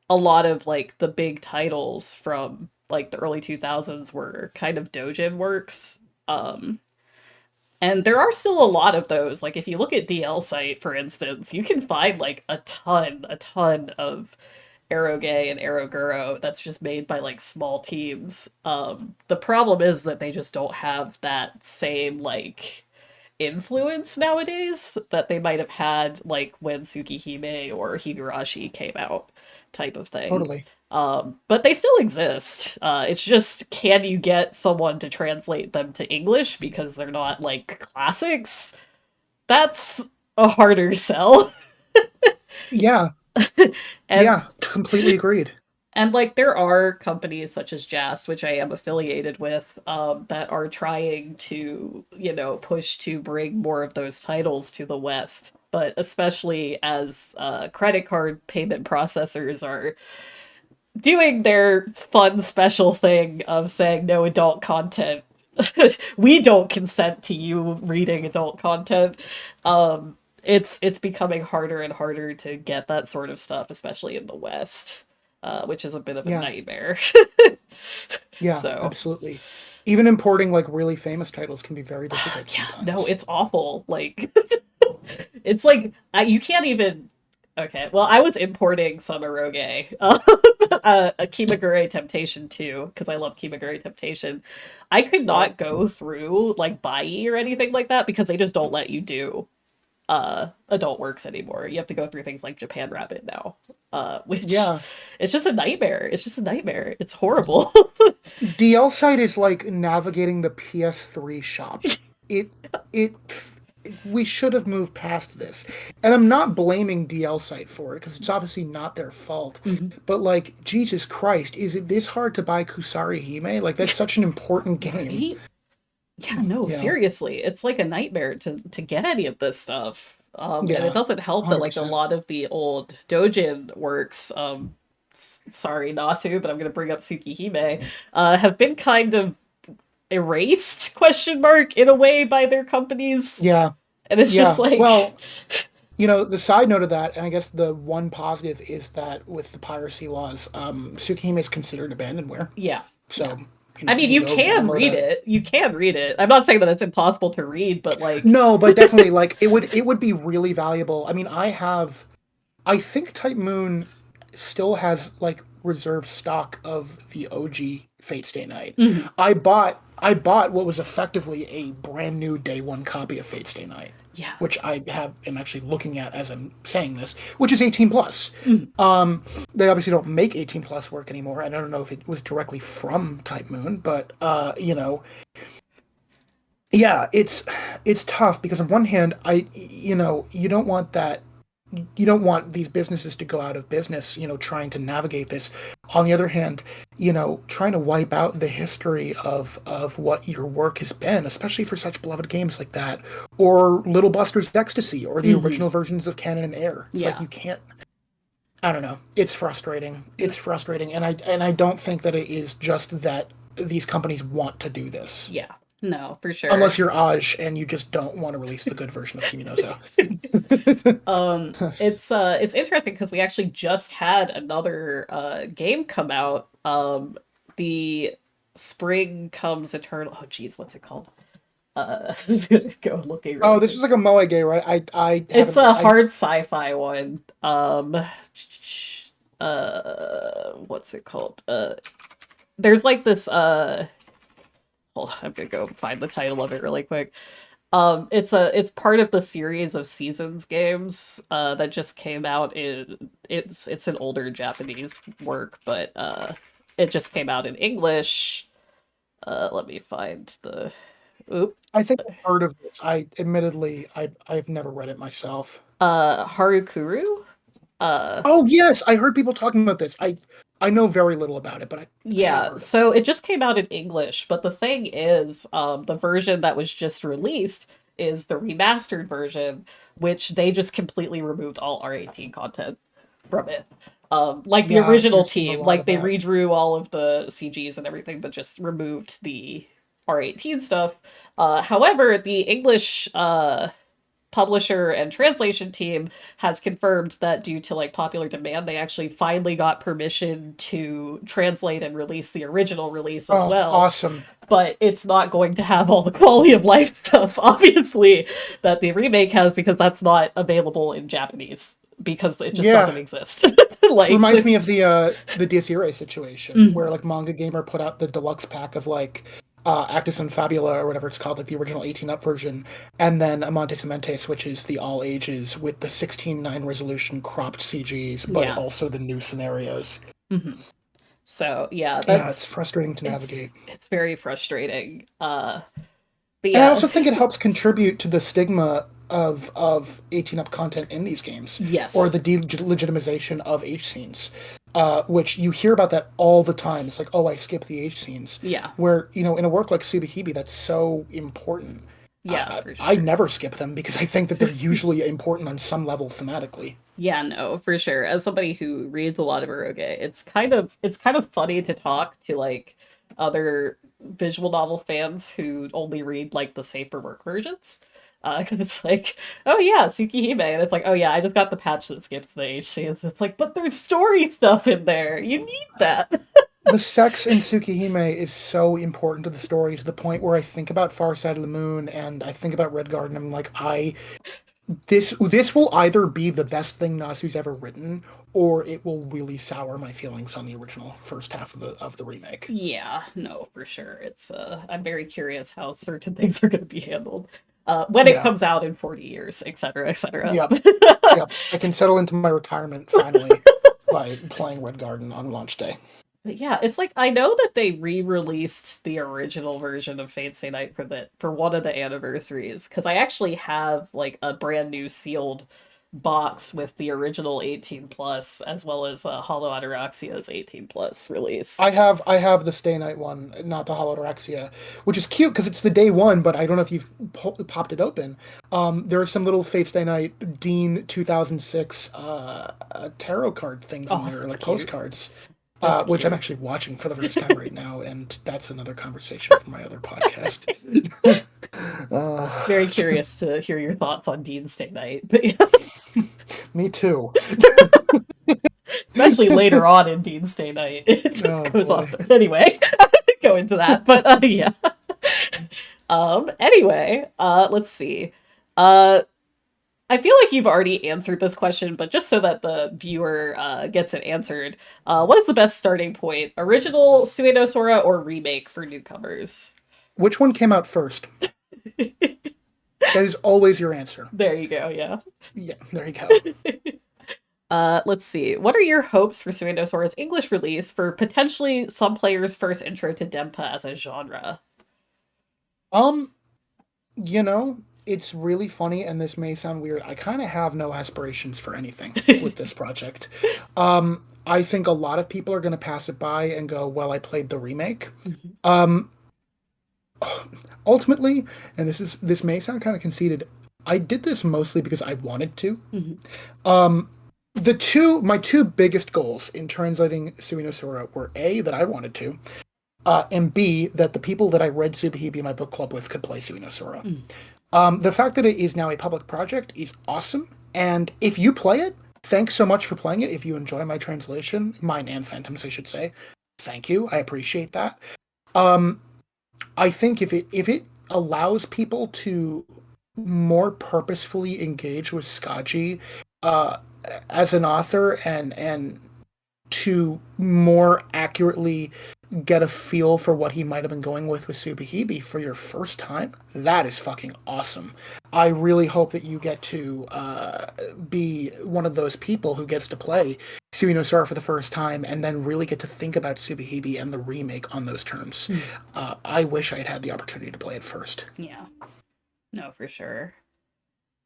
a lot of like the big titles from like the early 2000s were kind of doujin works. Um and there are still a lot of those. Like if you look at DL site, for instance, you can find like a ton of Eroge and Eroguro that's just made by like small teams. The problem is that they just don't have that same like influence nowadays that they might have had like when Tsukihime or Higurashi came out, type of thing. Totally. But they still exist. It's just can you get someone to translate them to English because they're not like classics? That's a harder sell. Yeah, and yeah, completely agreed. And like there are companies such as JAS, which I am affiliated with, that are trying to, push to bring more of those titles to the West. But especially as credit card payment processors are doing their fun special thing of saying no adult content. We don't consent to you reading adult content. It's becoming harder and harder to get that sort of stuff, especially in the West, which is a bit of a Yeah. nightmare. Yeah, So absolutely. Even importing like really famous titles can be very difficult yeah, no, sometimes. it's awful. Like it's like you can't even. Okay, well, I was importing some eroge, a Kimagure Temptation 2, because I love Kimagure Temptation. I could not go through like Bai or anything like that because they just don't let you do adult works anymore. You have to go through things like Japan Rabbit now, which Yeah. it's just a nightmare. It's just a nightmare. It's horrible. DL site is like navigating the PS3 shop. It it we should have moved past this. And I'm not blaming DL site for it because it's obviously not their fault. Mhm. But like Jesus Christ, is it this hard to buy Kusari Hime? Like that's such an important game. Right? Yeah, no, You know? seriously. It's like a nightmare to get any of this stuff. And it Yeah. doesn't help that like a 100%. lot of the old Dojin works, sorry, Nasu, but I'm going to bring up Tsukihime, have been kind of erased, question mark, in a way by their companies. Yeah, And it's just yeah. like, Well, the side note of that, and I guess the one positive is that with the piracy laws, Tsukihime is considered abandonware. yeah, yeah. So, I mean, you can you go can download read a. it. You can read it. I'm not saying that it's impossible to read, but like, No, but definitely, like, it would be really valuable. I mean, I think Type Moon still has like reserve stock of the OG Fate Stay Night. mhm, I bought what was effectively a brand new day one copy of Fate Stay Night, yeah, which am actually looking at as I'm saying this, which is 18 plus. mhm, They obviously don't make 18 plus work anymore. I don't know if it was directly from Type Moon, but yeah, it's tough because on one hand, you don't want that you don't want these businesses to go out of business, trying to navigate this. On the other hand, trying to wipe out the history of what your work has been, especially for such beloved games like that, or Little Buster's Ecstasy, or the mhm, original versions of Canon and Air. It's like yeah, you can't. I don't know. It's frustrating. It's frustrating, and I don't think that it is just that these companies want to do this. yeah. No, for sure. Unless you're Aj and you just don't want to release the good version of Kimi no Uso. It's interesting because we actually just had another game come out. The Spring Comes Eternal. Oh geez, what's it called? I'm gonna go looking Oh, really this quick. was like a Moe game, right? I It's haven't. a I hard sci-fi one. What's it called? There's like this hold on, I'm gonna go find the title of it really quick. It's part of the series of Seasons games that just came out in it's an older Japanese work, but it just came out in English. Let me find the oop. I think I've heard of this. I've never read it myself. Harukuru. Uh, Oh yes, I heard people talking about this. I know very little about it, but I have Yeah, heard of it. so it just came out in English, but the thing is, the version that was just released is the remastered version, which they just completely removed all R18 content from it. Like the Yeah, original you're seeing a team, lot like of they that. redrew all of the CGs and everything, but just removed the R18 stuff. However, the English publisher and translation team has confirmed that due to like popular demand they actually finally got permission to translate and release the original release as Oh, well, awesome. but it's not going to have all the quality of life stuff obviously that the remake has because that's not available in Japanese because it just doesn't Yeah, exist. Like so, reminds me of the DSERA situation where like Manga Gamer put out the deluxe pack of like Actus and Fabula or whatever it's called, like the original 18 up version, and then Amante Sementes, which is the all ages with the 16:9 resolution cropped CGs, but yeah. also the new scenarios. Mhm. So yeah, Yeah, it's that's frustrating to it's navigate. it's very frustrating. But And I yeah. also think it helps contribute to the stigma of 18 up content in these games, or Yes. the delegitimization of H scenes, which you hear about that all the time. It's like, oh, I skip the H scenes, Yeah. where in a work like Subahibi, that's so important. Yeah, for I sure. never skip them because I think that they're usually important on some level thematically. Yeah, no, for sure. As somebody who reads a lot of eroge, it's kind of funny to talk to like other visual novel fans who only read like the safer work versions. Because it's like, oh yeah, Tsukihime, and it's like, oh yeah, I just got the patch that skips the HC. It's like, but there's story stuff in there. You need that. The sex in Tsukihime is so important to the story to the point where I think about Far Side of the Moon and I think about Red Garden. I'm like, this will either be the best thing Nasu's ever written, or it will really sour my feelings on the original first half of the remake. Yeah, no, for sure. I'm very curious how certain things are going to be handled when it Yeah, comes out in 40 years, etc., etc. yep, yep. I can settle into my retirement finally by playing Red Garden on launch day. But yeah, it's like I know that they re-released the original version of Fate Stay Night for one of the anniversaries because I actually have like a brand new sealed box with the original 18 plus, as well as Hollow Ataraxia's 18 plus release. I have the Stay Night one, not the Holodorexia, which is cute because it's the day one, but I don't know if you've popped it open. There are some little Fate Stay Night Dean 2006 tarot card things in Oh, there, that's like cute. postcards, That's which I'm cute. actually watching for the first time right now, and that's another conversation for my other podcast. uh, Very curious to hear your thoughts on Dean's Day Night, but yeah, Me too. especially later on in Dean's Day Night, it Oh goes off. boy. Anyway, go into that, but yeah. Anyway, let's see. Uh, I feel like you've already answered this question, but just so that the viewer gets it answered, what is the best starting point? Original Suedo Sora or remake for newcomers? Which one came out first? That is always your answer. There you go, yeah. Yeah, there you go. Let's see. What are your hopes for Suedo Sora's English release for potentially some players' first intro to Denpa as a genre? Um, you know, it's really funny, and this may sound weird. I kind of have no aspirations for anything with this project. I think a lot of people are going to pass it by and go, "Well, I played the remake." Mhm. Um, Ultimately, and this may sound kind of conceited, I did this mostly because I wanted to. Mhm. Um, my two biggest goals in translating Suino Sora were A, that I wanted to, and B, that the people that I read Subahibi in my book club with could play Suino Sora. Mhm. The fact that it is now a public project is awesome, and if you play it, thanks so much for playing it. If you enjoy my translation, mine and Phantom's, I should say, thank you. I appreciate that. Um, I think if it allows people to more purposefully engage with Skaji uh, as an author and to more accurately get a feel for what he might have been going with Subahibi for your first time, that is fucking awesome. I really hope that you get to be one of those people who gets to play Suino Sora for the first time and then really get to think about Subahibi and the remake on those terms. Mhm. I wish I had had the opportunity to play it first. Yeah, no, for sure.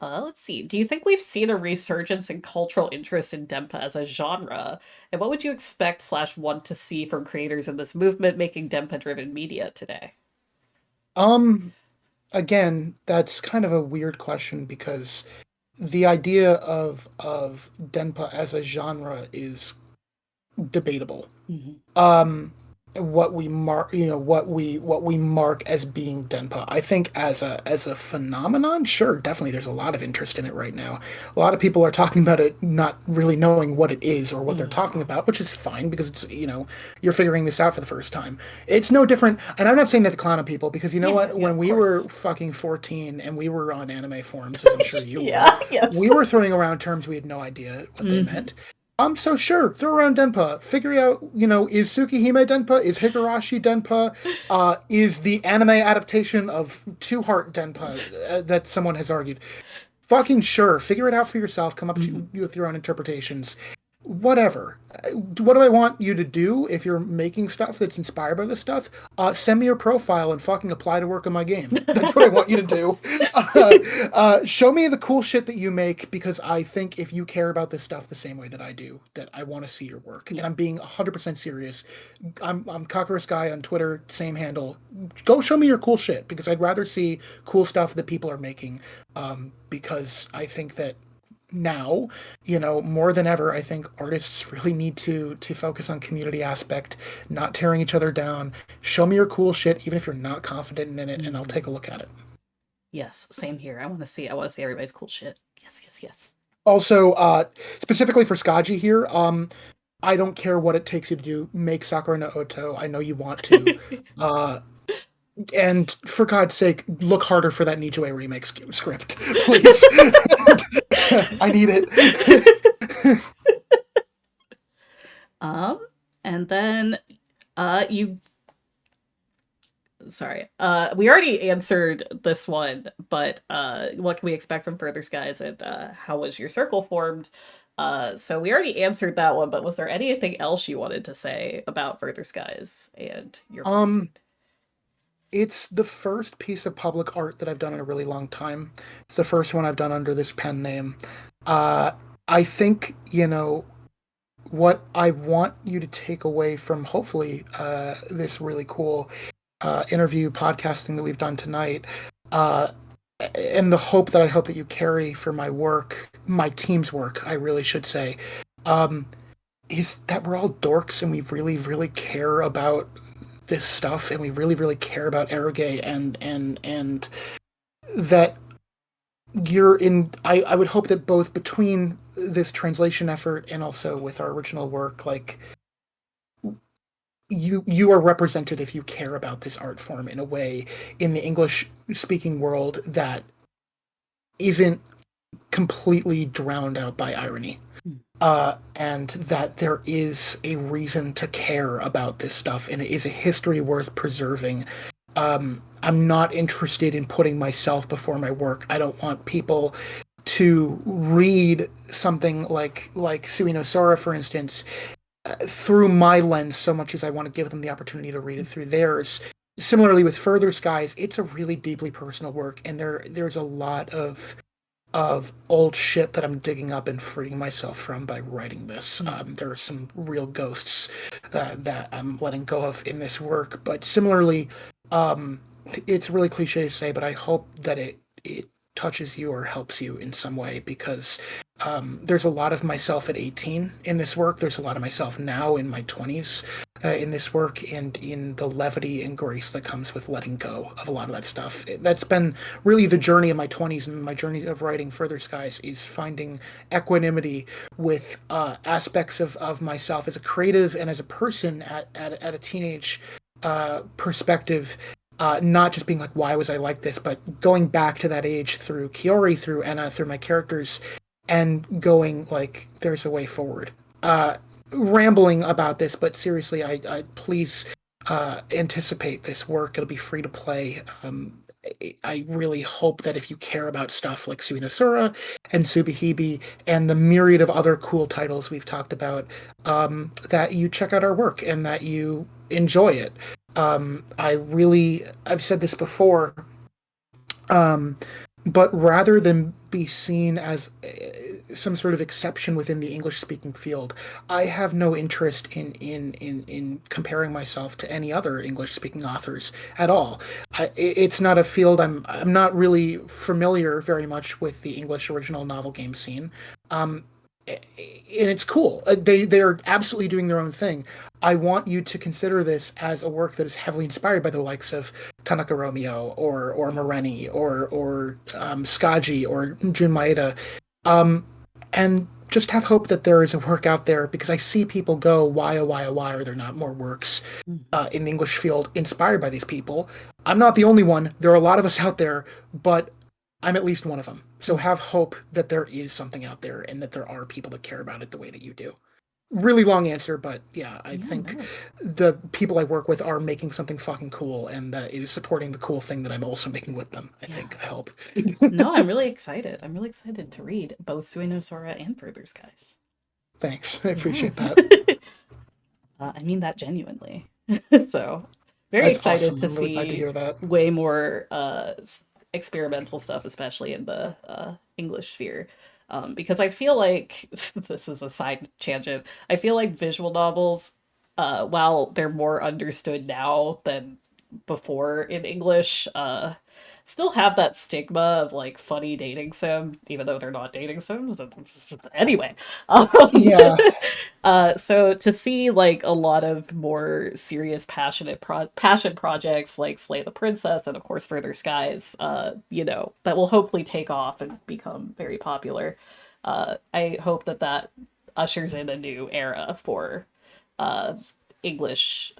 Let's see. Do you think we've seen a resurgence in cultural interest in Denpa as a genre? And what would you expect slash want to see from creators in this movement making Denpa-driven media today? Um, Again, that's kind of a weird question because the idea of Denpa as a genre is debatable. Mhm. um what we mark what we mark as being denpa, I think as a phenomenon, sure, definitely there's a lot of interest in it right now. A lot of people are talking about it not really knowing what it is or what they're Mhm. talking about, which is fine because it's you're figuring this out for the first time. It's no different, and I'm not saying that to clown on people, because you know Yeah, what, yeah, when of we were course. fucking 14 and we were on anime forums, as I'm sure you were, Yeah, yes. we were throwing around terms we had no idea what they Hmm. meant. So sure, throw around Denpa. Figure out, is Tsukihime Denpa? Is Higurashi Denpa? Is the anime adaptation of Two Heart Denpa that someone has argued? Fucking sure. Figure it out for yourself. Come up to Hmm. with your own interpretations. Whatever. What do I want you to do if you're making stuff that's inspired by this stuff? Send me your profile and fucking apply to work on my game. That's what I want you to do. Uh, Show me the cool shit that you make, because I think if you care about this stuff the same way that I do, that I want to see your work. And Yeah. I'm being 100% serious. I'm Kakera Sky on Twitter, same handle. Go show me your cool shit, because I'd rather see cool stuff that people are making. Because I think that now, more than ever, I think artists really need to focus on community aspect, not tearing each other down. Show me your cool shit, even if you're not confident in it, and I'll Hmm. take a look at it. Yes, same here. I want to see everybody's cool shit. Yes, yes, yes. Also, specifically for Skaji here, I don't care what it takes you to do. Make Sakura no Oto. I know you want to. Uh, and for God's sake, look harder for that Nichue remake script, please. I need it. um, and then you sorry. We already answered this one, but what can we expect from Further Skies, and how was your circle formed? So we already answered that one, but was there anything else you wanted to say about Further Skies and your um, project? It's the first piece of public art that I've done in a really long time. It's the first one I've done under this pen name. Uh, I think, what I want you to take away from hopefully this really cool interview podcasting that we've done tonight, uh, and the hope that I hope that you carry for my work, my team's work, I really should say, um, is that we're all dorks and we really, really care about this stuff and we really, really care about eroge and that you're in I would hope that both between this translation effort and also with our original work, like you are represented if you care about this art form in a way in the English speaking world that isn't completely drowned out by irony. Mm. And that there is a reason to care about this stuff, and it is a history worth preserving. I'm not interested in putting myself before my work. I don't want people to read something like Tsui no Sora, for instance, through my lens so much as I want to give them the opportunity to read it through theirs. Similarly, with Further Skies, it's a really deeply personal work, and there's a lot of old shit that I'm digging up and freeing myself from by writing this. Mm. There are some real ghosts that I'm letting go of in this work, but similarly, um, it's really cliche to say, but I hope that it touches you or helps you in some way because there's a lot of myself at 18 in this work. There's a lot of myself now in my 20s in this work and in the levity and grace that comes with letting go of a lot of that stuff. That's been really the journey of my 20s and my journey of writing Further Skies is finding equanimity with aspects of myself as a creative and as a person at a teenage perspective, not just being like, why was I like this, but going back to that age through Kiori, through Enna, through my characters, and going like, there's a way forward. Rambling about this, but seriously, I please anticipate this work. It'll be free to play. I really hope that if you care about stuff like Sui no Sora and Subahibi and the myriad of other cool titles we've talked about, that you check out our work and that you enjoy it. I've said this before, um, but rather than be seen as some sort of exception within the English speaking field, I have no interest in comparing myself to any other English speaking authors at all. It's not a field I'm not really familiar very much with the English original novel game scene. Um, and it's cool. They are absolutely doing their own thing. I want you to consider this as a work that is heavily inspired by the likes of Tanaka Romeo or Moreni or Skaji or Jun Maeda, um, and just have hope that there is a work out there because I see people go, why, oh, why, oh, why are there not more works Mm. in the English field inspired by these people? I'm not the only one. There are a lot of us out there, but I'm at least one of them. So Mm. have hope that there is something out there and that there are people that care about it the way that you do. Really long answer, but yeah, I Yeah, think no. the people I work with are making something fucking cool and that it is supporting the cool thing that I'm also making with them. I Yeah. think, I hope. No, I'm really excited. I'm really excited to read both Suino Sora and Further Skies. Thanks. I Yeah. appreciate that. I mean that genuinely. So, very That's excited awesome. to I'm really glad to see hear that. way more experimental stuff, especially in the English sphere. Because I feel like this is a side tangent. I feel like visual novels, while they're more understood now than before in English, still have that stigma of like funny dating sim, even though they're not dating sims. Anyway, um, Yeah, so to see like a lot of more serious, passion projects like Slay the Princess and of course Further Skies, that will hopefully take off and become very popular. I hope that that ushers in a new era for uh, English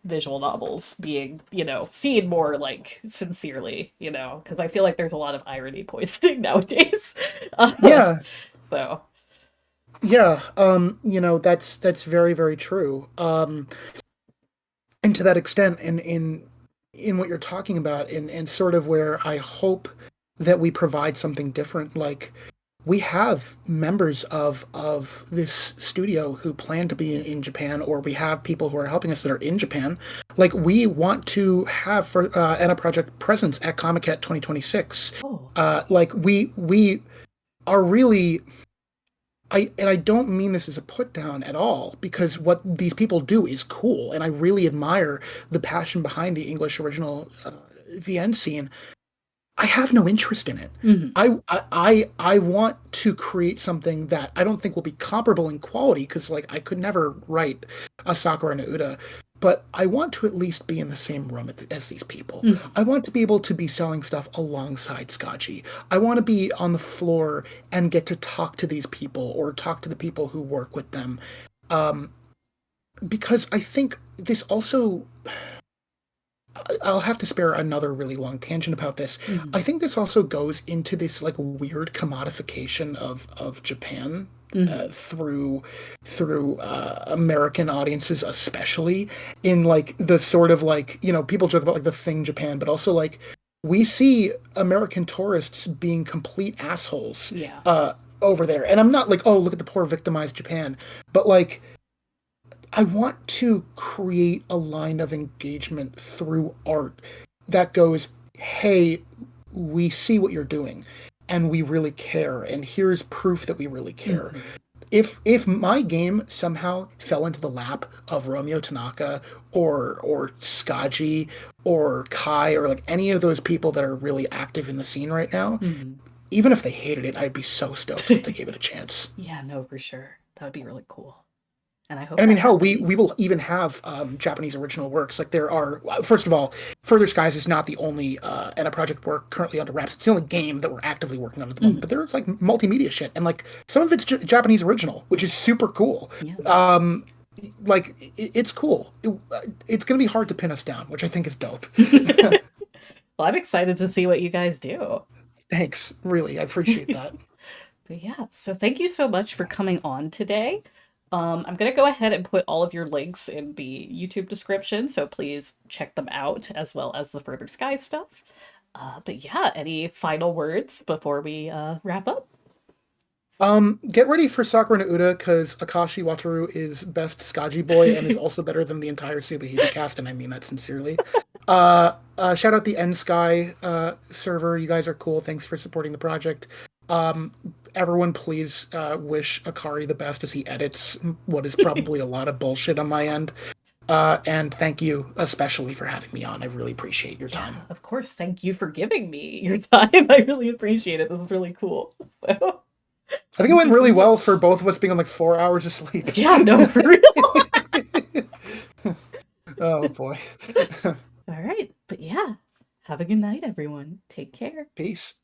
visual novels being, seen more like sincerely, because I feel like there's a lot of irony poisoning nowadays. Uh, yeah, so, yeah. That's very, very true. And to that extent, in what you're talking about, and sort of where I hope that we provide something different, like we have members of this studio who plan to be in Japan, or we have people who are helping us that are in Japan. Like we want to have for Anna Project presence at Comic-Con 2026. Oh. Like we are really I don't mean this as a put down at all, because what these people do is cool, and I really admire the passion behind the English original VN scene. I have no interest in it. Hmm. I want to create something that I don't think will be comparable in quality, because like I could never write a Sakura no Uda, but I want to at least be in the same room as these people. Hmm. I want to be able to be selling stuff alongside Scotchy. I want to be on the floor and get to talk to these people or talk to the people who work with them. Um, because I think this also I'll have to spare another really long tangent about this. Hmm. I think this also goes into this like weird commodification of Japan Hmm. through American audiences, especially in like the sort of like people joke about like the thing Japan, but also like we see American tourists being complete assholes Yeah. over there, and I'm not like, oh, look at the poor victimized Japan, but like I want to create a line of engagement through art that goes, hey, we see what you're doing and we really care, and here's proof that we really care. Hmm. If my game somehow fell into the lap of Romeo Tanaka or Skaji or Kai or like any of those people that are really active in the scene right now, Hmm. even if they hated it, I'd be so stoked that they gave it a chance. Yeah, no, for sure. That would be really cool. And I hope And I mean, that hell, we happens. will even have Japanese original works. Like there are, first of all, Further Skies is not the only Enna project work currently under wraps. It's the only game that we're actively working on at the moment. But Hmm. there's like multimedia shit, and like some of it's Japanese original, which is super cool. Yeah, nice. Um, like it's cool. It's gonna be hard to pin us down, which I think is dope. Well, I'm excited to see what you guys do. Thanks, really, I appreciate that. But yeah, so thank you so much for coming on today. I'm gonna go ahead and put all of your links in the YouTube description, so please check them out as well as the Further Sky stuff. But yeah, any final words before we wrap up? Get ready for Sakura no Uda, because Akashi Wataru is best Skaji boy and is also better than the entire Subahibi cast, and I mean that sincerely. Shout out the N Sky server. You guys are cool. Thanks for supporting the project. Um, Everyone, please wish Akari the best as he edits what is probably a lot of bullshit on my end. And thank you especially for having me on. I really appreciate your Yeah, time. of course. Thank you for giving me your time. I really appreciate it. This is really cool. So I think it thank went you so really well for much. both of us being on like 4 hours of sleep. Yeah, no, for real. Oh boy. All right. But yeah, have a good night, everyone. Take care. Peace.